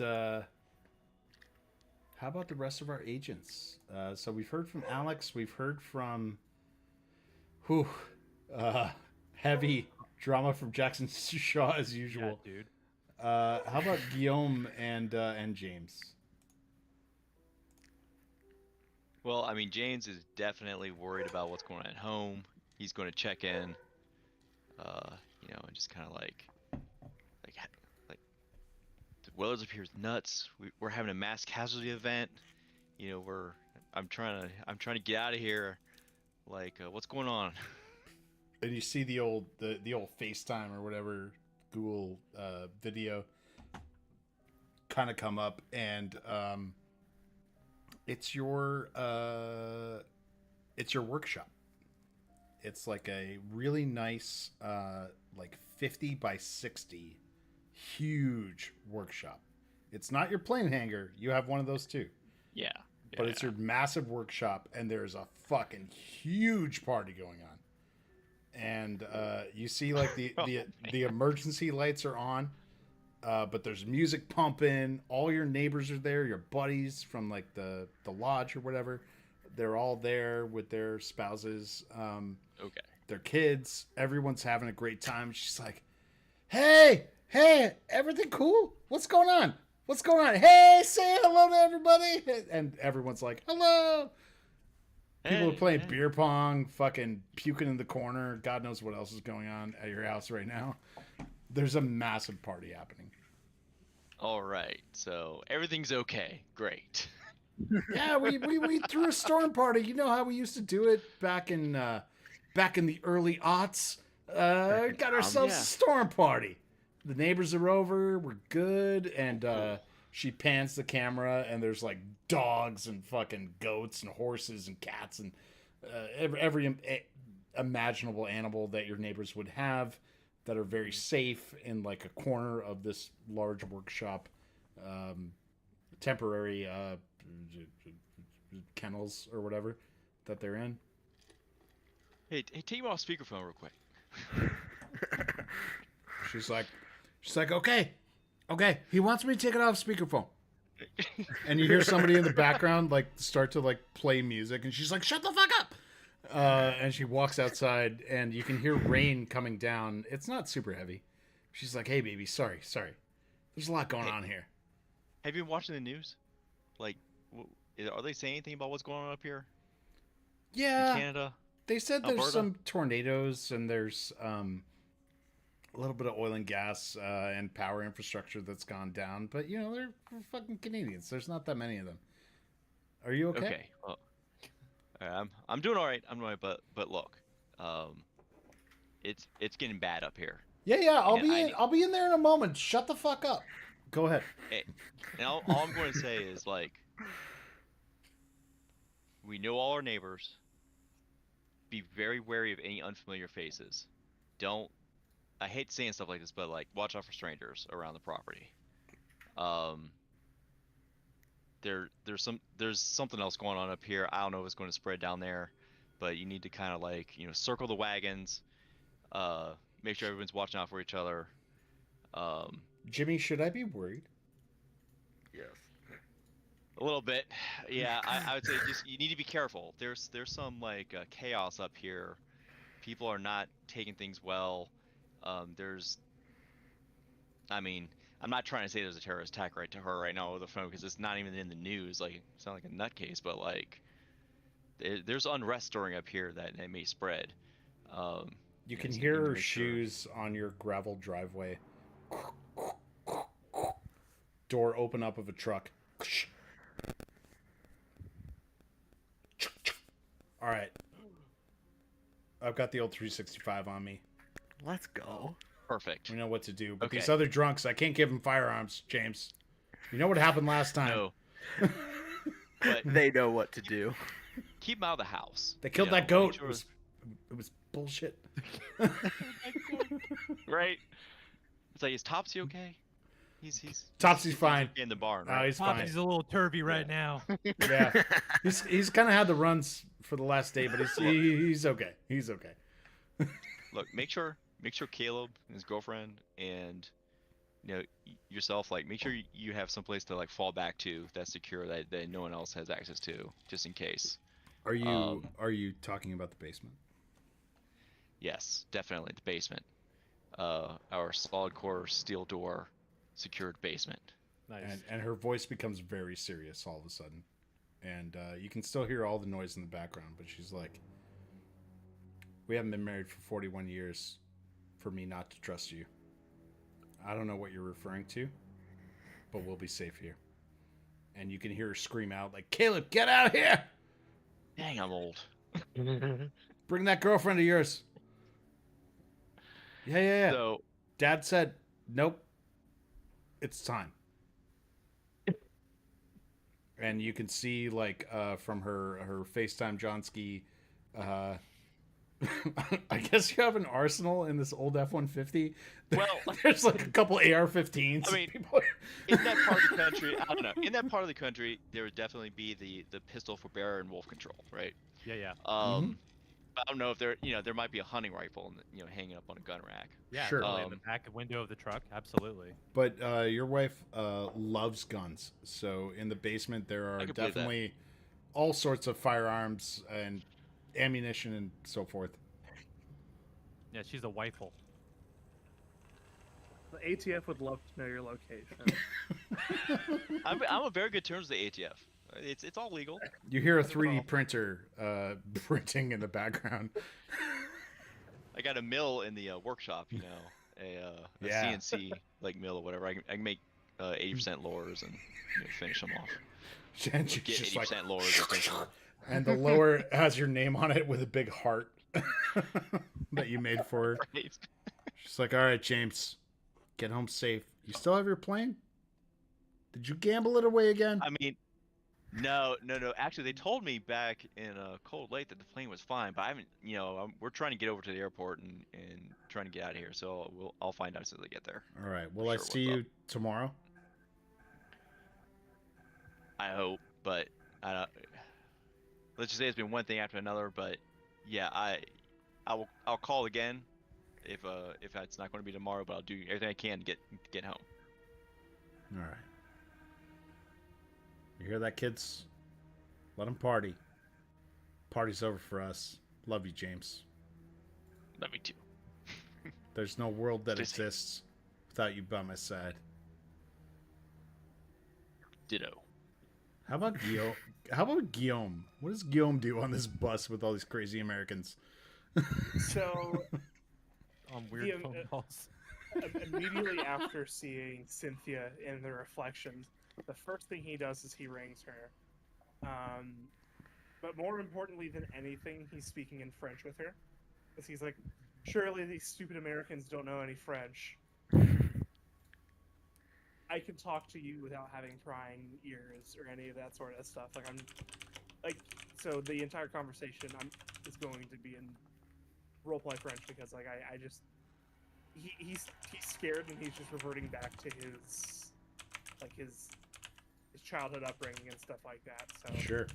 the rest of our agents? So we've heard from Alex. We've heard from heavy drama from Jackson Shaw as usual. Yeah, dude. How about Guillaume and James? Well, I mean, James is definitely worried about what's going on at home. He's going to check in, and just kind of like to weather's up here is nuts. We're having a mass casualty event. I'm trying to get out of here. Like, what's going on? And you see the old FaceTime or whatever Google video kind of come up, and it's your workshop. It's like a really nice like 50 by 60 huge workshop. It's not your plane hangar. You have one of those too. Yeah. But it's your massive workshop, and there's a fucking huge party going on. And you see like the emergency lights are on, but there's music pumping. All your neighbors are there, your buddies from like the lodge or whatever. They're all there with their spouses, Okay. their kids. Everyone's having a great time. She's like, hey, everything cool? What's going on? Hey, say hello to everybody. And everyone's like, hello. People are playing beer pong, fucking puking in the corner. God knows what else is going on at your house right now. There's a massive party happening. All right. So everything's okay. Great. Yeah, we threw a storm party. You know how we used to do it back in the early aughts. Got ourselves a storm party. The neighbors are over. We're good. And she pans the camera, and there's like dogs and fucking goats and horses and cats and every imaginable animal that your neighbors would have that are very safe in like a corner of this large workshop, temporary kennels or whatever that they're in. Hey, take me off speakerphone real quick. She's like, okay. He wants me to take it off speakerphone. And you hear somebody in the background like start to like play music, and she's like, shut the fuck up. And she walks outside, and you can hear rain coming down. It's not super heavy. She's like, hey baby, sorry. There's a lot going on here. Have you been watching the news? Like, are they saying anything about what's going on up here Yeah. in Canada? They said there's Alberta? some tornadoes, and there's a little bit of oil and gas and power infrastructure that's gone down. But, you know, they're fucking Canadians. There's not that many of them. Are you okay? Okay. Well, I'm doing all right. But look, it's getting bad up here. Yeah. And I'll be in there in a moment. Shut the fuck up. Go ahead. And all I'm going to say is, like, we know all our neighbors. Be very wary of any unfamiliar faces. I hate saying stuff like this, but like, watch out for strangers around the property. There's something else going on up here. I don't know if it's going to spread down there, but you need to kind of like, circle the wagons. Make sure everyone's watching out for each other. Jimmy, should I be worried? Yes. A little bit, yeah. I would say just you need to be careful. There's some like chaos up here. People are not taking things well. I'm not trying to say there's a terrorist attack right to her right now over the phone, because it's not even in the news. Like, it's not like a nutcase, but like there's unrest stirring up here that it may spread. You can just hear need to her make sure. shoes on your gravel driveway. Door open up of a truck. All right. I've got the old 365 on me. Let's go. Perfect. We know what to do. But Okay. these other drunks, I can't give them firearms, James. You know what happened last time? No. But They know what to do. keep them out of the house. They killed you know, that goat. make sure- It was bullshit. Right? It's like, is Topsy okay? He's Topsy's fine. in the barn, Oh, right? he's fine. Topsy's a little turvy right now. Yeah, he's kind of had the runs for the last day, but he's okay. He's okay. Look, make sure Caleb and his girlfriend and yourself, like, make sure you have some place to like fall back to that's secure, that no one else has access to, just in case. Are you talking about the basement? Yes, definitely the basement. Our solid core steel door secured basement. Nice. And her voice becomes very serious all of a sudden, and you can still hear all the noise in the background, but she's like, we haven't been married for 41 years for me not to trust you. I don't know what you're referring to. but we'll be safe here. And you can hear her scream out like, Caleb, get out of here! Dang, I'm old. Bring that girlfriend of yours. Yeah. So Dad said, nope. It's time. And you can see, like, from her FaceTime Jawnski, I guess you have an arsenal in this old F-150. Well, there's like a couple AR-15s. I mean, people... in that part of the country, I don't know. In that part of the country, there would definitely be the pistol for bear and wolf control, right? Yeah. I don't know if there might be a hunting rifle, hanging up on a gun rack. Yeah, Sure. totally in the back window of the truck. Absolutely. But your wife loves guns, so in the basement there are I can believe that. definitely all sorts of firearms and ammunition and so forth. Yeah, she's a wifeful. The ATF would love to know your location. I'm on very good terms with the ATF. It's all legal. You hear a 3D printer printing in the background. I got a mill in the workshop, a Yeah. CNC like mill or whatever. I can make 80% lowers and finish them off. And she's Get just 80% like, lowers and finish them off. and the lower has your name on it with a big heart that you made for her. Right. She's like, all right, James, get home safe. You still have your plane? Did you gamble it away again? I mean, no. Actually, they told me back in Cold Lake that the plane was fine, but I haven't. We're trying to get over to the airport and trying to get out of here. So I'll find out as soon as I get there. All right. Will I Sure, see what's you up. tomorrow? I hope, but I don't. Let's just say it's been one thing after another. But yeah, I'll call again if it's not going to be tomorrow. But I'll do everything I can to get home. All right. You hear that, kids? Let them party. Party's over for us. Love you, James. Love me too. There's no world that Just- exists without you by my side. Ditto. How about Guillaume? What does Guillaume do on this bus with all these crazy Americans? So On weird phone calls. immediately after seeing Cynthia in the reflections, the first thing he does is he rings her. But more importantly than anything, he's speaking in French with her. Because he's like, surely these stupid Americans don't know any French. I can talk to you without having prying ears or any of that sort of stuff. So the entire conversation is going to be in roleplay French because I just he's scared and he's just reverting back to his childhood upbringing and stuff like that. So Sure.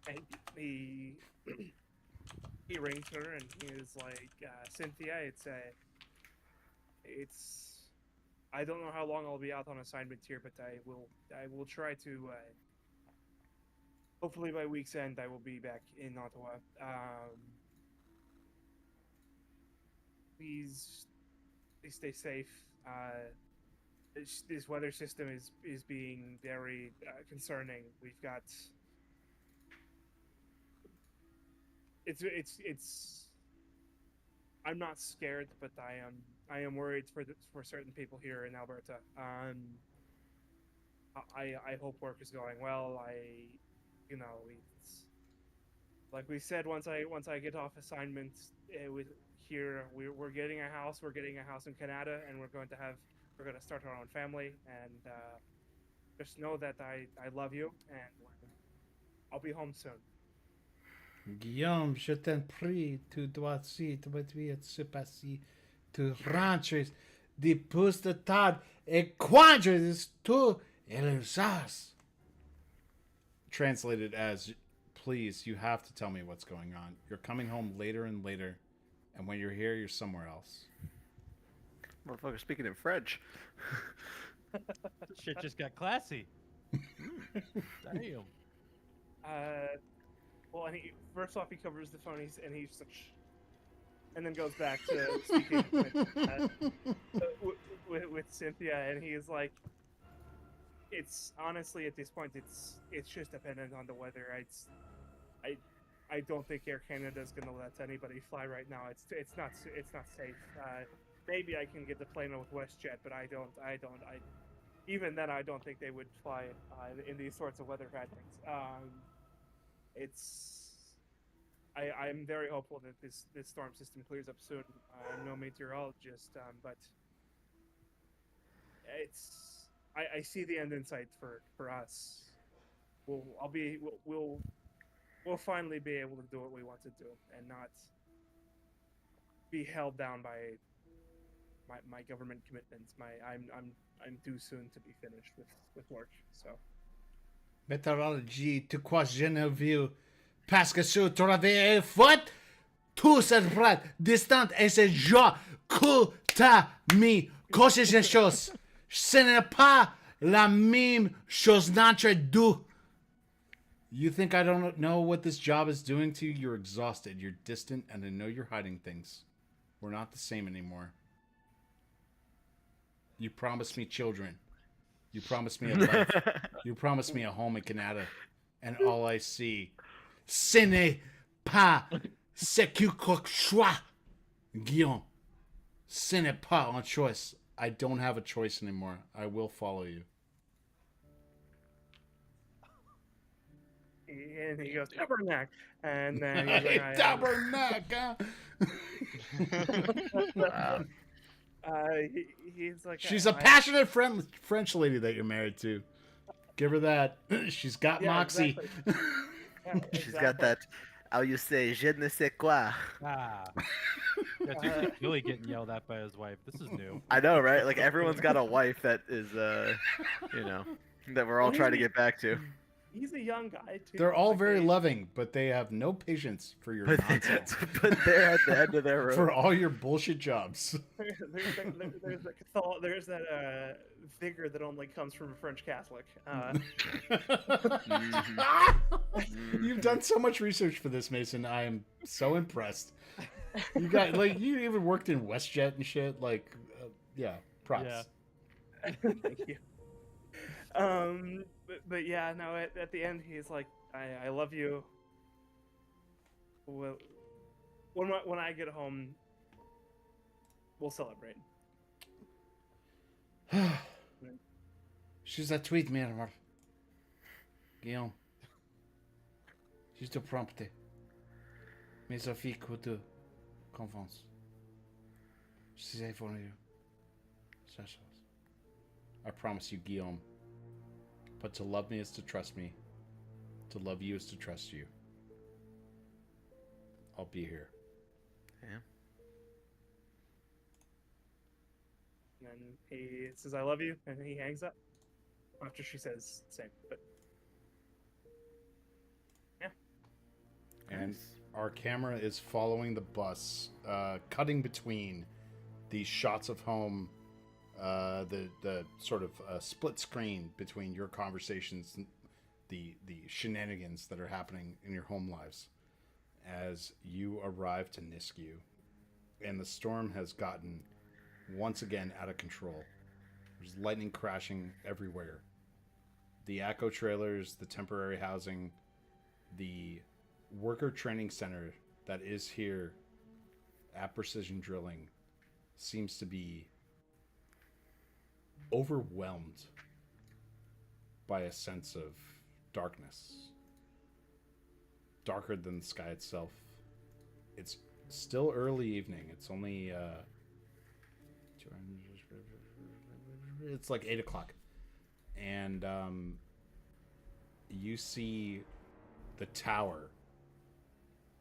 and he rings her and he is like, Cynthia, it's I don't know how long I'll be out on assignment here, but I will try to hopefully by week's end I will be back in Ottawa. Please stay safe. This weather system is being very concerning. We've got it's I'm not scared, but I am worried for certain people here in Alberta. I hope work is going well. It's like we said, once I get off assignment we're getting a house. We're getting a house in Canada, and we're going to start our own family. And just know that I love you, and I'll be home soon. Guillaume, je t'en prie, tu dois se passer, tu rentres de pouce de tard, et quand tu elusas. Translated as, please, you have to tell me what's going on. You're coming home later and later, and when you're here, you're somewhere else. Motherfucker speaking in French. Shit just got classy. Damn. Well, and first off, he covers the phone, he's just like, shh, and then goes back to speaking with Cynthia, and he's like, it's honestly at this point, it's just dependent on the weather. I don't think Air Canada is gonna let anybody fly right now. It's not safe. Maybe I can get the plane with WestJet, but I don't. even then, I don't think they would fly in these sorts of weather patterns. I'm very hopeful that this storm system clears up soon. I'm no meteorologist, but I see the end in sight for us. We'll finally be able to do what we want to do and not be held down by my government commitments. I'm too soon to be finished with work. So Météorologie, tu crois que je ne vu parce que sur travail faute, tout se prête distant et c'est genre quelque chose. Ce n'est pas la même chose notre deux. You think I don't know what this job is doing to you? You're exhausted, you're distant, and I know you're hiding things. We're not the same anymore. You promised me children. You promised me a life. You promised me a home in Canada. And all I see, ce n'est pas ce que choix. Guillaume, ce n'est pas un choice. I don't have a choice anymore. I will follow you. And he goes, Tabernacle. And then he's Hey, like, tabernacle, huh? he's like, She's a passionate French lady that you're married to. Give her that. She's got Yeah, moxie. exactly. Yeah, She's got that. How you say, je ne sais quoi. Ah. Yeah, dude, Billy getting yelled at by his wife. This is new. I know, right? Like everyone's got a wife that is, that we're all trying to get back to. He's a young guy too. They're all Like, very loving, but they have no patience for your But, nonsense. but they're at the end of their rope. For all your bullshit jobs. there's that vigor that only comes from a French Catholic. You've done so much research for this, Mason. I am so impressed. You got you even worked in WestJet and shit. Yeah, props. Yeah. Thank you. But yeah, no. At the end, he's like, "I love you." Well, when I get home, we'll celebrate. She's a tweet mirror. Guillaume. She's te prompte. Mais Sophie coûte confiance. C'est for you. I promise you, Guillaume. But to love me is to trust me. To love you is to trust you. I'll be here. Yeah. And then he says, "I love you," and he hangs up after she says the same. But yeah, And our camera is following the bus, cutting between these shots of home, the sort of split screen between your conversations, and the shenanigans that are happening in your home lives, as you arrive to Nisku, and the storm has gotten once again out of control. There's lightning crashing everywhere. The ACO trailers, the temporary housing, the worker training center that is here at Precision Drilling seems to be overwhelmed by a sense of darkness. Darker than the sky itself. It's still early evening. It's only it's like 8 o'clock. And you see the tower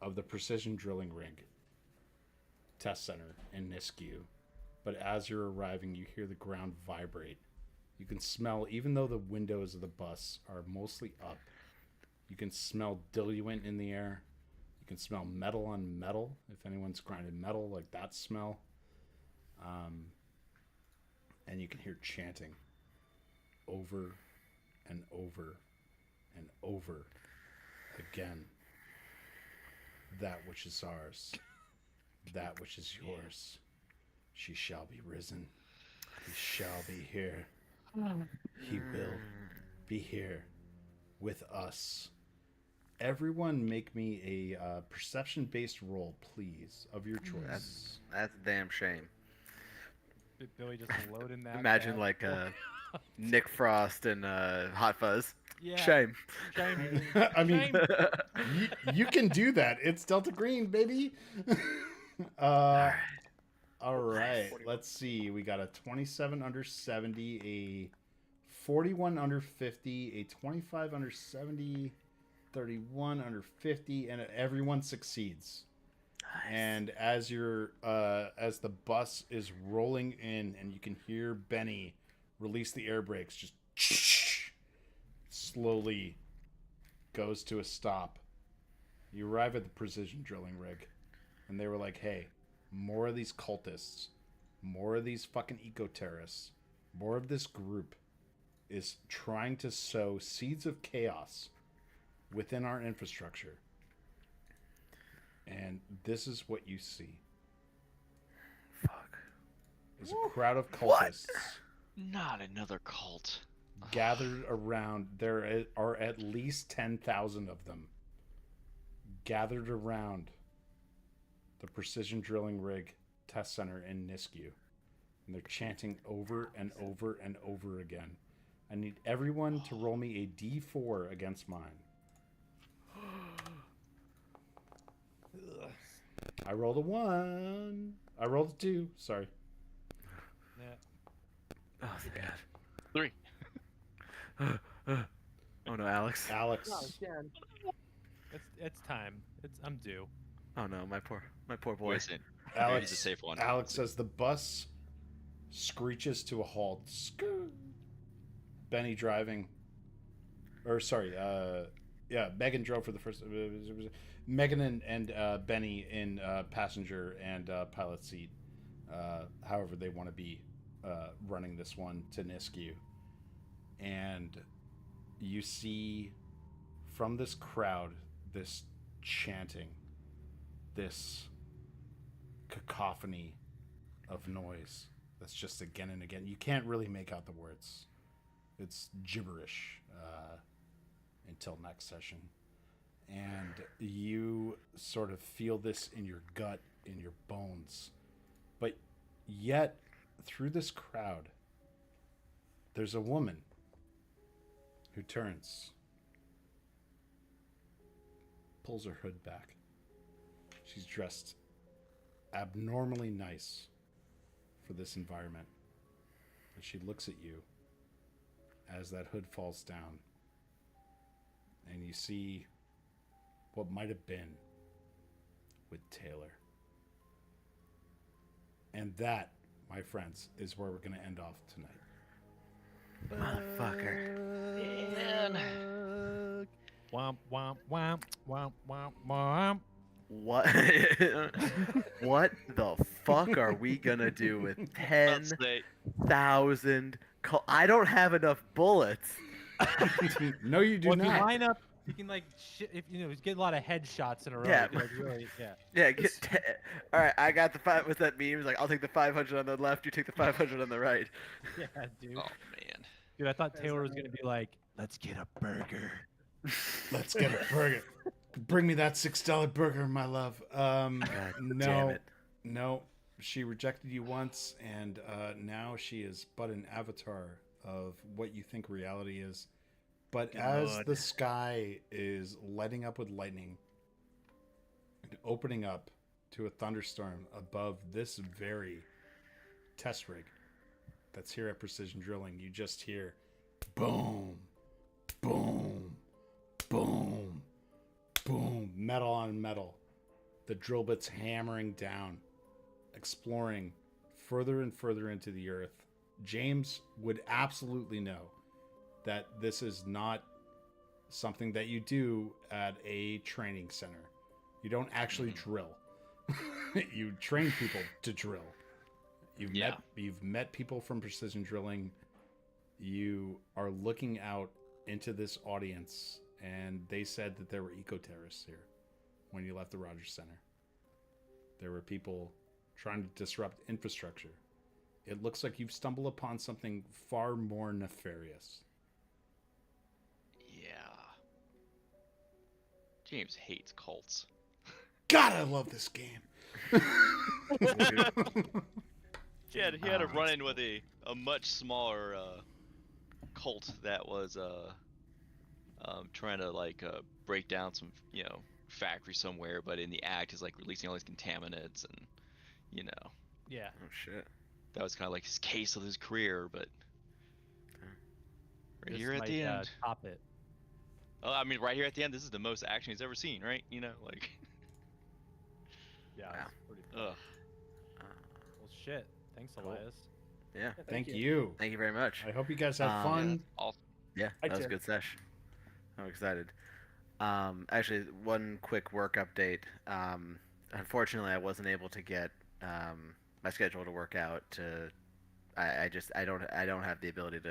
of the Precision Drilling Rig Test Center in Nisku. But as you're arriving, you hear the ground vibrate. You can smell, even though the windows of the bus are mostly up, you can smell diluent in the air. You can smell metal on metal. If anyone's grinded metal, like that smell. And you can hear chanting over and over and over again. That which is ours, that which is yours, she shall be risen. He shall be here. He will be here with us. Everyone make me a perception-based roll, please, of your choice. That's a damn shame. Billy just loading that. Imagine bad. like Nick Frost and Hot Fuzz. Yeah. Shame. Shame. I mean, Shame. you can do that. It's Delta Green, baby. Alright. All right. Let's see. We got a 27 under 70, a 41 under 50, a 25 under 70, 31 under 50, and everyone succeeds. Nice. And as the bus is rolling in, and you can hear Benny release the air brakes, just slowly goes to a stop. You arrive at the precision drilling rig, and they were like, "Hey, more of these cultists, more of these fucking eco-terrorists, more of this group is trying to sow seeds of chaos within our infrastructure." And this is what you see. Fuck. Is a crowd of What? cultists Not another cult. gathered around. There are at least 10,000 of them gathered around the precision drilling rig test center in Nisku. And they're chanting over and over and over again. I need everyone to roll me a d4 against mine. I rolled a 1. I rolled a 2. Sorry. Yeah. Oh, thank God. 3. Oh no, Alex. Alex. It's time. I'm due. Oh no, my poor boy. Listen, Alex, he's a safe one. Alex, as the bus screeches to a halt. Benny driving. Or sorry, Megan drove for the first. Megan and Benny in passenger and pilot seat. However they want to be running this one to Nisku. And you see from this crowd this chanting, this cacophony of noise that's just again and again. You can't really make out the words. It's gibberish until next session. And you sort of feel this in your gut, in your bones. But yet, through this crowd, there's a woman who turns, pulls her hood back. She's dressed abnormally nice for this environment. And she looks at you as that hood falls down. And you see what might have been with Taylor. And that, my friends, is where we're going to end off tonight. Motherfucker. Man. Womp womp womp womp womp womp. What? What the fuck are we gonna do with 10,000? I don't have enough bullets. No, you do Well, if you not. line up, you can like if you get a lot of headshots in a row. Yeah. you can, like, really, yeah. Yeah, all right, I got the 5. What's that meme? It's like, I'll take the 500 on the left, you take the 500 on the right. Yeah, dude. Oh man. Dude, I thought Taylor was gonna be like, "Let's get a burger." Let's get a burger. Bring me that $6 burger, my love. God No, damn it. no. She rejected you once, and now she is but an avatar of what you think reality is. But as God. the sky is lighting up with lightning and opening up to a thunderstorm above this very test rig that's here at Precision Drilling, you just hear boom, boom, boom, boom, metal on metal. The drill bits hammering down, exploring further and further into the earth. James would absolutely know that this is not something that you do at a training center. You don't actually drill. You train people to drill. You've met people from Precision Drilling. You are looking out into this audience, and they said that there were eco-terrorists here when you left the Rogers Center. There were people trying to disrupt infrastructure. It looks like you've stumbled upon something far more nefarious. Yeah. James hates cults. God, I love this game. He had a run-in with a much smaller cult that was trying to like break down some factory somewhere, but in the act is like releasing all these contaminants, and you know Yeah. Oh shit. that was kind of like his case of his career. But right This here at might, the end, top it. oh, I mean, right here at the end, this is the most action he's ever seen, right? Like, Yeah. Wow. It's pretty funny. ugh. Well, shit. Thanks, Cool. Elias. Yeah. Yeah, Thank you. Thank you very much. I hope you guys have Yeah, Yeah, fun. that's awesome. Yeah, I that was a too. good sesh. I'm excited. Actually, one quick work update. Unfortunately, I wasn't able to get my schedule to work out. I don't have the ability to